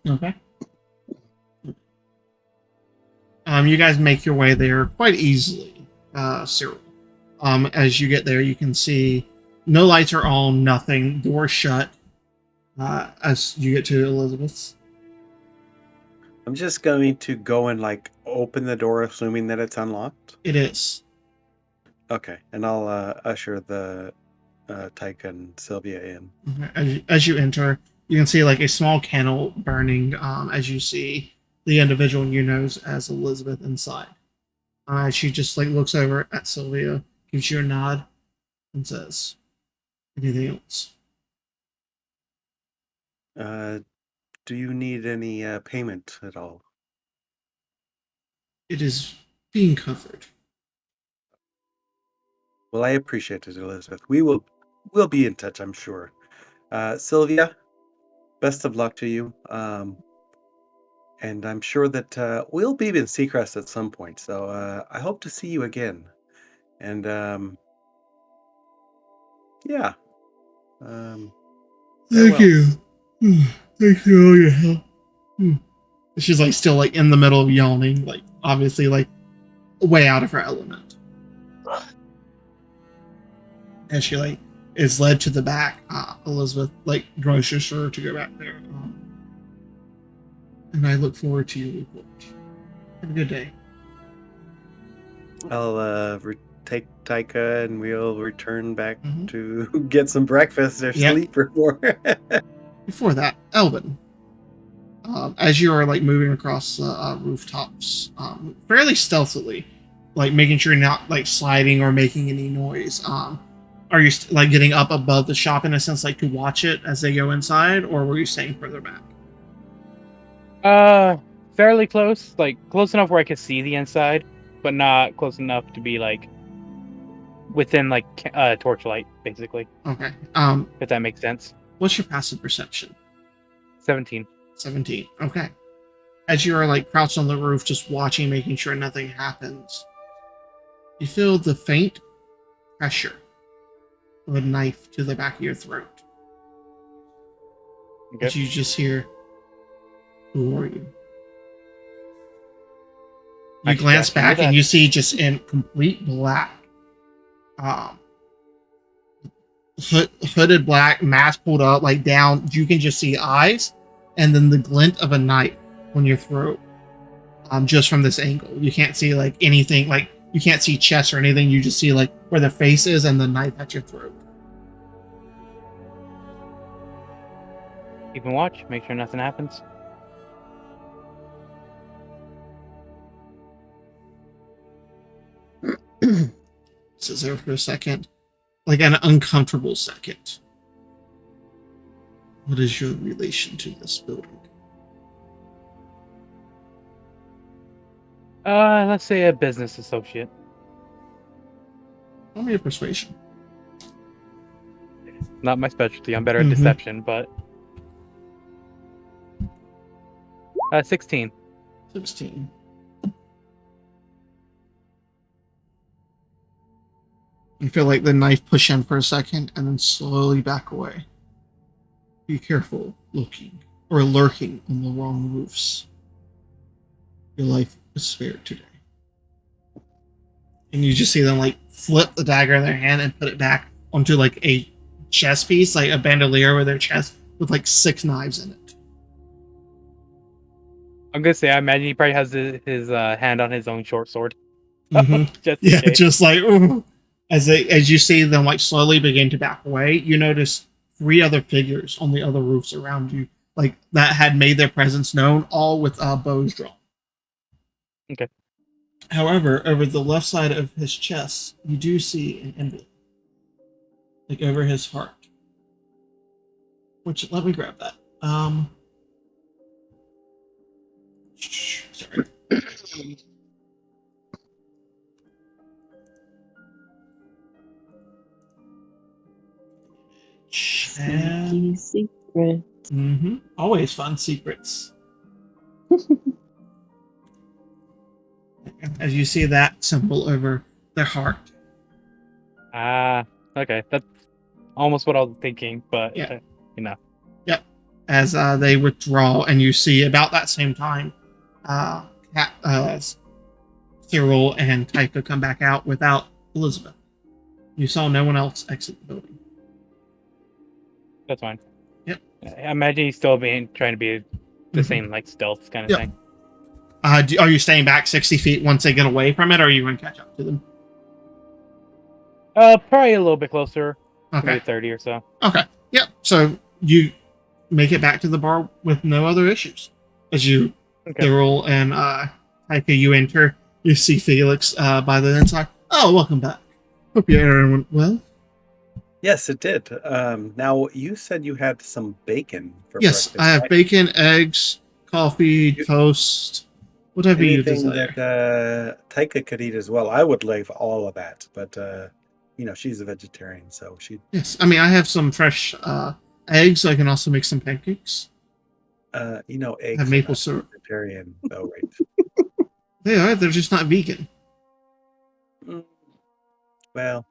Speaker 1: Okay. You guys make your way there quite easily, Cyril. As you get there, you can see no lights are on, nothing, door shut. As you get to Elizabeth's,
Speaker 7: I'm just going to go and like open the door, assuming that it's unlocked.
Speaker 1: it is.
Speaker 7: Okay, and I'll usher the Tyke and Sylvia in.
Speaker 1: Okay. As you enter, you can see like a small candle burning. As you see the individual you know as Elizabeth inside. She just like looks over at Sylvia, gives you a nod, and says, "Anything else?"
Speaker 7: Do you need any payment at all?
Speaker 1: It is being covered.
Speaker 7: Well, I appreciate it, Elizabeth. We'll be in touch, I'm sure. Sylvia, best of luck to you. And I'm sure that we'll be in Seacrest at some point. So I hope to see you again. And yeah.
Speaker 1: Thank
Speaker 7: farewell.
Speaker 1: you. Thanks for all your help. She's like still like in the middle of yawning, like obviously like way out of her element. As she like is led to the back, Elizabeth like groces her to go back there. And I look forward to your report. Have a good day.
Speaker 7: I'll take Taika and we'll return back
Speaker 1: Mhm.
Speaker 7: to get some breakfast or
Speaker 1: Yep.
Speaker 7: sleep or more.
Speaker 1: Before that, Elvin, as you are like moving across the rooftops, fairly stealthily, like making sure you're not like sliding or making any noise. Are you like getting up above the shop in a sense, like to watch it as they go inside, or were you staying further back?
Speaker 3: Fairly close, like close enough where I could see the inside, but not close enough to be like within like torchlight, basically.
Speaker 1: Okay.
Speaker 3: If that makes sense.
Speaker 1: What's your passive perception?
Speaker 3: 17.
Speaker 1: 17. Okay. As you are like crouched on the roof, just watching, making sure nothing happens, you feel the faint pressure of a knife to the back of your throat.
Speaker 3: Okay.
Speaker 1: As you just hear, "Who are you?" You
Speaker 3: I
Speaker 1: glance
Speaker 3: scratched into
Speaker 1: back and
Speaker 3: that.
Speaker 1: you see just in complete black, hooded black, mask pulled up, like down. You can just see eyes, and then the glint of a knife on your throat. Just from this angle, you can't see like anything. Like you can't see chest or anything. You just see like where the face is and the knife at your throat.
Speaker 3: Keep and watch. Make sure nothing happens.
Speaker 1: Sits there for a second, like an uncomfortable second. What is your relation to this building?
Speaker 3: Let's say a business associate.
Speaker 1: Tell me a persuasion.
Speaker 3: Not my specialty. I'm better at
Speaker 1: Mhm.
Speaker 3: deception, but 16.
Speaker 1: 16. You feel like the knife push in for a second and then slowly back away. Be careful looking or lurking on the wrong roofs. Your life is spared today. And you just see them like flip the dagger in their hand and put it back onto like a chest piece, like a bandolier with their chest with like 6 knives in it.
Speaker 3: I'm gonna say, I imagine he probably has his hand on his own short sword.
Speaker 1: Mm-hmm.
Speaker 3: Just in
Speaker 1: Yeah,
Speaker 3: case.
Speaker 1: just like ooh. As you see them like slowly begin to back away, you notice 3 other figures on the other roofs around you, like that had made their presence known, all with bows drawn.
Speaker 3: Okay.
Speaker 1: However, over the left side of his chest, you do see an emblem, like over his heart. Which, let me grab that. Sorry.
Speaker 5: Sneaky secret.
Speaker 1: Mm-hmm. Always fun secrets. As you see that symbol over their heart.
Speaker 3: Okay. That's almost what I was thinking, but
Speaker 1: Yeah.
Speaker 3: you know.
Speaker 1: Yep. As they withdraw, and you see about that same time, Cyril and Tycho come back out without Elizabeth. You saw no one else exit the building.
Speaker 3: That's fine.
Speaker 1: Yep.
Speaker 3: I imagine he's still trying to be the same like stealth kind of thing.
Speaker 1: Are you staying back 60 feet once they get away from it, or are you going to catch up to them?
Speaker 3: Probably a little bit closer.
Speaker 1: Okay.
Speaker 3: Maybe 30 or so.
Speaker 1: Okay. Yep. So you make it back to the bar with no other issues. As you, Cyril and Tycho, you enter, you see Felix by the inside. Oh, welcome back. Hope your errand went well.
Speaker 7: Yes, it did. Now, you said you had some bacon for
Speaker 1: Yes,
Speaker 7: breakfast.
Speaker 1: I have bacon, eggs, coffee, toast, whatever you
Speaker 7: Anything
Speaker 1: desire.
Speaker 7: that Taika could eat as well. I would like all of that, but she's a vegetarian, so she.
Speaker 1: Yes, I mean I have some fresh eggs. I can also make some pancakes.
Speaker 7: Eggs
Speaker 1: have maple syrup.
Speaker 7: Vegetarian, though, right?
Speaker 1: They are. They're just not vegan.
Speaker 7: Well,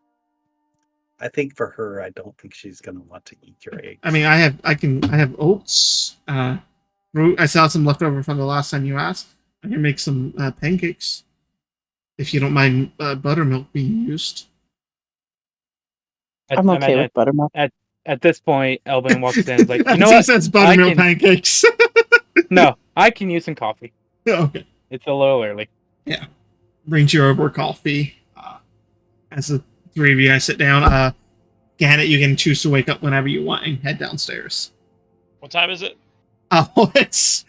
Speaker 7: I think for her, I don't think she's gonna want to eat your eggs.
Speaker 1: I mean, I have oats. I saw some leftover from the last time you asked. I can make some pancakes, if you don't mind buttermilk being used.
Speaker 5: I'm okay with buttermilk.
Speaker 3: At this point, Elvin walks in and is like, you know
Speaker 1: He
Speaker 3: what?
Speaker 1: says buttermilk pancakes.
Speaker 3: No, I can use some coffee.
Speaker 1: Okay.
Speaker 3: It's a little early.
Speaker 1: Yeah. Brings you over coffee. As the 3 of you guys sit down, Gannett, you can choose to wake up whenever you want and head downstairs.
Speaker 4: What time is it?
Speaker 1: Oh, it's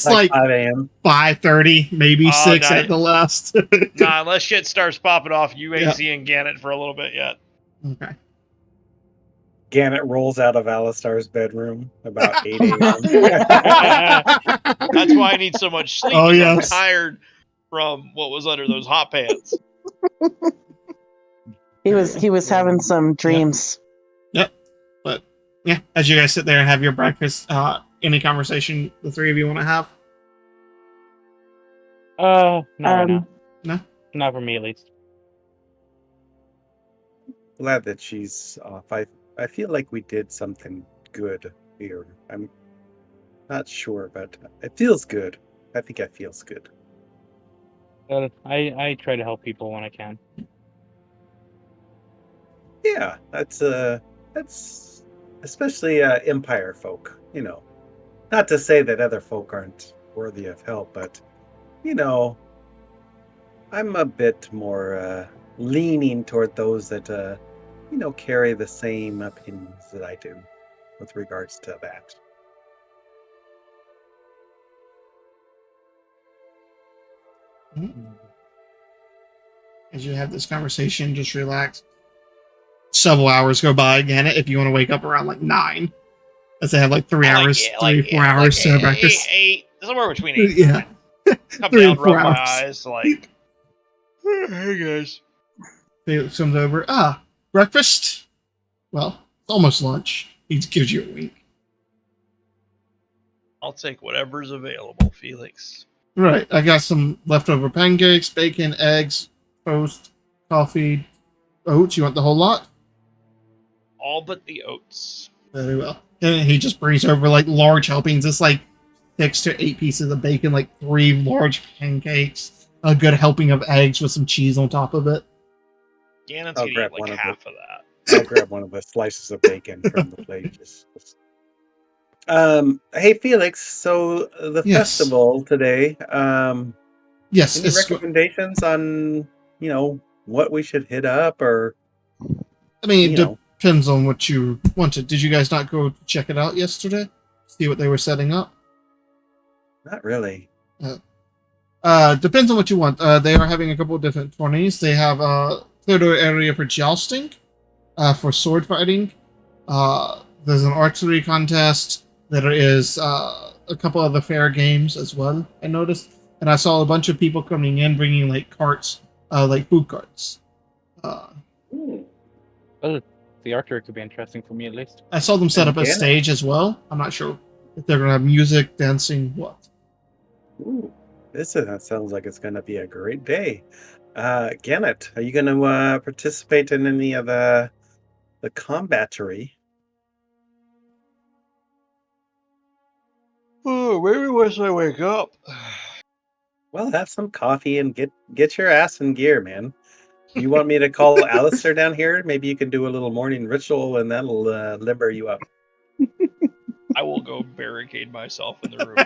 Speaker 1: like
Speaker 7: 5 a.m.
Speaker 1: 5:30, maybe 6
Speaker 4: no.
Speaker 1: at the last.
Speaker 4: Nah, unless shit starts popping off, you ain't seeing Gannett for a little bit yet.
Speaker 1: Okay.
Speaker 7: Gannett rolls out of Alistar's bedroom about 8 a.m.
Speaker 4: That's why I need so much sleep.
Speaker 1: Oh, yes.
Speaker 4: I'm tired from what was under those hot pants.
Speaker 5: He was having some dreams.
Speaker 1: Yep. But yeah, as you guys sit there and have your breakfast, any conversation the 3 of you want to have?
Speaker 3: Not right now.
Speaker 1: No?
Speaker 3: Not for me, at least.
Speaker 7: Glad that she's off. I feel like we did something good here. I'm not sure, but it feels good. I think it feels good.
Speaker 3: I try to help people when I can.
Speaker 7: Yeah, that's especially Empire folk. Not to say that other folk aren't worthy of help, but I'm a bit more leaning toward those that carry the same opinions that I do with regards to that.
Speaker 1: As you have this conversation, just relax. Several hours go by again if you want to wake up around like 9. As they have like 3 hours, 4 hours to have breakfast.
Speaker 4: 8, somewhere between 8.
Speaker 1: Yeah.
Speaker 4: Come
Speaker 1: 3
Speaker 4: down,
Speaker 1: and 4
Speaker 4: rub my
Speaker 1: hours.
Speaker 4: eyes, like, hey guys.
Speaker 1: Felix comes over. Breakfast? Well, it's almost lunch. He gives you a wink.
Speaker 4: I'll take whatever's available, Felix.
Speaker 1: Right. I got some leftover pancakes, bacon, eggs, toast, coffee, Oats, you want the whole lot?
Speaker 4: All but the oats.
Speaker 1: Very well. And he just brings over like large helpings. It's like 6 to 8 pieces of bacon, like 3 large pancakes, a good helping of eggs with some cheese on top of it.
Speaker 4: Gannon's
Speaker 7: I'll
Speaker 4: gonna
Speaker 7: grab
Speaker 4: eat like
Speaker 7: one of
Speaker 4: half of that.
Speaker 7: I'll grab one of the slices of bacon from the plate. Hey Felix, so the
Speaker 1: Yes.
Speaker 7: festival today,
Speaker 1: Yes,
Speaker 7: any
Speaker 1: it's.
Speaker 7: recommendations on, what we should hit up or,
Speaker 1: I mean,
Speaker 7: you
Speaker 1: it
Speaker 7: know,
Speaker 1: depends on what you wanted. Did you guys not go check it out yesterday? See what they were setting up?
Speaker 7: not really.
Speaker 1: Depends on what you want. They are having a couple of different tourneys. They have a theater area for jousting, for sword fighting. There's an archery contest. There is a couple other fair games as well, I noticed. And I saw a bunch of people coming in bringing like carts, like food carts.
Speaker 3: Well, the archery could be interesting for me at least.
Speaker 1: I saw them set up a
Speaker 7: Organic.
Speaker 1: stage as well. I'm not sure if they're going to have music, dancing, what.
Speaker 7: Ooh, that sounds like it's going to be a great day. Gannett, are you going to participate in any of the combattery?
Speaker 4: Oh, maybe once I wake up.
Speaker 7: Well, have some coffee and get your ass in gear, man. You want me to call Alistair down here? Maybe you can do a little morning ritual and that'll limber you up.
Speaker 4: I will go barricade myself in the rooms.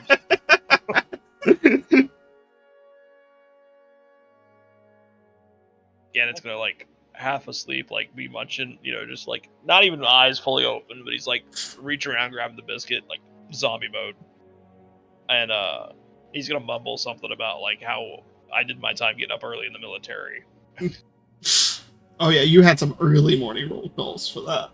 Speaker 4: Gannon's gonna like half asleep, like be munching, just like not even eyes fully open, but he's like reaching around, grabbing the biscuit, like zombie mode. And he's gonna mumble something about like how I did my time getting up early in the military.
Speaker 1: Oh yeah, you had some early morning roll calls for that.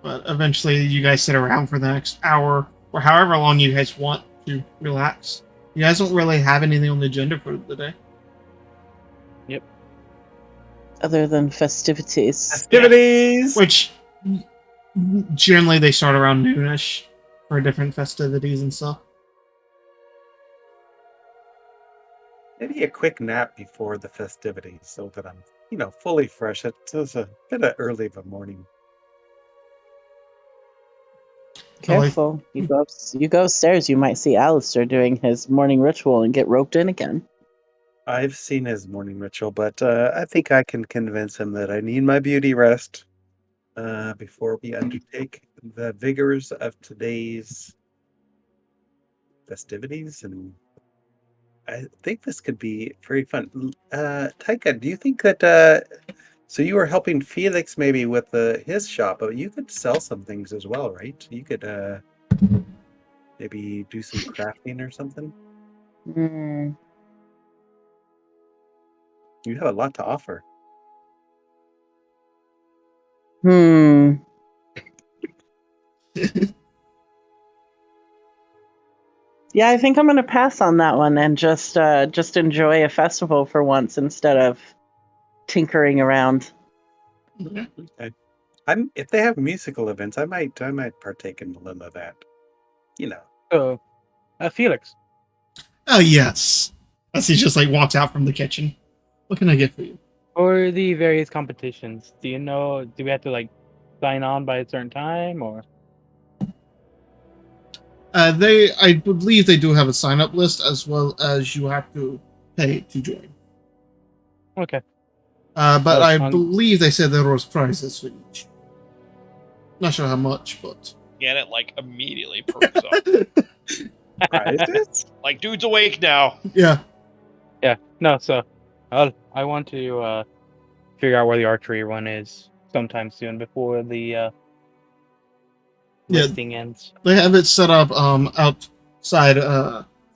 Speaker 1: But eventually you guys sit around for the next hour or however long you guys want to relax. You guys don't really have anything on the agenda for the day.
Speaker 5: Other than festivities.
Speaker 7: Festivities!
Speaker 1: Which generally they start around noonish for different festivities and stuff.
Speaker 7: Maybe a quick nap before the festivities so that I'm, fully fresh. It's a bit of early of a morning.
Speaker 5: Careful. You go upstairs, you might see Alistair doing his morning ritual and get roped in again.
Speaker 7: I've seen his morning ritual, but I think I can convince him that I need my beauty rest before we undertake the vigors of today's festivities. And I think this could be very fun. Taika, do you think that... so you were helping Felix maybe with his shop, but you could sell some things as well, right? You could maybe do some crafting or something?
Speaker 5: Hmm.
Speaker 7: You have a lot to offer.
Speaker 5: Yeah, I think I'm going to pass on that one and just enjoy a festival for once instead of tinkering around.
Speaker 1: Okay.
Speaker 7: If they have musical events, I might partake in a little of that.
Speaker 3: So, Felix,
Speaker 1: Oh yes. As he just like walks out from the kitchen. What can I get for you?
Speaker 3: for the various competitions, do we have to like sign on by a certain time or?
Speaker 1: I believe they do have a sign up list as well as you have to pay to join.
Speaker 3: Okay.
Speaker 1: But I
Speaker 3: fun.
Speaker 1: believe they said there was prizes for each. Not sure how much, but
Speaker 4: Gannett like immediately perks up.
Speaker 7: Prizes?
Speaker 4: Like, dude's awake now.
Speaker 1: yeah.
Speaker 3: Yeah. No. So, I want to figure out where the archery one is sometime soon before the listing ends.
Speaker 1: They have it set up outside.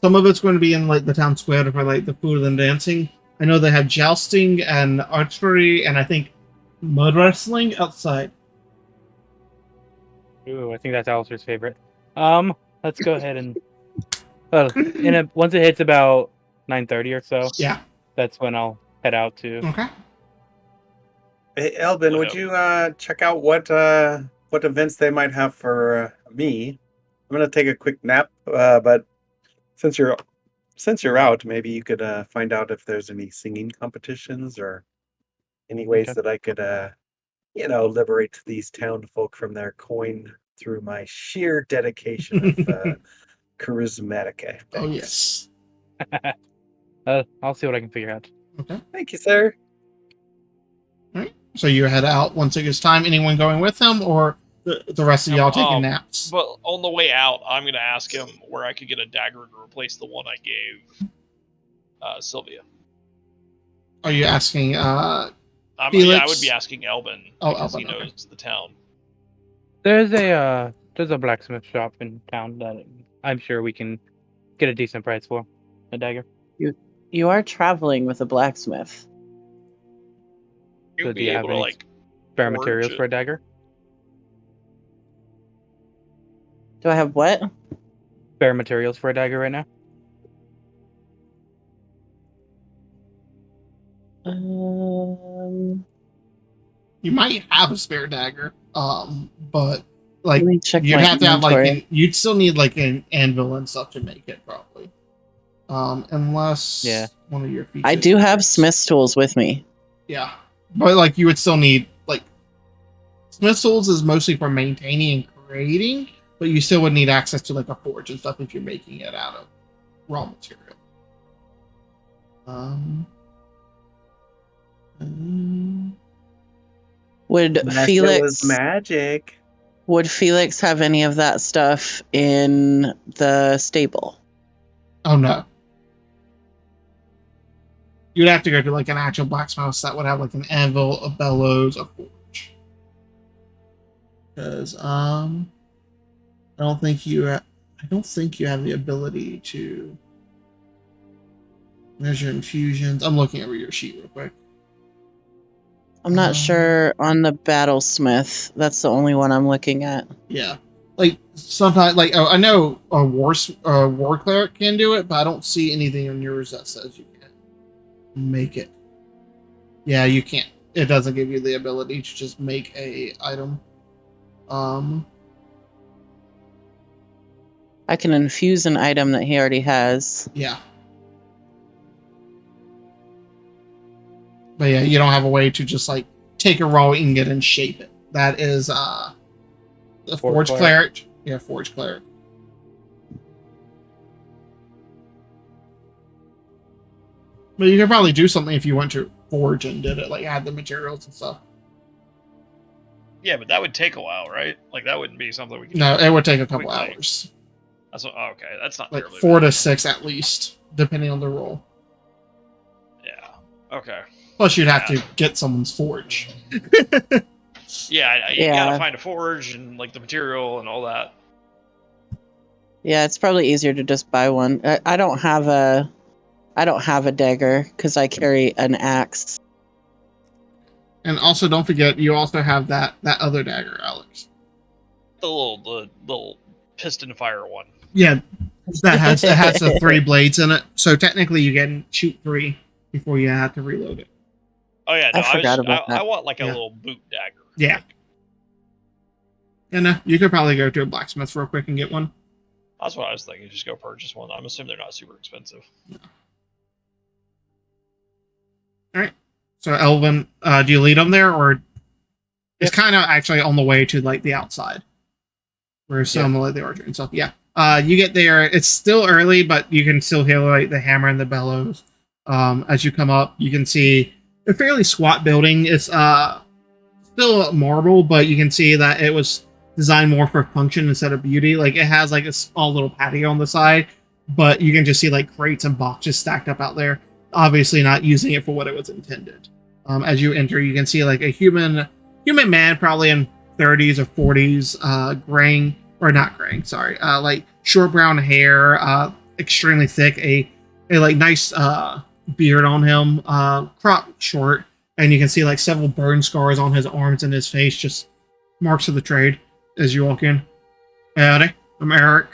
Speaker 1: Some of it's going to be in like the town square for like the food and dancing. I know they have jousting and archery and I think mud wrestling outside.
Speaker 3: Ooh, I think that's Alistair's favorite. Let's go ahead and once it hits about 9:30 or so.
Speaker 1: Yeah.
Speaker 3: That's when I'll head out to.
Speaker 1: Okay.
Speaker 7: Hey, Elvin, would you check out what events they might have for me? I'm gonna take a quick nap, but since you're since you're out, maybe you could find out if there's any singing competitions or any ways
Speaker 3: Okay.
Speaker 7: that I could, liberate these town folk from their coin through my sheer dedication of charismatic effects.
Speaker 1: Oh, yes.
Speaker 3: I'll see what I can figure out.
Speaker 1: Okay.
Speaker 7: Thank you, sir.
Speaker 1: All right. So you head out once it gets time. Anyone going with him, or the rest of y'all taking naps?
Speaker 4: But on the way out, I'm going to ask him where I could get a dagger to replace the one I gave Sylvia.
Speaker 1: Are you asking
Speaker 4: Yeah, I
Speaker 1: Felix?
Speaker 4: would be asking Elvin
Speaker 1: Oh,
Speaker 4: because
Speaker 1: Elvin,
Speaker 4: he
Speaker 1: okay.
Speaker 4: knows the town.
Speaker 3: There's a blacksmith shop in town that I'm sure we can get a decent price for a dagger.
Speaker 5: You are traveling with a blacksmith.
Speaker 4: You'd
Speaker 3: So do
Speaker 4: be
Speaker 3: you have
Speaker 4: able to
Speaker 3: any
Speaker 4: like
Speaker 3: spare
Speaker 4: forge
Speaker 3: materials
Speaker 4: it.
Speaker 3: for a dagger?
Speaker 5: Do I have what?
Speaker 3: Spare materials for a dagger right now?
Speaker 1: You might have a spare dagger, but like
Speaker 5: Let me check
Speaker 1: you'd
Speaker 5: my
Speaker 1: have to have like
Speaker 5: inventory.
Speaker 1: you'd still need like an anvil and stuff to make it probably. Unless one of your features.
Speaker 5: I do have smith's tools with me.
Speaker 1: Yeah, but like you would still need like smith's tools is mostly for maintaining and creating, but you still would need access to like a forge and stuff if you're making it out of raw material.
Speaker 5: Would
Speaker 7: Unless it
Speaker 5: Felix
Speaker 7: was magic.
Speaker 5: Would Felix have any of that stuff in the stable?
Speaker 1: Oh no. You'd have to go to like an actual blacksmith that would have like an anvil, a bellows, a forge. Because I don't think you have the ability to measure infusions. I'm looking over your sheet real quick.
Speaker 5: I'm not sure on the battlesmith. That's the only one I'm looking at.
Speaker 1: Yeah, like sometimes, like I know a war cleric can do it, but I don't see anything on yours that says you can make it. Yeah, you can't. It doesn't give you the ability to just make a item.
Speaker 5: I can infuse an item that he already has.
Speaker 1: Yeah. But yeah, you don't have a way to just like take a raw ingot and shape it. That is the forge cleric. Yeah, forge cleric. But you could probably do something if you went to forge and did it, like add the materials and stuff.
Speaker 4: Yeah, but that would take a while, right? Like that wouldn't be something we could.
Speaker 1: No,
Speaker 4: do
Speaker 1: it would take a couple
Speaker 4: quickly.
Speaker 1: hours.
Speaker 4: That's what, okay. That's not
Speaker 1: Like
Speaker 4: terribly
Speaker 1: 4
Speaker 4: bad.
Speaker 1: to 6 at least, depending on the role.
Speaker 4: Yeah. Okay.
Speaker 1: Plus, you'd have to get someone's forge.
Speaker 4: Yeah, you gotta find a forge and like the material and all that.
Speaker 5: Yeah, it's probably easier to just buy one. I don't have a dagger because I carry an axe.
Speaker 1: And also, don't forget, you also have that other dagger, Alex.
Speaker 4: The little piston fire one.
Speaker 1: Yeah, it has the 3 blades in it. So technically, you can shoot 3 before you have to reload it.
Speaker 4: Oh yeah, no,
Speaker 5: I forgot about that.
Speaker 4: I want like a little boot dagger.
Speaker 1: Yeah. And you could probably go to a blacksmith real quick and get one.
Speaker 4: That's what I was thinking. Just go purchase one. I'm assuming they're not super expensive.
Speaker 1: No. All right. So Elvin, do you lead them there, or it's kind of actually on the way to like the outside, where some like the orchard and stuff. Yeah. You get there. It's still early, but you can still hear like the hammer and the bellows. As you come up, you can see a fairly squat building. It's still marble, but you can see that it was designed more for function instead of beauty. Like it has like a small little patio on the side, but you can just see like crates and boxes stacked up out there. Obviously not using it for what it was intended. As you enter, you can see like a human man, probably in 30s or 40s, graying, or not graying, sorry, like short brown hair, extremely thick, a like nice beard on him, cropped short, and you can see like several burn scars on his arms and his face, just marks of the trade as you walk in. Howdy, I'm Eric.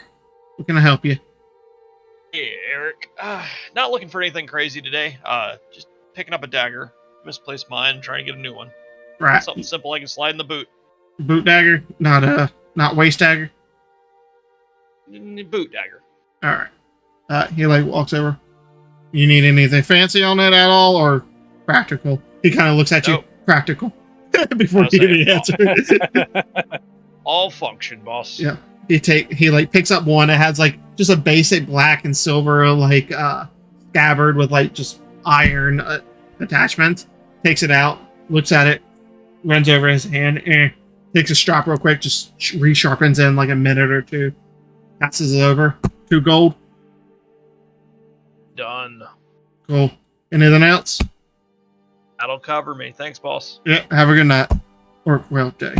Speaker 1: What can I help you?
Speaker 4: Hey, Eric. Not looking for anything crazy today. Just picking up a dagger. Misplaced mine. Trying to get a new one.
Speaker 1: Right.
Speaker 4: Something simple I can slide in the boot.
Speaker 1: Boot dagger, not waist dagger.
Speaker 4: Boot dagger.
Speaker 1: All right. He like walks over. You need anything fancy on it at all, or practical? He kind of looks at you.
Speaker 4: Nope.
Speaker 1: Practical. Before
Speaker 4: I'll
Speaker 1: you
Speaker 4: say
Speaker 1: even answer.
Speaker 4: All function, boss.
Speaker 1: Yeah. He like picks up one. It has like just a basic black and silver like scabbard with like just iron attachments. Takes it out, looks at it, runs over his hand, takes a strap real quick, just resharpens in like a minute or two, passes it over. 2 gold.
Speaker 4: Done.
Speaker 1: Cool. Anything else?
Speaker 4: That'll cover me. Thanks, boss.
Speaker 1: Yeah. Have a good night. Or well, day.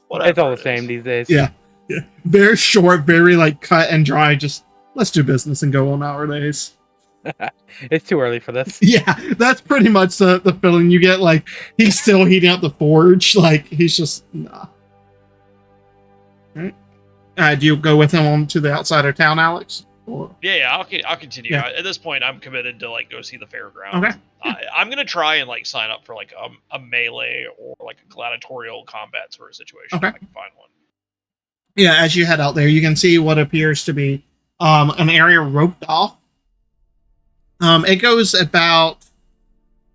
Speaker 4: Whatever
Speaker 3: It's all
Speaker 4: it
Speaker 3: the same
Speaker 4: is.
Speaker 3: these days.
Speaker 1: Yeah. Yeah. Very short, very like cut and dry. Just let's do business and go on our days.
Speaker 3: It's too early for this.
Speaker 1: Yeah, that's pretty much the feeling you get. Like he's still heating up the forge. Like he's just nah. All right. Do you go with him on to the outside of town, Alex? Or
Speaker 4: Yeah, I'll continue.
Speaker 1: Yeah.
Speaker 4: At this point, I'm committed to like go see the fairground.
Speaker 1: okay.
Speaker 4: I'm gonna try and like sign up for like a melee or like a gladiatorial combat sort of situation
Speaker 1: Okay.
Speaker 4: if I can find one.
Speaker 1: Yeah, as you head out there, you can see what appears to be an area roped off. It goes about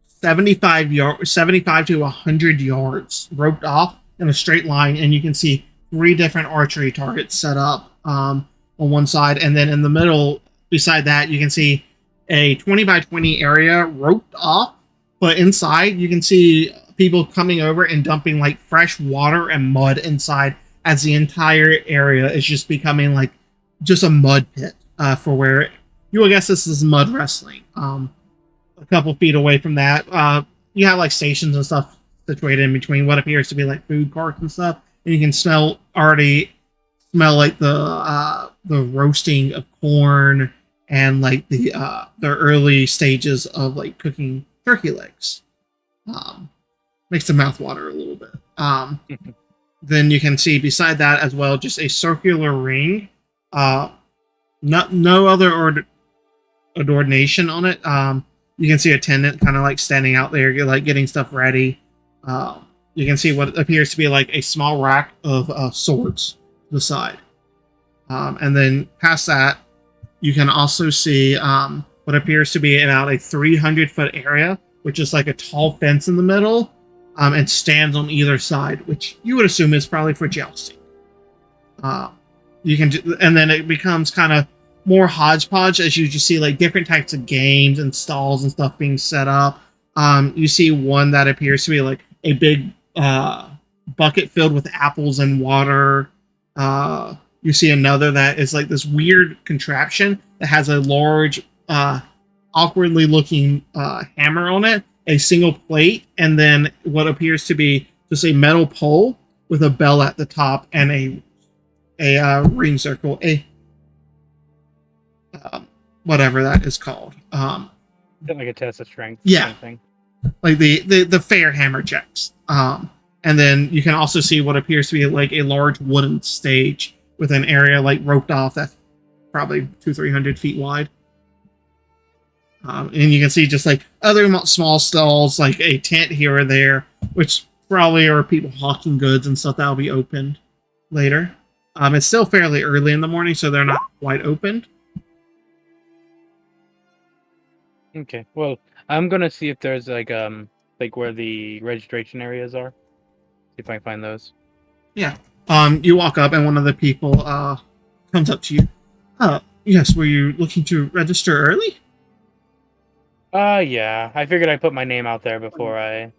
Speaker 1: 75 to 100 yards roped off in a straight line, and you can see 3 different archery targets set up on one side, and then in the middle, beside that, you can see a 20 by 20 area roped off, but inside you can see people coming over and dumping like fresh water and mud inside, as the entire area is just becoming like just a mud pit for where you would guess this is mud wrestling. A couple feet away from that, you have like stations and stuff situated in between what appears to be like food carts and stuff, and you can already smell like the roasting of corn and like the early stages of like cooking turkey legs. Makes the mouth water a little bit. Then you can see beside that as well just a circular ring. No other ordination on it. You can see a attendant kind of like standing out there, like getting stuff ready. You can see what appears to be like a small rack of swords to the side. And then past that, you can also see what appears to be about a 300-foot area, which is like a tall fence in the middle, and stands on either side, which you would assume is probably for jousting. And then it becomes kind of more hodgepodge as you just see like different types of games and stalls and stuff being set up. You see one that appears to be like a big bucket filled with apples and water. You see another that is like this weird contraption that has a large, awkwardly looking hammer on it, a single plate, and then what appears to be just a metal pole with a bell at the top and a ring circle, whatever that is called.
Speaker 3: Like a test of strength.
Speaker 1: Yeah.
Speaker 3: Kind of thing.
Speaker 1: Like the fair hammer checks. And then you can also see what appears to be like a large wooden stage with an area like roped off that's probably 200-300 feet wide. And you can see just like other small stalls, like a tent here or there, which probably are people hawking goods and stuff that will be opened later. It's still fairly early in the morning, so they're not quite opened.
Speaker 3: Okay. Well, I'm gonna see if there's like where the registration areas are. See if I can find those.
Speaker 1: Yeah. You walk up and one of the people comes up to you. Yes, were you looking to register early?
Speaker 3: Yeah. I figured I'd put my name out there before I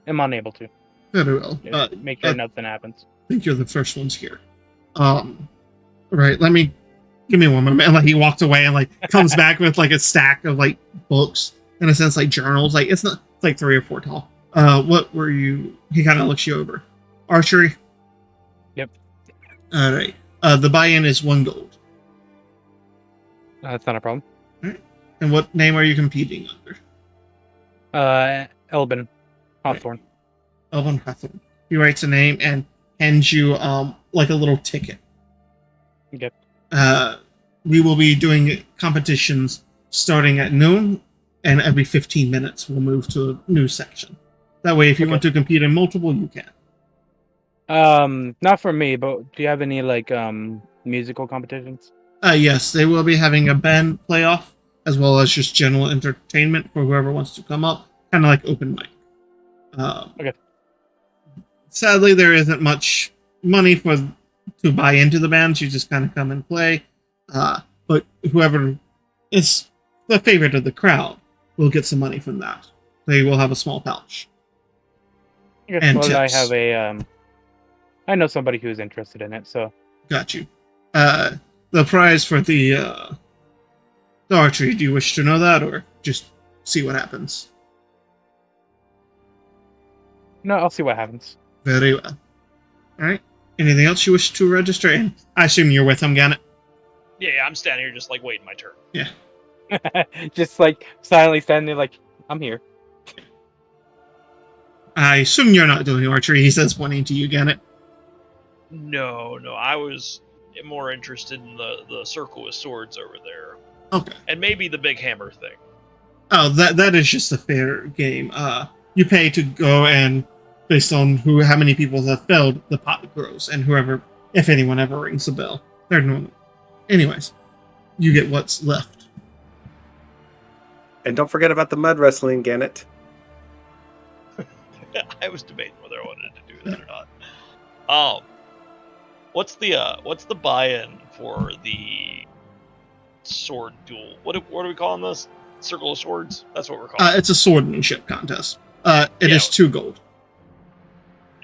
Speaker 3: am unable to.
Speaker 1: Very well.
Speaker 3: Make sure nothing happens.
Speaker 1: I think you're the first ones here. Right, give me one moment. And like he walks away and like comes back with like a stack of like books, in a sense, like journals. Like it's 3 or 4 tall. What were you? He kind of looks you over. Archery.
Speaker 3: Yep.
Speaker 1: All right. The buy-in is 1 gold.
Speaker 3: That's not a problem.
Speaker 1: All right. And what name are you competing under?
Speaker 3: Elbin Hawthorne.
Speaker 1: Elvin Hawthorne. He writes a name and hands you like a little ticket.
Speaker 3: Okay.
Speaker 1: We will be doing competitions starting at noon, and every 15 minutes we'll move to a new section. That way, if you want to compete in multiple, you can.
Speaker 3: Not for me, but do you have any like musical competitions?
Speaker 1: Yes, they will be having a band playoff as well as just general entertainment for whoever wants to come up, kind of like open mic.
Speaker 3: Okay.
Speaker 1: Sadly, there isn't much money to buy into the bands. You just kind of come and play. But whoever is the favorite of the crowd will get some money from that. They will have a small pouch.
Speaker 3: Okay.
Speaker 1: And
Speaker 3: Well, I
Speaker 1: tips.
Speaker 3: have a I know somebody who's interested in it, so
Speaker 1: Got you. The prize for the archery, do you wish to know that, or just see what happens?
Speaker 3: no, I'll see what happens.
Speaker 1: Very well. Alright. Anything else you wish to register in? I assume you're with him, Gannett?
Speaker 4: Yeah, I'm standing here just like waiting my turn.
Speaker 1: Yeah.
Speaker 3: Just like silently standing there, like I'm here.
Speaker 1: I assume you're not doing archery, he says, pointing to you, Gannett.
Speaker 4: No, I was more interested in the circle with swords over there,
Speaker 1: Okay.
Speaker 4: and maybe the big hammer thing.
Speaker 1: Oh, that is just a fair game. You pay to go, and based on how many people have failed, the pot grows, and whoever, if anyone ever rings the bell, they're normal. Anyways, you get what's left.
Speaker 7: And don't forget about the mud wrestling, Gannett.
Speaker 4: I was debating whether I wanted to do that or not. What's the buy-in for the sword duel? What are we calling this? Circle of Swords? That's what we're calling it.
Speaker 1: It's a swordmanship contest. It is 2 gold.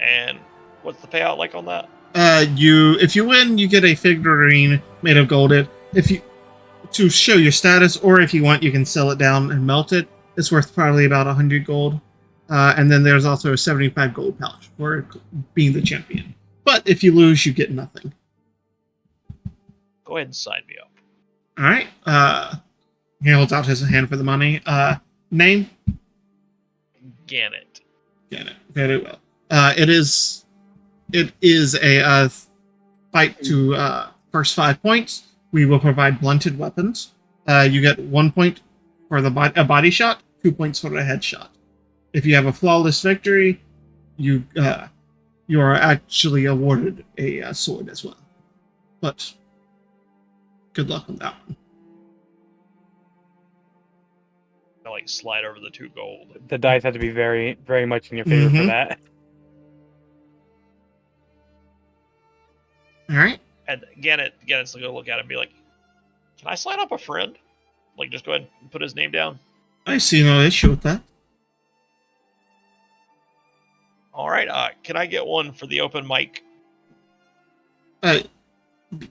Speaker 4: And what's the payout like on that?
Speaker 1: If you win, you get a figurine made of gold. To show your status, or if you want, you can sell it down and melt it. It's worth probably about 100 gold. And then there's also a 75 gold pouch for being the champion. But if you lose, you get nothing.
Speaker 4: Go ahead and sign me up.
Speaker 1: All right. He holds out his hand for the money. Name?
Speaker 4: Gannett.
Speaker 1: Gannett. Very well. It is a fight to first 5 points. We will provide blunted weapons. You get 1 point for a body shot, 2 points for a headshot. If you have a flawless victory, you are actually awarded a sword as well. But good luck on that one.
Speaker 4: I like slide over the 2 gold.
Speaker 3: The dice have to be very, very much in your favor for that.
Speaker 1: All right.
Speaker 4: And Gannett's gonna look at it and be like, "Can I sign up a friend? Like, just go ahead and put his name down."
Speaker 1: I see no issue with that.
Speaker 4: All right. Can I get one for the open mic?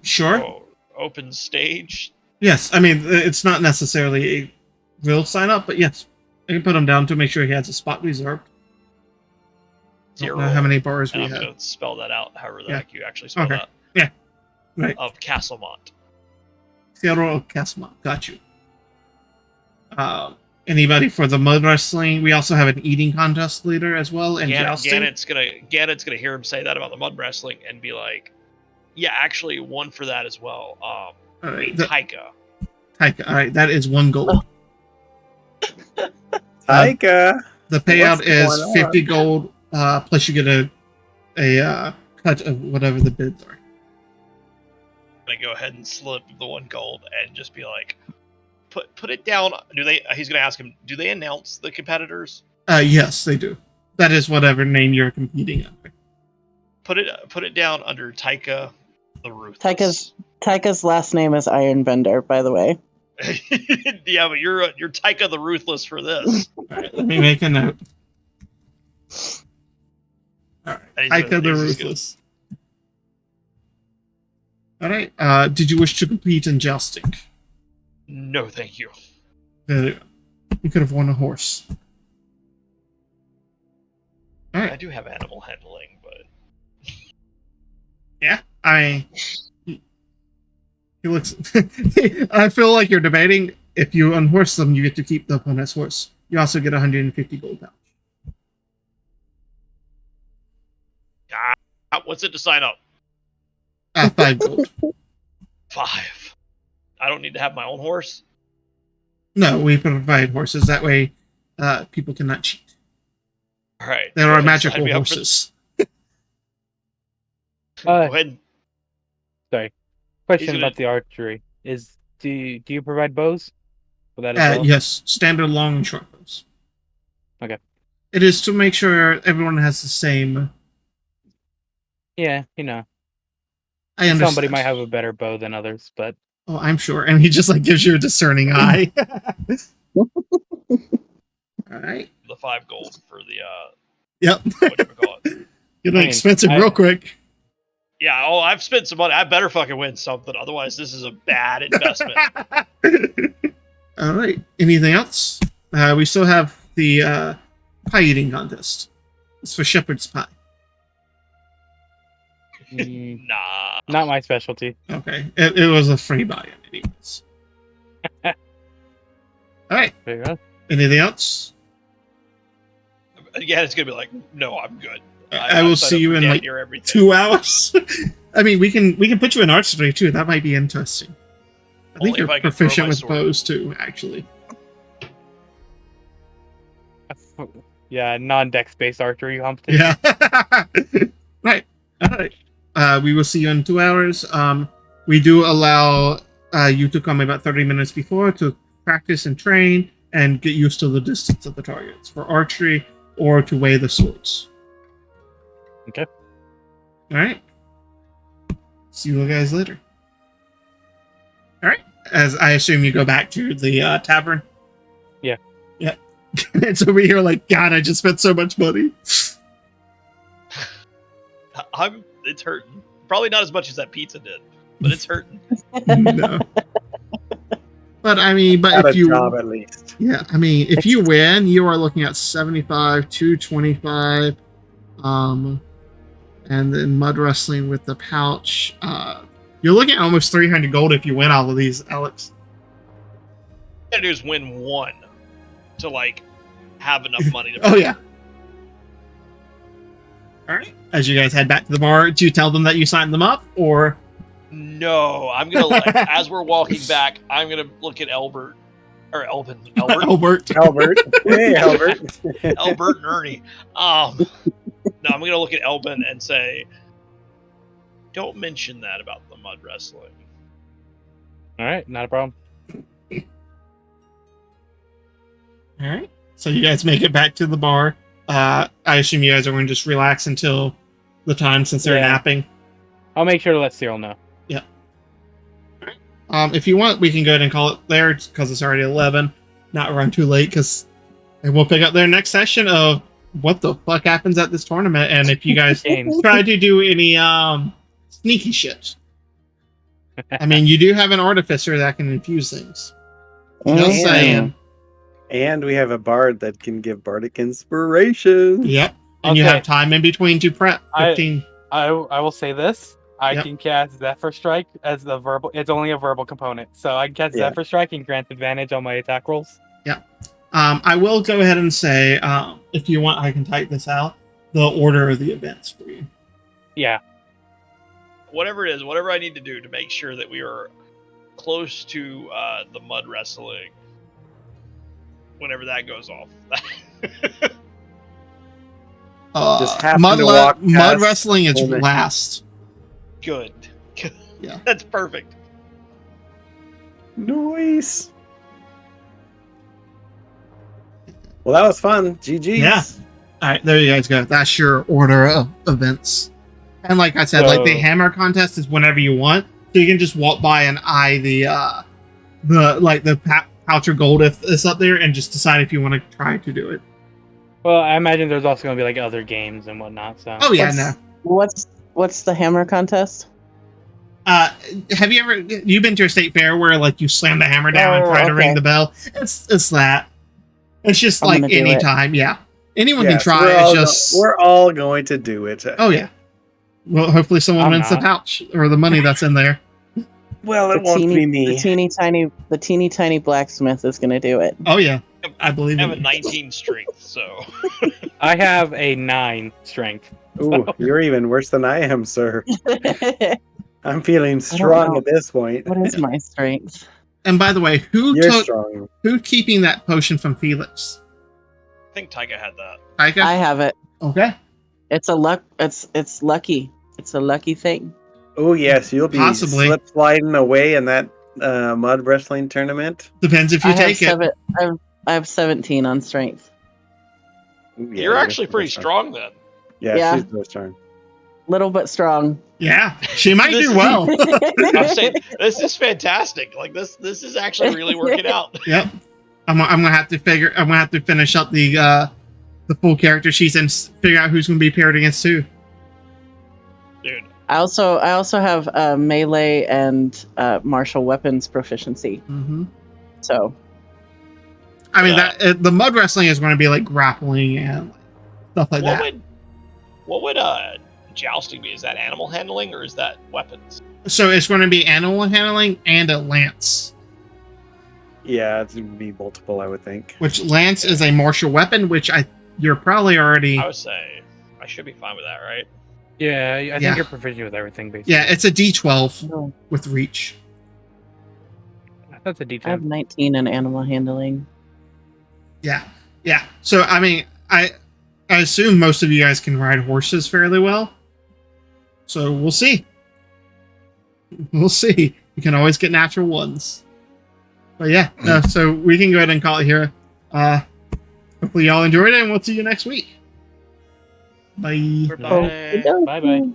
Speaker 1: Sure.
Speaker 4: Oh, open stage.
Speaker 1: Yes. I mean, it's not necessarily a real sign up, but yes, I can put him down to make sure he has a spot reserved.
Speaker 4: Zero.
Speaker 1: Don't know how many bars we
Speaker 4: I'm
Speaker 1: have.
Speaker 4: going to spell that out however the
Speaker 1: Yeah.
Speaker 4: heck you actually spell
Speaker 1: Okay.
Speaker 4: that.
Speaker 1: Yeah. Right.
Speaker 4: Of Castlemont.
Speaker 1: Theodore Casma. Got you. Anybody for the mud wrestling? We also have an eating contest later as well, and jousting.
Speaker 4: Gannett's gonna hear him say that about the mud wrestling and be like, "Yeah, actually, one for that as well."
Speaker 1: All right.
Speaker 4: Taika.
Speaker 1: Taika. All right, that is 1 gold.
Speaker 7: Taika.
Speaker 1: The payout
Speaker 7: What's
Speaker 1: is
Speaker 7: going on?
Speaker 1: 50 gold, plus you get a cut of whatever the bids are.
Speaker 4: I'm gonna go ahead and slip the 1 gold and just be like, put it down. He's gonna ask him, do they announce the competitors?
Speaker 1: Yes, they do. That is whatever name you're competing under.
Speaker 4: Put it down under Taika the Ruthless.
Speaker 5: Taika's last name is Ironbender, by the way.
Speaker 4: Yeah, but you're Taika the Ruthless for this.
Speaker 1: All right, let me make a note. All right, Taika the Ruthless. All right. Did you wish to compete in jousting?
Speaker 4: No, thank you.
Speaker 1: You could have won a horse. All right.
Speaker 4: I do have animal handling, but
Speaker 1: Yeah, he looks. I feel like you're debating. If you unhorse them, you get to keep the opponent's horse. You also get 150 gold pouch.
Speaker 4: what's it to sign up?
Speaker 1: 5 gold.
Speaker 4: 5. I don't need to have my own horse.
Speaker 1: No, we provide horses. That way, people cannot cheat.
Speaker 4: All right.
Speaker 1: There
Speaker 4: go
Speaker 1: are
Speaker 4: ahead and
Speaker 1: magical
Speaker 4: sign me up
Speaker 1: horses.
Speaker 4: Go ahead.
Speaker 3: Sorry. Question
Speaker 4: gonna-
Speaker 3: about the archery is: do you provide bows for that as well?
Speaker 1: Yes, standard long and short bows.
Speaker 3: Okay.
Speaker 1: It is to make sure everyone has the same.
Speaker 3: Yeah,
Speaker 1: I understand.
Speaker 3: somebody might have a better bow than others, but
Speaker 1: Oh, I'm sure. And he just like gives you a discerning eye. All right.
Speaker 4: The 5 gold for the
Speaker 1: Yep.
Speaker 4: whatchamacallit.
Speaker 1: Getting expensive real quick.
Speaker 4: Yeah, I've spent some money. I better fucking win something, otherwise this is a bad investment.
Speaker 1: All right. Anything else? We still have the pie eating contest. It's for shepherd's pie.
Speaker 4: Nah.
Speaker 3: not my specialty.
Speaker 1: Okay. It was a free buy, anyways. All right.
Speaker 3: There you go.
Speaker 1: Anything else?
Speaker 4: Yeah, it's gonna be like, no, I'm good.
Speaker 1: I will
Speaker 4: signed
Speaker 1: see
Speaker 4: up
Speaker 1: you
Speaker 4: for
Speaker 1: in
Speaker 4: damn
Speaker 1: like
Speaker 4: near everything.
Speaker 1: 2 hours. I mean, we can put you in archery too. That might be interesting. I think
Speaker 4: Only if
Speaker 1: you're
Speaker 4: I can throw
Speaker 1: proficient
Speaker 4: my
Speaker 1: with
Speaker 4: sword.
Speaker 1: bows too, actually.
Speaker 3: Yeah, non-dex based archery competition.
Speaker 1: Yeah. Right. All right. We will see you in 2 hours. We do allow you to come about 30 minutes before to practice and train and get used to the distance of the targets for archery or to weigh the swords.
Speaker 3: Okay.
Speaker 1: All right. See you guys later. All right. As I assume you go back to the tavern.
Speaker 3: Yeah.
Speaker 1: Yeah. It's over here like, God, I just spent so much money.
Speaker 4: It's hurting. Probably not as much as that pizza did, but it's hurting.
Speaker 1: No. But I mean,
Speaker 7: Got
Speaker 1: if
Speaker 7: a
Speaker 1: you
Speaker 7: job at least.
Speaker 1: Yeah, I mean, if you win, you are looking at 75, 225, and then mud wrestling with the pouch. You're looking at almost 300 gold if you win all of these, Alex.
Speaker 4: What I gotta do is win one to like have enough money to.
Speaker 1: Oh yeah. All right. As you guys head back to the bar, do you tell them that you signed them up, or?
Speaker 4: No, I'm gonna like as we're walking back, I'm gonna look at Albert or Elvin, Albert,
Speaker 7: Albert. Hey, Albert.
Speaker 4: Albert and Ernie. No, I'm gonna look at Elvin and say, "Don't mention that about the mud wrestling."
Speaker 3: All right, not a problem.
Speaker 1: All right. So you guys make it back to the bar. I assume you guys are going to just relax until the time since they're
Speaker 3: Yeah.
Speaker 1: napping.
Speaker 3: I'll make sure to let Cyril know.
Speaker 1: Yeah. If you want, we can go ahead and call it there because it's already 11. Not run too late because we'll pick up their next session of what the fuck happens at this tournament, and if you guys
Speaker 3: Games.
Speaker 1: try to do any sneaky shit. I mean, you do have an artificer that can infuse things. Just
Speaker 5: Yeah.
Speaker 1: saying.
Speaker 7: And we have a bard that can give bardic inspiration.
Speaker 1: Yep. And you
Speaker 3: Okay.
Speaker 1: have time in between to prep. 15.
Speaker 3: I will say this. I
Speaker 1: Yep.
Speaker 3: can cast Zephyr Strike as the verbal. It's only a verbal component, so I can cast
Speaker 7: Yeah.
Speaker 3: Zephyr Strike and grant advantage on my attack rolls.
Speaker 1: I will go ahead and say, if you want, I can type this out. The order of the events for you.
Speaker 3: Yeah.
Speaker 4: Whatever it is, whatever I need to do to make sure that we are close to the mud wrestling. Whenever that goes off.
Speaker 7: Just happen to walk
Speaker 1: mud
Speaker 7: past
Speaker 1: wrestling is
Speaker 7: Coleman.
Speaker 1: last.
Speaker 4: Good.
Speaker 1: Yeah.
Speaker 4: That's perfect.
Speaker 7: Nice. Well, that was fun. GG.
Speaker 1: Yeah. All right, there you guys go. That's your order of events. And like I said, like the
Speaker 3: So-
Speaker 1: hammer contest is whenever you want, so you can just walk by and eye the pouch of gold if it's up there, and just decide if you want to try to do it.
Speaker 3: Well, I imagine there's also going to be like other games and whatnot. So.
Speaker 1: Oh yeah,
Speaker 5: What's the hammer contest?
Speaker 1: have you been to a state fair where like you slam the hammer down and
Speaker 5: Oh,
Speaker 1: try to ring
Speaker 5: okay.
Speaker 1: the bell? It's that. It's just
Speaker 5: I'm
Speaker 1: like
Speaker 5: gonna do
Speaker 1: any
Speaker 5: it.
Speaker 1: time. Yeah, anyone
Speaker 7: Yes,
Speaker 1: can try.
Speaker 7: we're
Speaker 1: It's
Speaker 7: all
Speaker 1: just
Speaker 7: we're all going to do it.
Speaker 1: oh yeah. Well, hopefully someone
Speaker 3: I'm
Speaker 1: wins the
Speaker 3: not.
Speaker 1: pouch or the money that's in there.
Speaker 7: Well, it won't be me.
Speaker 5: The teeny tiny blacksmith is gonna do it.
Speaker 1: Oh yeah, I believe
Speaker 4: I have
Speaker 1: it.
Speaker 4: a 19 strength, so
Speaker 3: I have a 9 strength.
Speaker 7: Ooh, you're even worse than I am, sir. I'm feeling strong
Speaker 5: know.
Speaker 7: at this point.
Speaker 5: What is my strength?
Speaker 1: And by the way, who
Speaker 7: You're
Speaker 1: took
Speaker 7: strong.
Speaker 1: who keeping that potion from Felix?
Speaker 4: I think Tyga had that.
Speaker 1: Taika?
Speaker 5: I have it.
Speaker 1: Okay.
Speaker 5: It's a luck. It's lucky. It's a lucky thing.
Speaker 7: Oh yes, you'll be
Speaker 1: Possibly.
Speaker 7: slip sliding away in that mud wrestling tournament.
Speaker 1: Depends if you take it.
Speaker 5: I have 17 on strength.
Speaker 7: Ooh, yeah,
Speaker 4: You're actually
Speaker 7: so
Speaker 4: pretty
Speaker 7: strong.
Speaker 4: strong then.
Speaker 7: Yeah,
Speaker 5: Yeah.
Speaker 7: she's so strong.
Speaker 5: Little but strong.
Speaker 1: Yeah, she might
Speaker 4: This
Speaker 1: do
Speaker 4: is-
Speaker 1: well.
Speaker 4: I'm saying this is fantastic. Like this is actually really working out.
Speaker 1: Yep. I'm gonna have to finish up the full character sheets and figure out who's gonna be paired against who.
Speaker 4: Dude,
Speaker 5: I also have melee and martial weapons proficiency.
Speaker 1: Mm-hmm.
Speaker 5: So
Speaker 1: I mean that the mud wrestling is going to be like grappling and stuff like that.
Speaker 4: What would jousting be? Is that animal handling or is that weapons?
Speaker 1: So it's going to be animal handling and a lance.
Speaker 7: Yeah, it's gonna be multiple, I would think.
Speaker 1: Which lance is a martial weapon, which you're probably already.
Speaker 4: I would say I should be fine with that, right?
Speaker 3: Yeah, I think
Speaker 1: Yeah.
Speaker 3: you're proficient with everything, basically.
Speaker 1: Yeah, it's a D12
Speaker 5: Oh.
Speaker 1: with reach.
Speaker 3: That's a
Speaker 5: I have
Speaker 3: D10.
Speaker 5: 19 in animal handling.
Speaker 1: Yeah. So I mean, I assume most of you guys can ride horses fairly well. So we'll see. We'll see. You can always get natural ones. But yeah, no, so we can go ahead and call it here. Hopefully y'all enjoyed it, and we'll see you next week. Bye.
Speaker 3: Bye. Bye-bye.